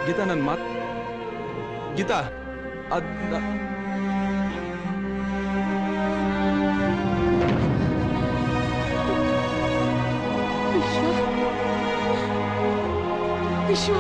S5: ಗೀತಾ ನನ್ ಮಾತ್ ಗೀತಾ
S18: ವಿಶ್ವ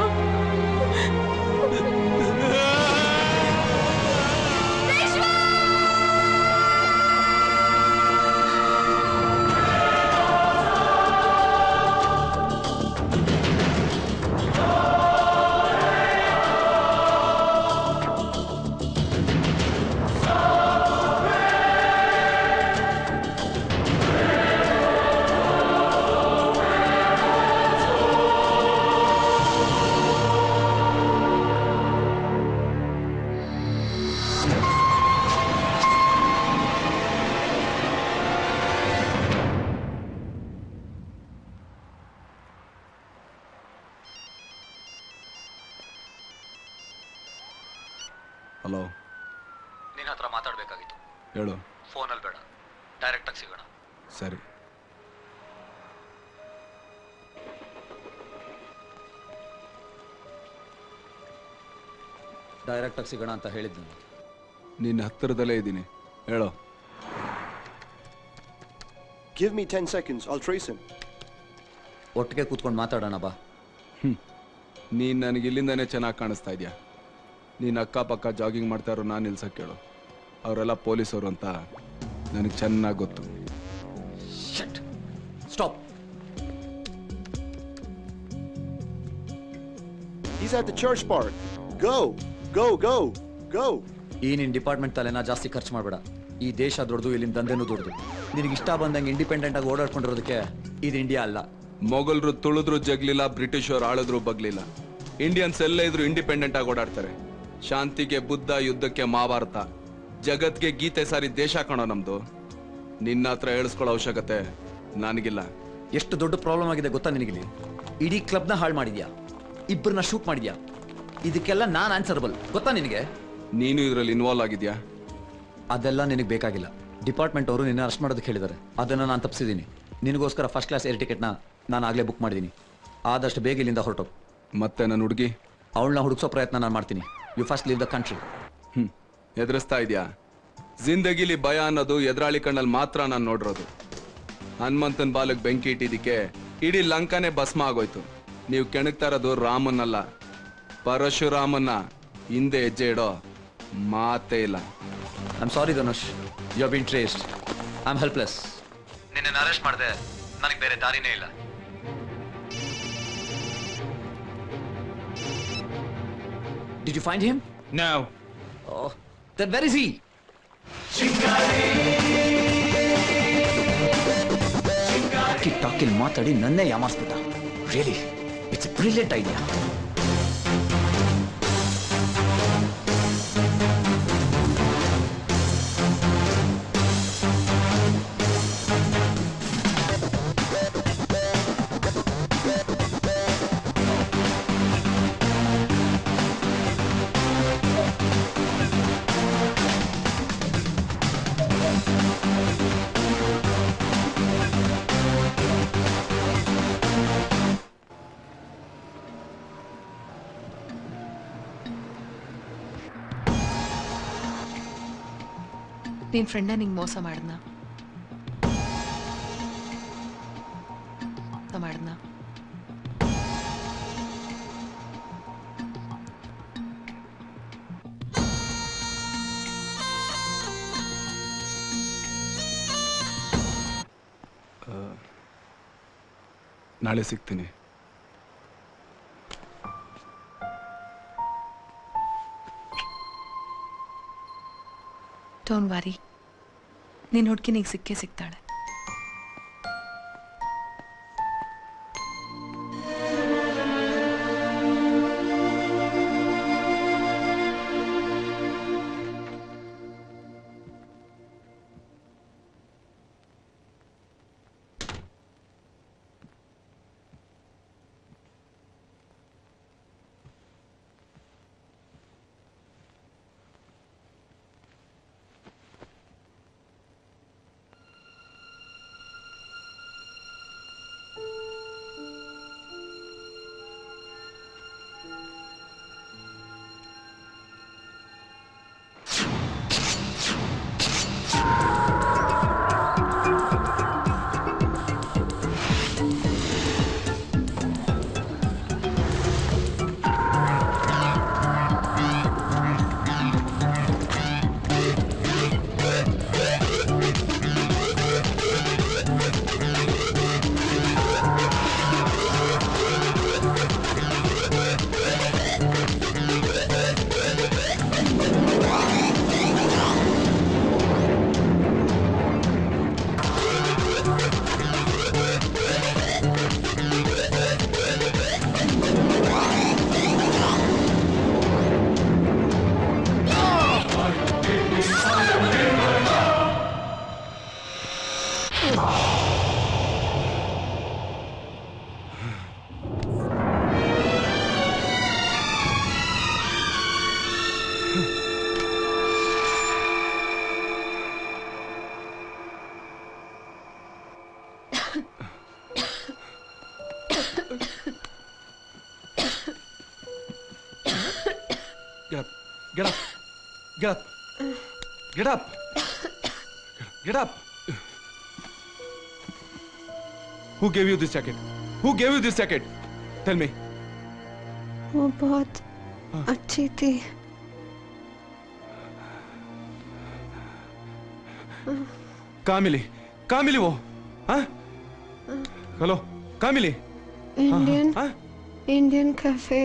S5: ಹಲೋ,
S17: ನಿನ್ನ ಹತ್ರ ಮಾತಾಡ್ಬೇಕಾಗಿತ್ತು.
S5: ಹೇಳು.
S17: ಫೋನಲ್ಲಿ ಬೇಡ, ಡೈರೆಕ್ಟ್ ಆಗಿ ಸಿಗೋಣ.
S5: ಸರಿ.
S17: ಡೈರೆಕ್ಟ್ ಆಗಿ ಸಿಗೋಣ ಅಂತ ಹೇಳಿದ್ನು.
S5: ನಿನ್ನ ಹತ್ತಿರದಲ್ಲೇ ಇದ್ದೀನಿ, ಹೇಳೋ.
S8: Give me 10 seconds, I'll trace him.
S17: ಒಟ್ಟಿಗೆ ಕೂತ್ಕೊಂಡು ಮಾತಾಡೋಣ ಬಾ.
S5: ನೀನು ನನಗೆ ಇಲ್ಲಿಂದಾನೇ ಚೆನ್ನಾಗಿ ಕಾಣಿಸ್ತಾ ಇದೆಯಾ. ನೀನು ಅಕ್ಕಪಕ್ಕ ಜಾಗಿಂಗ್ ಮಾಡ್ತಾ ಇರೋ ನಾನು ನಿಲ್ಸಕ್ಕೆ ಕೇಳು. ಅವರೆಲ್ಲ ಪೊಲೀಸರು ಅಂತ ನನಗೆ ಚೆನ್ನಾಗಿ ಗೊತ್ತು.
S17: Stop.
S8: He's at the church park. Go, go, go, go.
S17: ಈ ನಿನ್ನ ಡಿಪಾರ್ಟ್ಮೆಂಟ್ ತಲೆನ ಜಾಸ್ತಿ ಖರ್ಚು ಮಾಡಬೇಡ. ಈ ದೇಶ ದೊಡ್ಡದು, ಇಲ್ಲಿನ ದಂಧೆನೂ ದೊಡ್ಡದು. ನಿನಗೆ ಇಷ್ಟ ಬಂದಂಗೆ ಇಂಡಿಪೆಂಡೆಂಟ್ ಆಗಿ ಓಡಾಡ್ಕೊಂಡಿರೋದಕ್ಕೆ ಇದು ಇಂಡಿಯಾ ಅಲ್ಲ.
S5: ಮೊಘಲರು ತುಳಿದ್ರು ಜಗ್ಲಿಲ್ಲ, ಬ್ರಿಟಿಷರು ಆಳಿದ್ರು ಬಗ್ಲಿಲ್ಲ. ಇಂಡಿಯನ್ಸ್ ಎಲ್ಲ ಇದ್ರು ಇಂಡಿಪೆಂಡೆಂಟ್ ಆಗಿ ಓಡಾಡ್ತಾರೆ. ಶಾಂತಿಗೆ ಬುದ್ಧ, ಯುದ್ಧಕ್ಕೆ ಮಹಾಭಾರತ, ಜಗತ್ಗೆ ಗೀತೆ ಸಾರಿ ದೇಶ ಕಾಣೋ ನಮ್ದು. ನಿನ್ನ ಹತ್ರ ಹೇಳಿಸ್ಕೊಳ್ಳೋ ಅವಶ್ಯಕತೆ ನನಗಿಲ್ಲ.
S17: ಎಷ್ಟು ದೊಡ್ಡ ಪ್ರಾಬ್ಲಮ್ ಆಗಿದೆ ಗೊತ್ತಾ ನಿನಗಿಲ್ಲಿ? ಇಡೀ ಕ್ಲಬ್ನ ಹಾಳು ಮಾಡಿದ್ಯಾ, ಇಬ್ಬರನ್ನ ಶೂಟ್ ಮಾಡಿದ್ಯಾ. ಇದಕ್ಕೆಲ್ಲ ನಾನು ಆನ್ಸರಬಲ್, ಗೊತ್ತಾ ನಿನಗೆ?
S5: ನೀನು ಇದರಲ್ಲಿ ಇನ್ವಾಲ್ವ್ ಆಗಿದ್ಯಾ?
S17: ಅದೆಲ್ಲ ನಿನಗೆ ಬೇಕಾಗಿಲ್ಲ. ಡಿಪಾರ್ಟ್ಮೆಂಟ್ ಅವರು ನಿನ್ನ ಅರೆಸ್ಟ್ ಮಾಡೋದಕ್ಕೆ ಹೇಳಿದ್ದಾರೆ. ಅದನ್ನು ನಾನು ತಪ್ಪಿಸಿದ್ದೀನಿ. ನಿನಗೋಸ್ಕರ ಫಸ್ಟ್ ಕ್ಲಾಸ್ ಏರ್ ಟಿಕೆಟ್ನ ನಾನು ಆಗಲೇ ಬುಕ್ ಮಾಡಿದ್ದೀನಿ. ಆದಷ್ಟು ಬೇಗ ಇಲ್ಲಿಂದ ಹೊರಟು.
S5: ಮತ್ತೆ ನನ್ನ ಹುಡುಗಿ
S17: ಅವಳನ್ನ ಹುಡುಕ್ಸೋ ಪ್ರಯತ್ನ ನಾನು ಮಾಡ್ತೀನಿ. You first leave the country.
S5: ಎದುರಿಸ್ತಾ ಇದೆಯಾ? ಜಿಂದಗಿಲಿ ಭಯ ಅನ್ನೋದು ಎದುರಾಳಿ ಕಣ್ಣಲ್ಲಿ ಮಾತ್ರ ನಾನು ನೋಡಿರೋದು. ಹನುಮಂತನ ಬಾಲಕ್ ಬೆಂಕಿ ಇಟ್ಟಿದ್ದಕ್ಕೆ ಇಡೀ ಲಂಕಾನೇ ಭಸ್ಮ ಆಗೋಯ್ತು. ನೀವು ಕೆಣಕ್ತಾ ಇರೋದು ರಾಮನ್ನಲ್ಲ, ಪರಶುರಾಮನ್ನ. ಹಿಂದೆ ಹೆಜ್ಜೆ ಇಡೋ ಮಾತೇ ಇಲ್ಲ.
S17: I am sorry Dhanush, you have been traced. I am helpless. ನಿನ್ನನ್ನು ಅರೆಸ್ಟ್ ಮಾಡಿದೆ, ನನಗೆ ಬೇರೆ ದಾರಿನೇ ಇಲ್ಲ. Did you find him?
S11: No.
S17: Oh, then where is he? ಟಾಕಿಲ್ ಮಾತಾಡಿ ನನ್ನೇ ಯಾಮಾರಿಸ್ಬಿಟ್ಟ. Really it's a brilliant idea.
S16: ನಿನ್ ಫ್ರೆಂಡ ನಿಂಗೆ ಮೋಸ ಮಾಡ್ದ?
S5: ನಾಳೆ ಸಿಗ್ತೀನಿ.
S16: ಡೋಂಟ್ ವರಿ, ನಿನ್ನ ಹುಡುಗಿ ನಿಂಗೆ ಸಿಕ್ಕೇ ಸಿಗ್ತಾಳೆ.
S5: Get up. Get up. Get up. Get up. Get up. Who gave you this jacket? Who gave you this jacket? Tell me.
S4: वो बहुत अच्छी थी।
S5: कहाँ मिली? कहाँ मिली वो? हाँ? हेलो, कहाँ मिली?
S4: Indian cafe.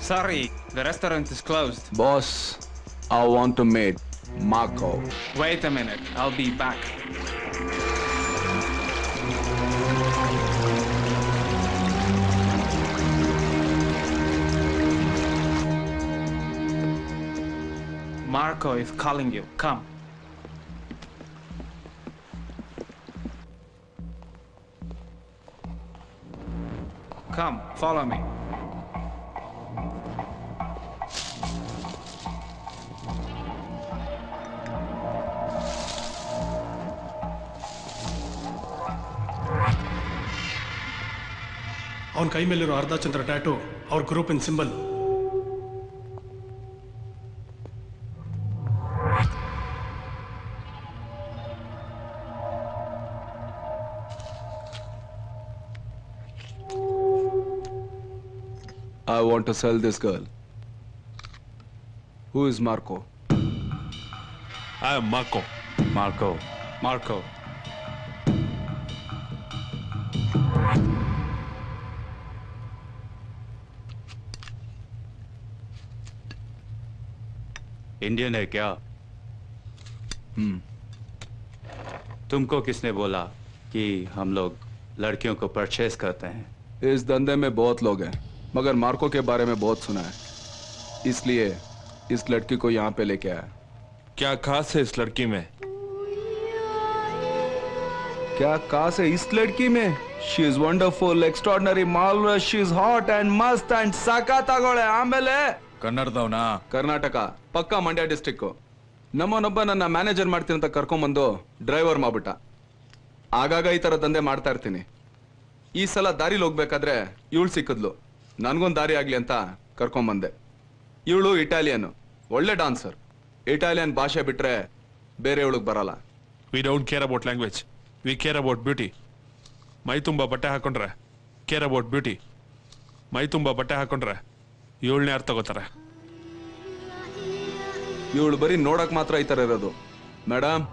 S22: Sorry, the restaurant is closed.
S5: Boss, I want to meet Marco.
S22: Wait a minute, I'll be back. Marco is calling you. Come. Come, follow me.
S3: ಅವನ ಕೈ ಮೇಲಿರೋ ಅರ್ಧ ಚಂದ್ರ ಟ್ಯಾಟು ಅವ್ರ ಗ್ರೂಪಿನ symbol.
S5: I want to sell this girl. Who is Marco?
S22: I am Marco. Marco.
S23: Indian है क्या? तुमको किसने बोला कि हम लोग लड़कियों को परचेस करते हैं?
S5: इस धंधे में बहुत लोग हैं, मगर मार्को के बारे में बहुत सुना है, इसलिए इस लड़की को यहाँ पे लेके आया।
S22: क्या खास है इस लड़की में?
S5: क्या खास है इस लड़की में? She is wonderful, extraordinary, marvelous, she is hot and must and ಸಖತ್ತಾಗೋಳೆ. ಆಮೇಲೆ
S22: ಕನ್ನಡದವನಾ?
S5: ಕರ್ನಾಟಕ, ಪಕ್ಕಾ ಮಂಡ್ಯ ಡಿಸ್ಟ್ರಿಕ್ಟ್. ನಮ್ಮನೊಬ್ಬ ನನ್ನ ಮ್ಯಾನೇಜರ್ ಮಾಡ್ತೀನಿ ಅಂತ ಕರ್ಕೊಂಬಂದು ಡ್ರೈವರ್ ಮಾಡ್ಬಿಟ್ಟ. ಆಗಾಗ ಈ ತರ ದಂಧೆ ಮಾಡ್ತಾ ಇರ್ತೀನಿ. ಈ ಸಲ ದಾರಿಲಿ ಹೋಗ್ಬೇಕಾದ್ರೆ ಇವಳು ಸಿಕ್ಕಿದ್ಲು. ನನ್ಗೊಂದು ದಾರಿ ಆಗ್ಲಿ ಅಂತ ಕರ್ಕೊಂಬಂದೆ. ಇವಳು ಇಟಾಲಿಯನ್, ಒಳ್ಳೆ ಡಾನ್ಸರ್. ಇಟಾಲಿಯನ್ ಭಾಷೆ ಬಿಟ್ರೆ ಬೇರೆ ಇವಳಿಗೆ ಬರಲ್ಲ.
S22: We don't care about language, we care about beauty. ಮೈ ತುಂಬ ಬಟ್ಟೆ ಹಾಕೊಂಡ್ರೆ ಕೇರ್ ಅಬೌಟ್ ಬ್ಯೂಟಿ. ಮೈ ತುಂಬ ಬಟ್ಟೆ ಹಾಕೊಂಡ್ರೆ ಇವಳನ್ನ ಯಾರು ತಗೋತಾರೆ?
S5: ಇವಳು ಬರೀ ನೋಡಕ್ ಮಾತ್ರ ಈ ತರ ಇರೋದು. ಮೇಡಮ್,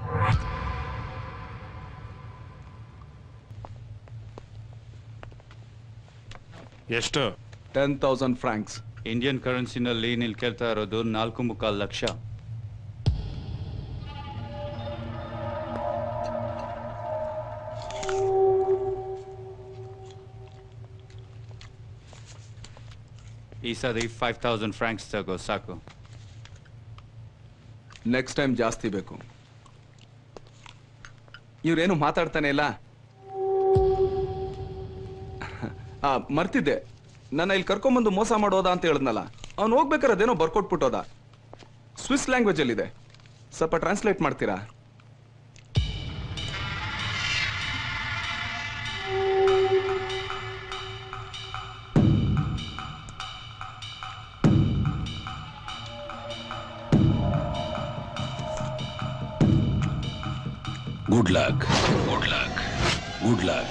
S22: ಎಷ್ಟು?
S5: 10,000 francs.
S23: ಇಂಡಿಯನ್ ಕರೆನ್ಸಿನಲ್ಲಿ ನೀನು ಕೇಳ್ತಾ ಇರೋದು 4.25 ಲಕ್ಷ. ಈ ಸರಿ 5,000 francs ತಗೋ ಸಾಕು.
S5: ನೆಕ್ಸ್ಟ್ ಟೈಮ್ ಜಾಸ್ತಿ ಬೇಕು. ಇವ್ರೇನು ಮಾತಾಡ್ತಾನೆ ಇಲ್ಲ. ಮರ್ತಿದ್ದೆ, ನನ್ನ ಇಲ್ಲಿ ಕರ್ಕೊಂಬಂದು ಮೋಸ ಮಾಡೋದ ಅಂತ ಹೇಳಿದ್ನಲ್ಲ, ಅವ್ನು ಹೋಗ್ಬೇಕಾದ್ರೆ ಅದೇನೋ ಬರ್ಕೊಟ್ಬಿಟ್ಟೋದ. ಸ್ವಿಸ್ ಲ್ಯಾಂಗ್ವೇಜ್ ಅಲ್ಲಿ ಇದೆ, ಸ್ವಲ್ಪ ಟ್ರಾನ್ಸ್ಲೇಟ್ ಮಾಡ್ತೀರಾ?
S24: Good luck. Good luck. Good luck.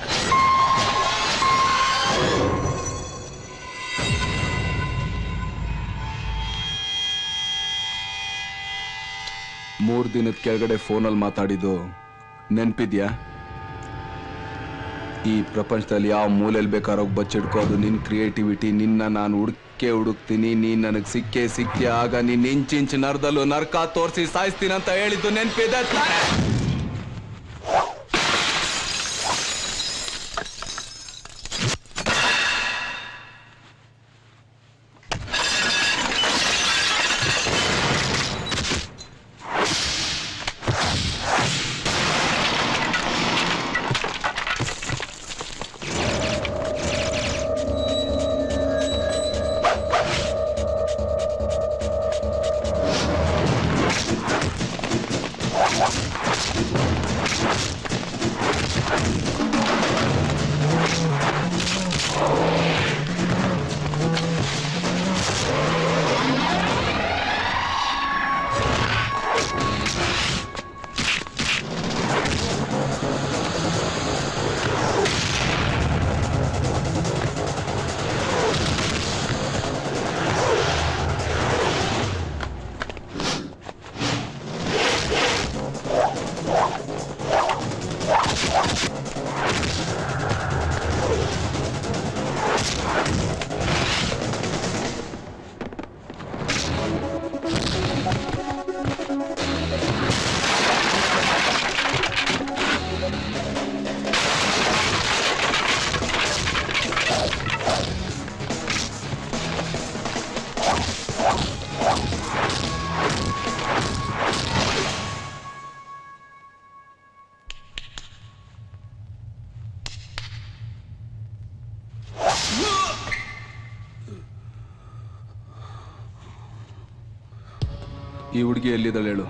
S5: ಮೂರು ದಿನದ ಕೆಳಗಡೆ ಫೋನಲ್ಲಿ ಮಾತಾಡಿದ್ದು ನೆನ್ಪಿದ್ಯಾ? ಈ ಪ್ರಪಂಚದಲ್ಲಿ ಯಾವ ಮೂಲೆಯಲ್ಲಿ ಬೇಕಾರೋ ಬಚ್ಚಿಡ್ಕೋದು ನಿನ್ ಕ್ರಿಯೇಟಿವಿಟಿ. ನಿನ್ನ ನಾನು ಹುಡುಕ್ತೀನಿ, ನೀನ್ ನನಗ್ ಸಿಕ್ಕೇ ಆಗ ನೀನ್ ಇಂಚಿಂಚ್ ನರದಲ್ಲೂ ನರ್ಕ ತೋರಿಸಿ ಸಾಯಿಸ್ತೀನಿ ಅಂತ ಹೇಳಿದ್ದು ನೆನ್ಪಿದೆ ತಾನೆ? ಈ ಹುಡುಗಿ ಎಲ್ಲಿದ್ದಾಳೆ ಹೇಳು.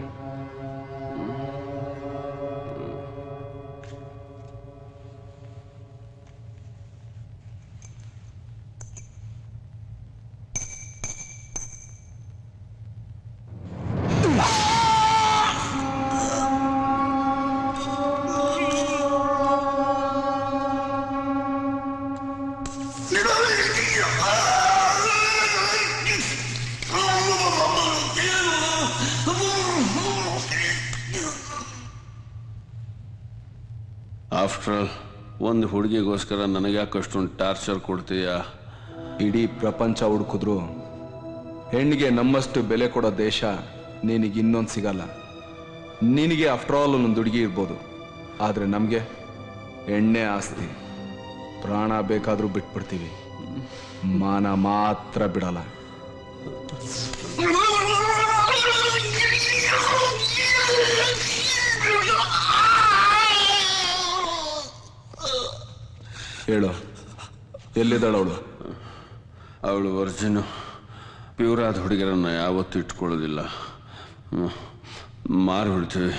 S2: ಆಫ್ಟರ್ ಆಲ್ ಒಂದು ಹುಡುಗಿಗೋಸ್ಕರ ನನಗೆ ಯಾಕೆ ಅಷ್ಟೊಂದು ಟಾರ್ಚರ್ ಕೊಡ್ತೀಯಾ?
S5: ಇಡೀ ಪ್ರಪಂಚ ಹುಡುಕಿದ್ರು ಹೆಣ್ಣಿಗೆ ನಮ್ಮಷ್ಟು ಬೆಲೆ ಕೊಡೋ ದೇಶ ನಿನಗೆ ಇನ್ನೊಂದು ಸಿಗಲ್ಲ. ನಿನಗೆ ಆಫ್ಟರ್ ಆಲ್ ಒಂದೊಂದು ಹುಡುಗಿ ಇರ್ಬೋದು, ಆದರೆ ನಮಗೆ ಎಣ್ಣೆ ಆಸ್ತಿ. ಪ್ರಾಣ ಬೇಕಾದರೂ ಬಿಟ್ಬಿಡ್ತೀವಿ, ಮಾನ ಮಾತ್ರ ಬಿಡಲ್ಲ. ಹೇಳು, ಎಲ್ಲಿದ್ದಾಳು ಅವಳು?
S2: ಅವಳು ವರ್ಜಿನು. ಪ್ಯೂರ್ ಆದ ಹುಡುಗಿರನ್ನ ಯಾವತ್ತೂ ಇಟ್ಕೊಳ್ಳೋದಿಲ್ಲ, ಮಾರಿ ಹೊಡ್ತೀವಿ.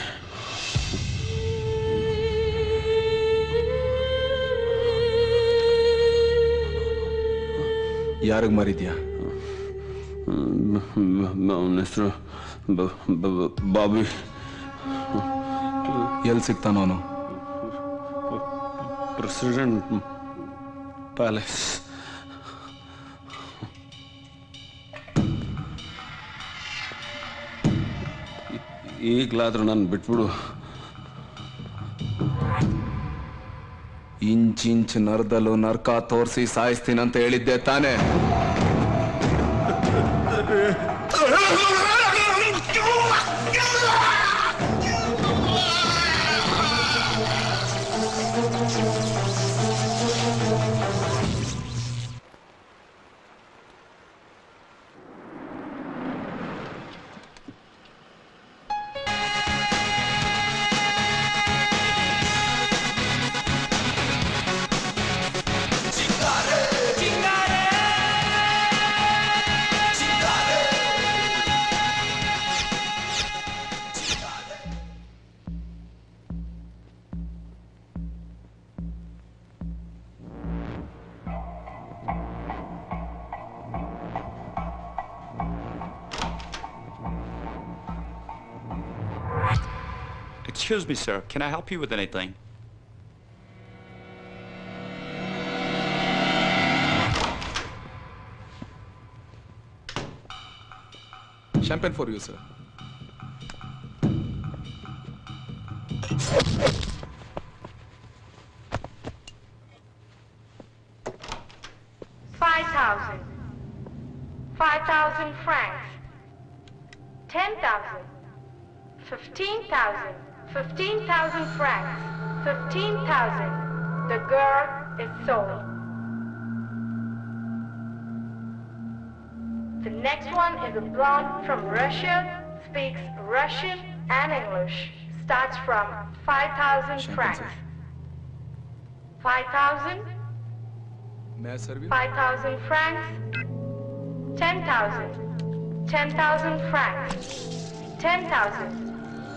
S5: ಯಾರಿಗೆ ಮಾರಿದ್ಯಾ?
S2: ಅವನ ಹೆಸರು ಬಾಬಿ.
S5: ಎಲ್ಲಿ ಸಿಗ್ತಾನ ಅವನು?
S2: President palace. ಈಗಲಾದ್ರೂ ನಾನು ಬಿಟ್ಬಿಡು.
S5: ಇಂಚಿಂಚ್ ನರದಲ್ಲೂ ನರ್ಕ ತೋರಿಸಿ ಸಾಯಿಸ್ತೀನಂತ ಹೇಳಿದ್ದೆ ತಾನೇ?
S23: Excuse me, sir. Can I help you with anything?
S5: Champagne for you, sir.
S6: $5,000 francs, 10,000, 15,000, 15,000 francs, 15,000. The girl is sold. The next one is a blonde from Russia, speaks Russian and English, starts from 5,000 francs. 5,000,
S5: May I serve you?
S6: 5,000 francs, 10,000, 10,000 francs, 10,000.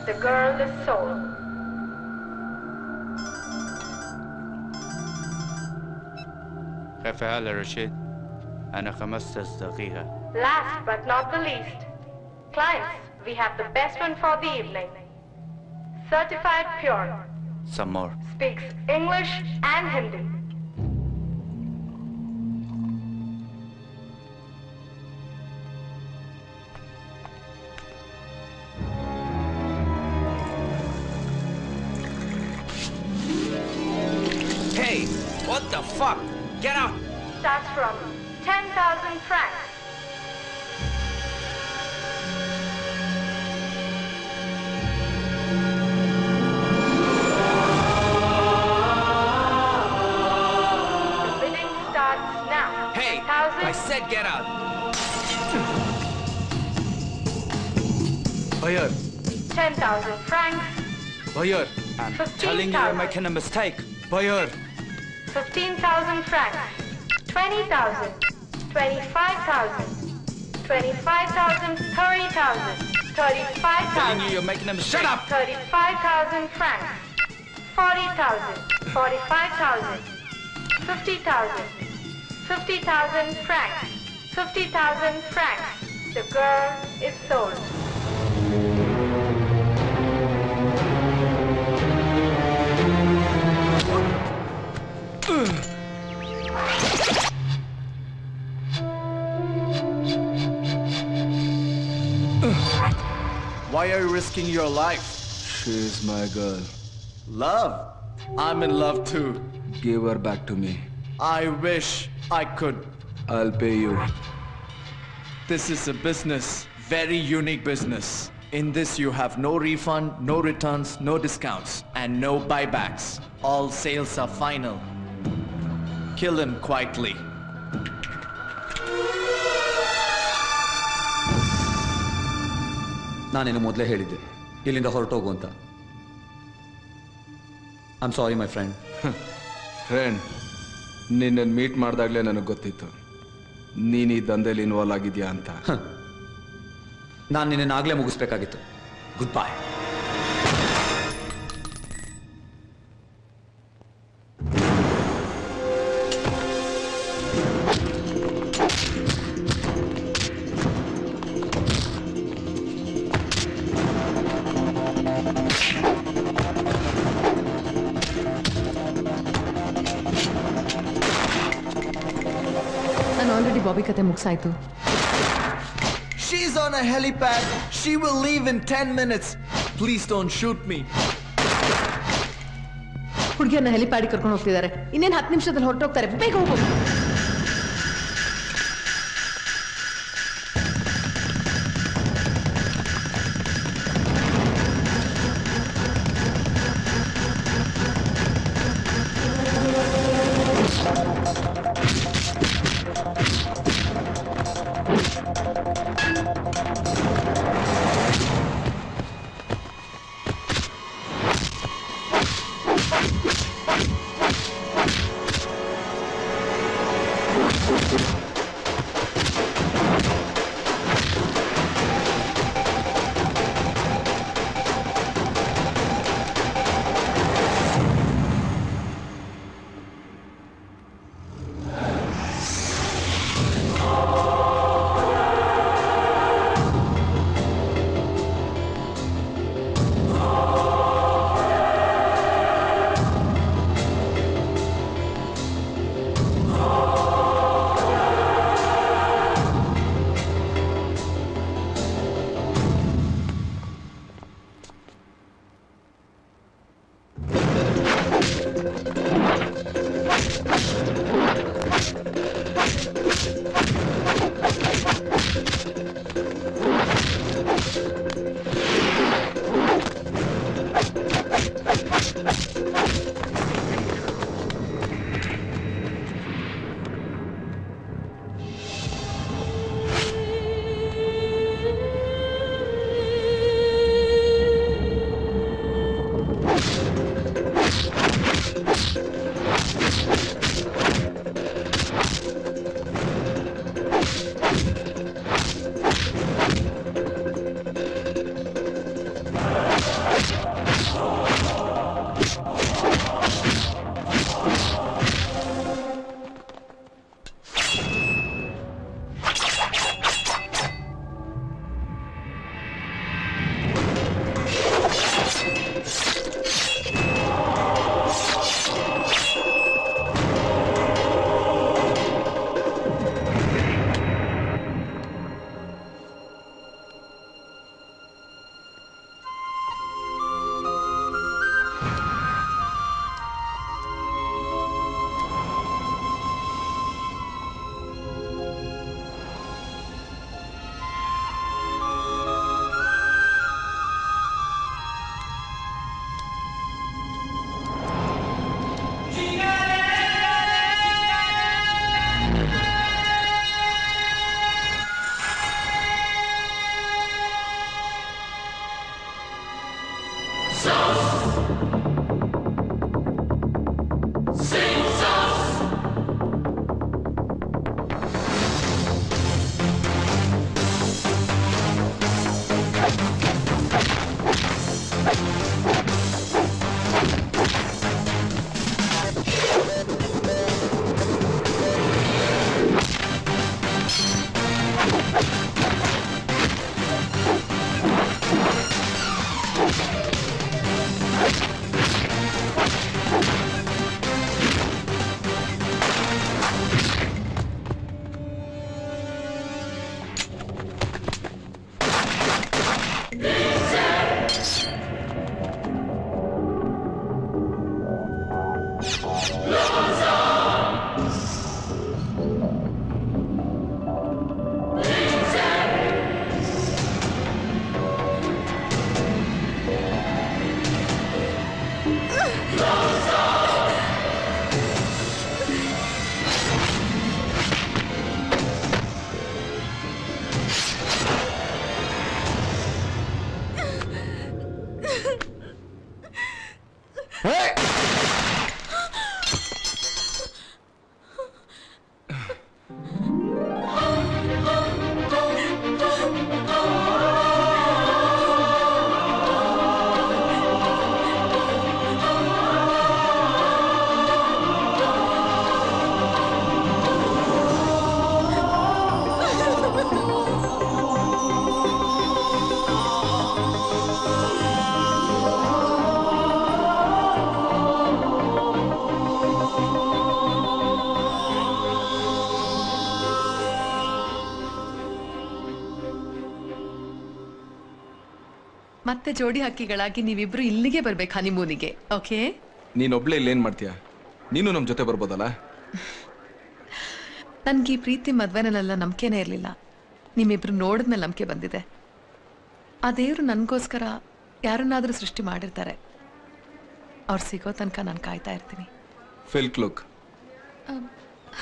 S6: The girl is sold.
S23: كيف حالك رشيد؟ أنا 15 دقيقة.
S6: Last but not the least, clients, we have the best one for the evening. Certified pure,
S23: Some more.
S6: speaks English and Hindi.
S11: Hey, what the fuck? Get out!
S6: Starts from 10,000 francs. The bidding starts now.
S11: Hey,
S6: 10,000.
S11: I said get out!
S5: Buyer,
S6: 10,000 francs.
S5: buyer.
S23: I'm
S6: 15,000.
S23: telling you you're making a mistake.
S5: Buyer.
S6: 15,000 francs. 20,000. 25,000. 25,000. 30,000. 35,000.
S11: You're making a mistake.
S6: Shut up! 35,000 francs. 40,000. 45,000. 50,000. 50,000 francs. 50,000 francs. The girl is sold.
S19: Why are you risking your life?
S5: She's my girl.
S19: Love. I'm in love too.
S5: Give her back to me.
S19: I wish I could.
S5: I'll pay you.
S19: This is a business, very unique business. In this you have no refund, no returns, no discounts, and no buybacks. All sales are final. Kill him quietly.
S17: ನಾನೇನು ಮೊದಲೇ ಹೇಳಿದ್ದೆ ಇಲ್ಲಿಂದ ಹೊರಟೋಗು ಅಂತ. I am sorry my friend.
S5: Friend, ನಿನ್ನನ್ನು meet ಮಾಡಿದಾಗಲೇ ನನಗೆ ಗೊತ್ತಿತ್ತು ನೀನು ಈ ದಂಧೆಯಲ್ಲಿ ಇನ್ವಾಲ್ವ್ ಆಗಿದ್ಯಾ ಅಂತ.
S17: ನಾನು ನಿನ್ನನ್ನಾಗಲೇ ಮುಗಿಸ್ಬೇಕಾಗಿತ್ತು. ಗುಡ್ ಬಾಯ್.
S16: ಬಾಬಿ ಕತೆ ಮುಗಿಸಾಯ್ತು.
S19: She's on a helipad. She will leave in 10 minutes. Please don't shoot me.
S16: ಹುಡುಗಿಯನ್ನ ಹೆಲಿಪ್ಯಾಡಿಗೆ ಕರ್ಕೊಂಡು ಹೋಗ್ತಿದ್ದಾರೆ. ಇನ್ನೇನು 10 ನಿಮಿಷದಲ್ಲಿ ಹೊರಟೋಗ್ತಾರೆ. ಬೇಗ ಹೋಗು. ಮತ್ತೆ ಜೋಡಿ ಹಕ್ಕಿಗಳಾಗಿ ನೀವಿಬ್ರು ಇಲ್ಲಿಗೆ ಬರ್ಬೇಕು ಹನಿಮೂನಿಗೆ. ಓಕೆ?
S5: ನೀನೊಬ್ಳೆ ಇಲ್ಲಿ ಏನ್ ಮಾಡ್ತೀಯ? ನೀನು ನಮ್ ಜೊತೆ ಬರ್ಬೋದಲ್ಲ?
S16: ನನ್ಗೆ ಈ ಪ್ರೀತಿ ಮದ್ವೆನಲ್ಲೆಲ್ಲ ನಂಬಿಕೆನೇ ಇರಲಿಲ್ಲ. ನಿಮ್ಮಿಬ್ರು ನೋಡಿದ್ಮೇಲೆ ನಂಬಿಕೆ ಬಂದಿದೆ. ಆ ದೇವ್ರು ನನಗೋಸ್ಕರ ಯಾರನ್ನಾದ್ರೂ ಸೃಷ್ಟಿ ಮಾಡಿರ್ತಾರೆ. ಅವ್ರು ಸಿಗೋ ತನಕ ನಾನು ಕಾಯ್ತಾ ಇರ್ತೀನಿ.
S5: ಫಿಲ್ಕ್ ಲುಕ್.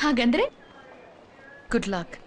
S16: ಹಾಗಂದ್ರೆ ಗುಡ್ ಲಕ್.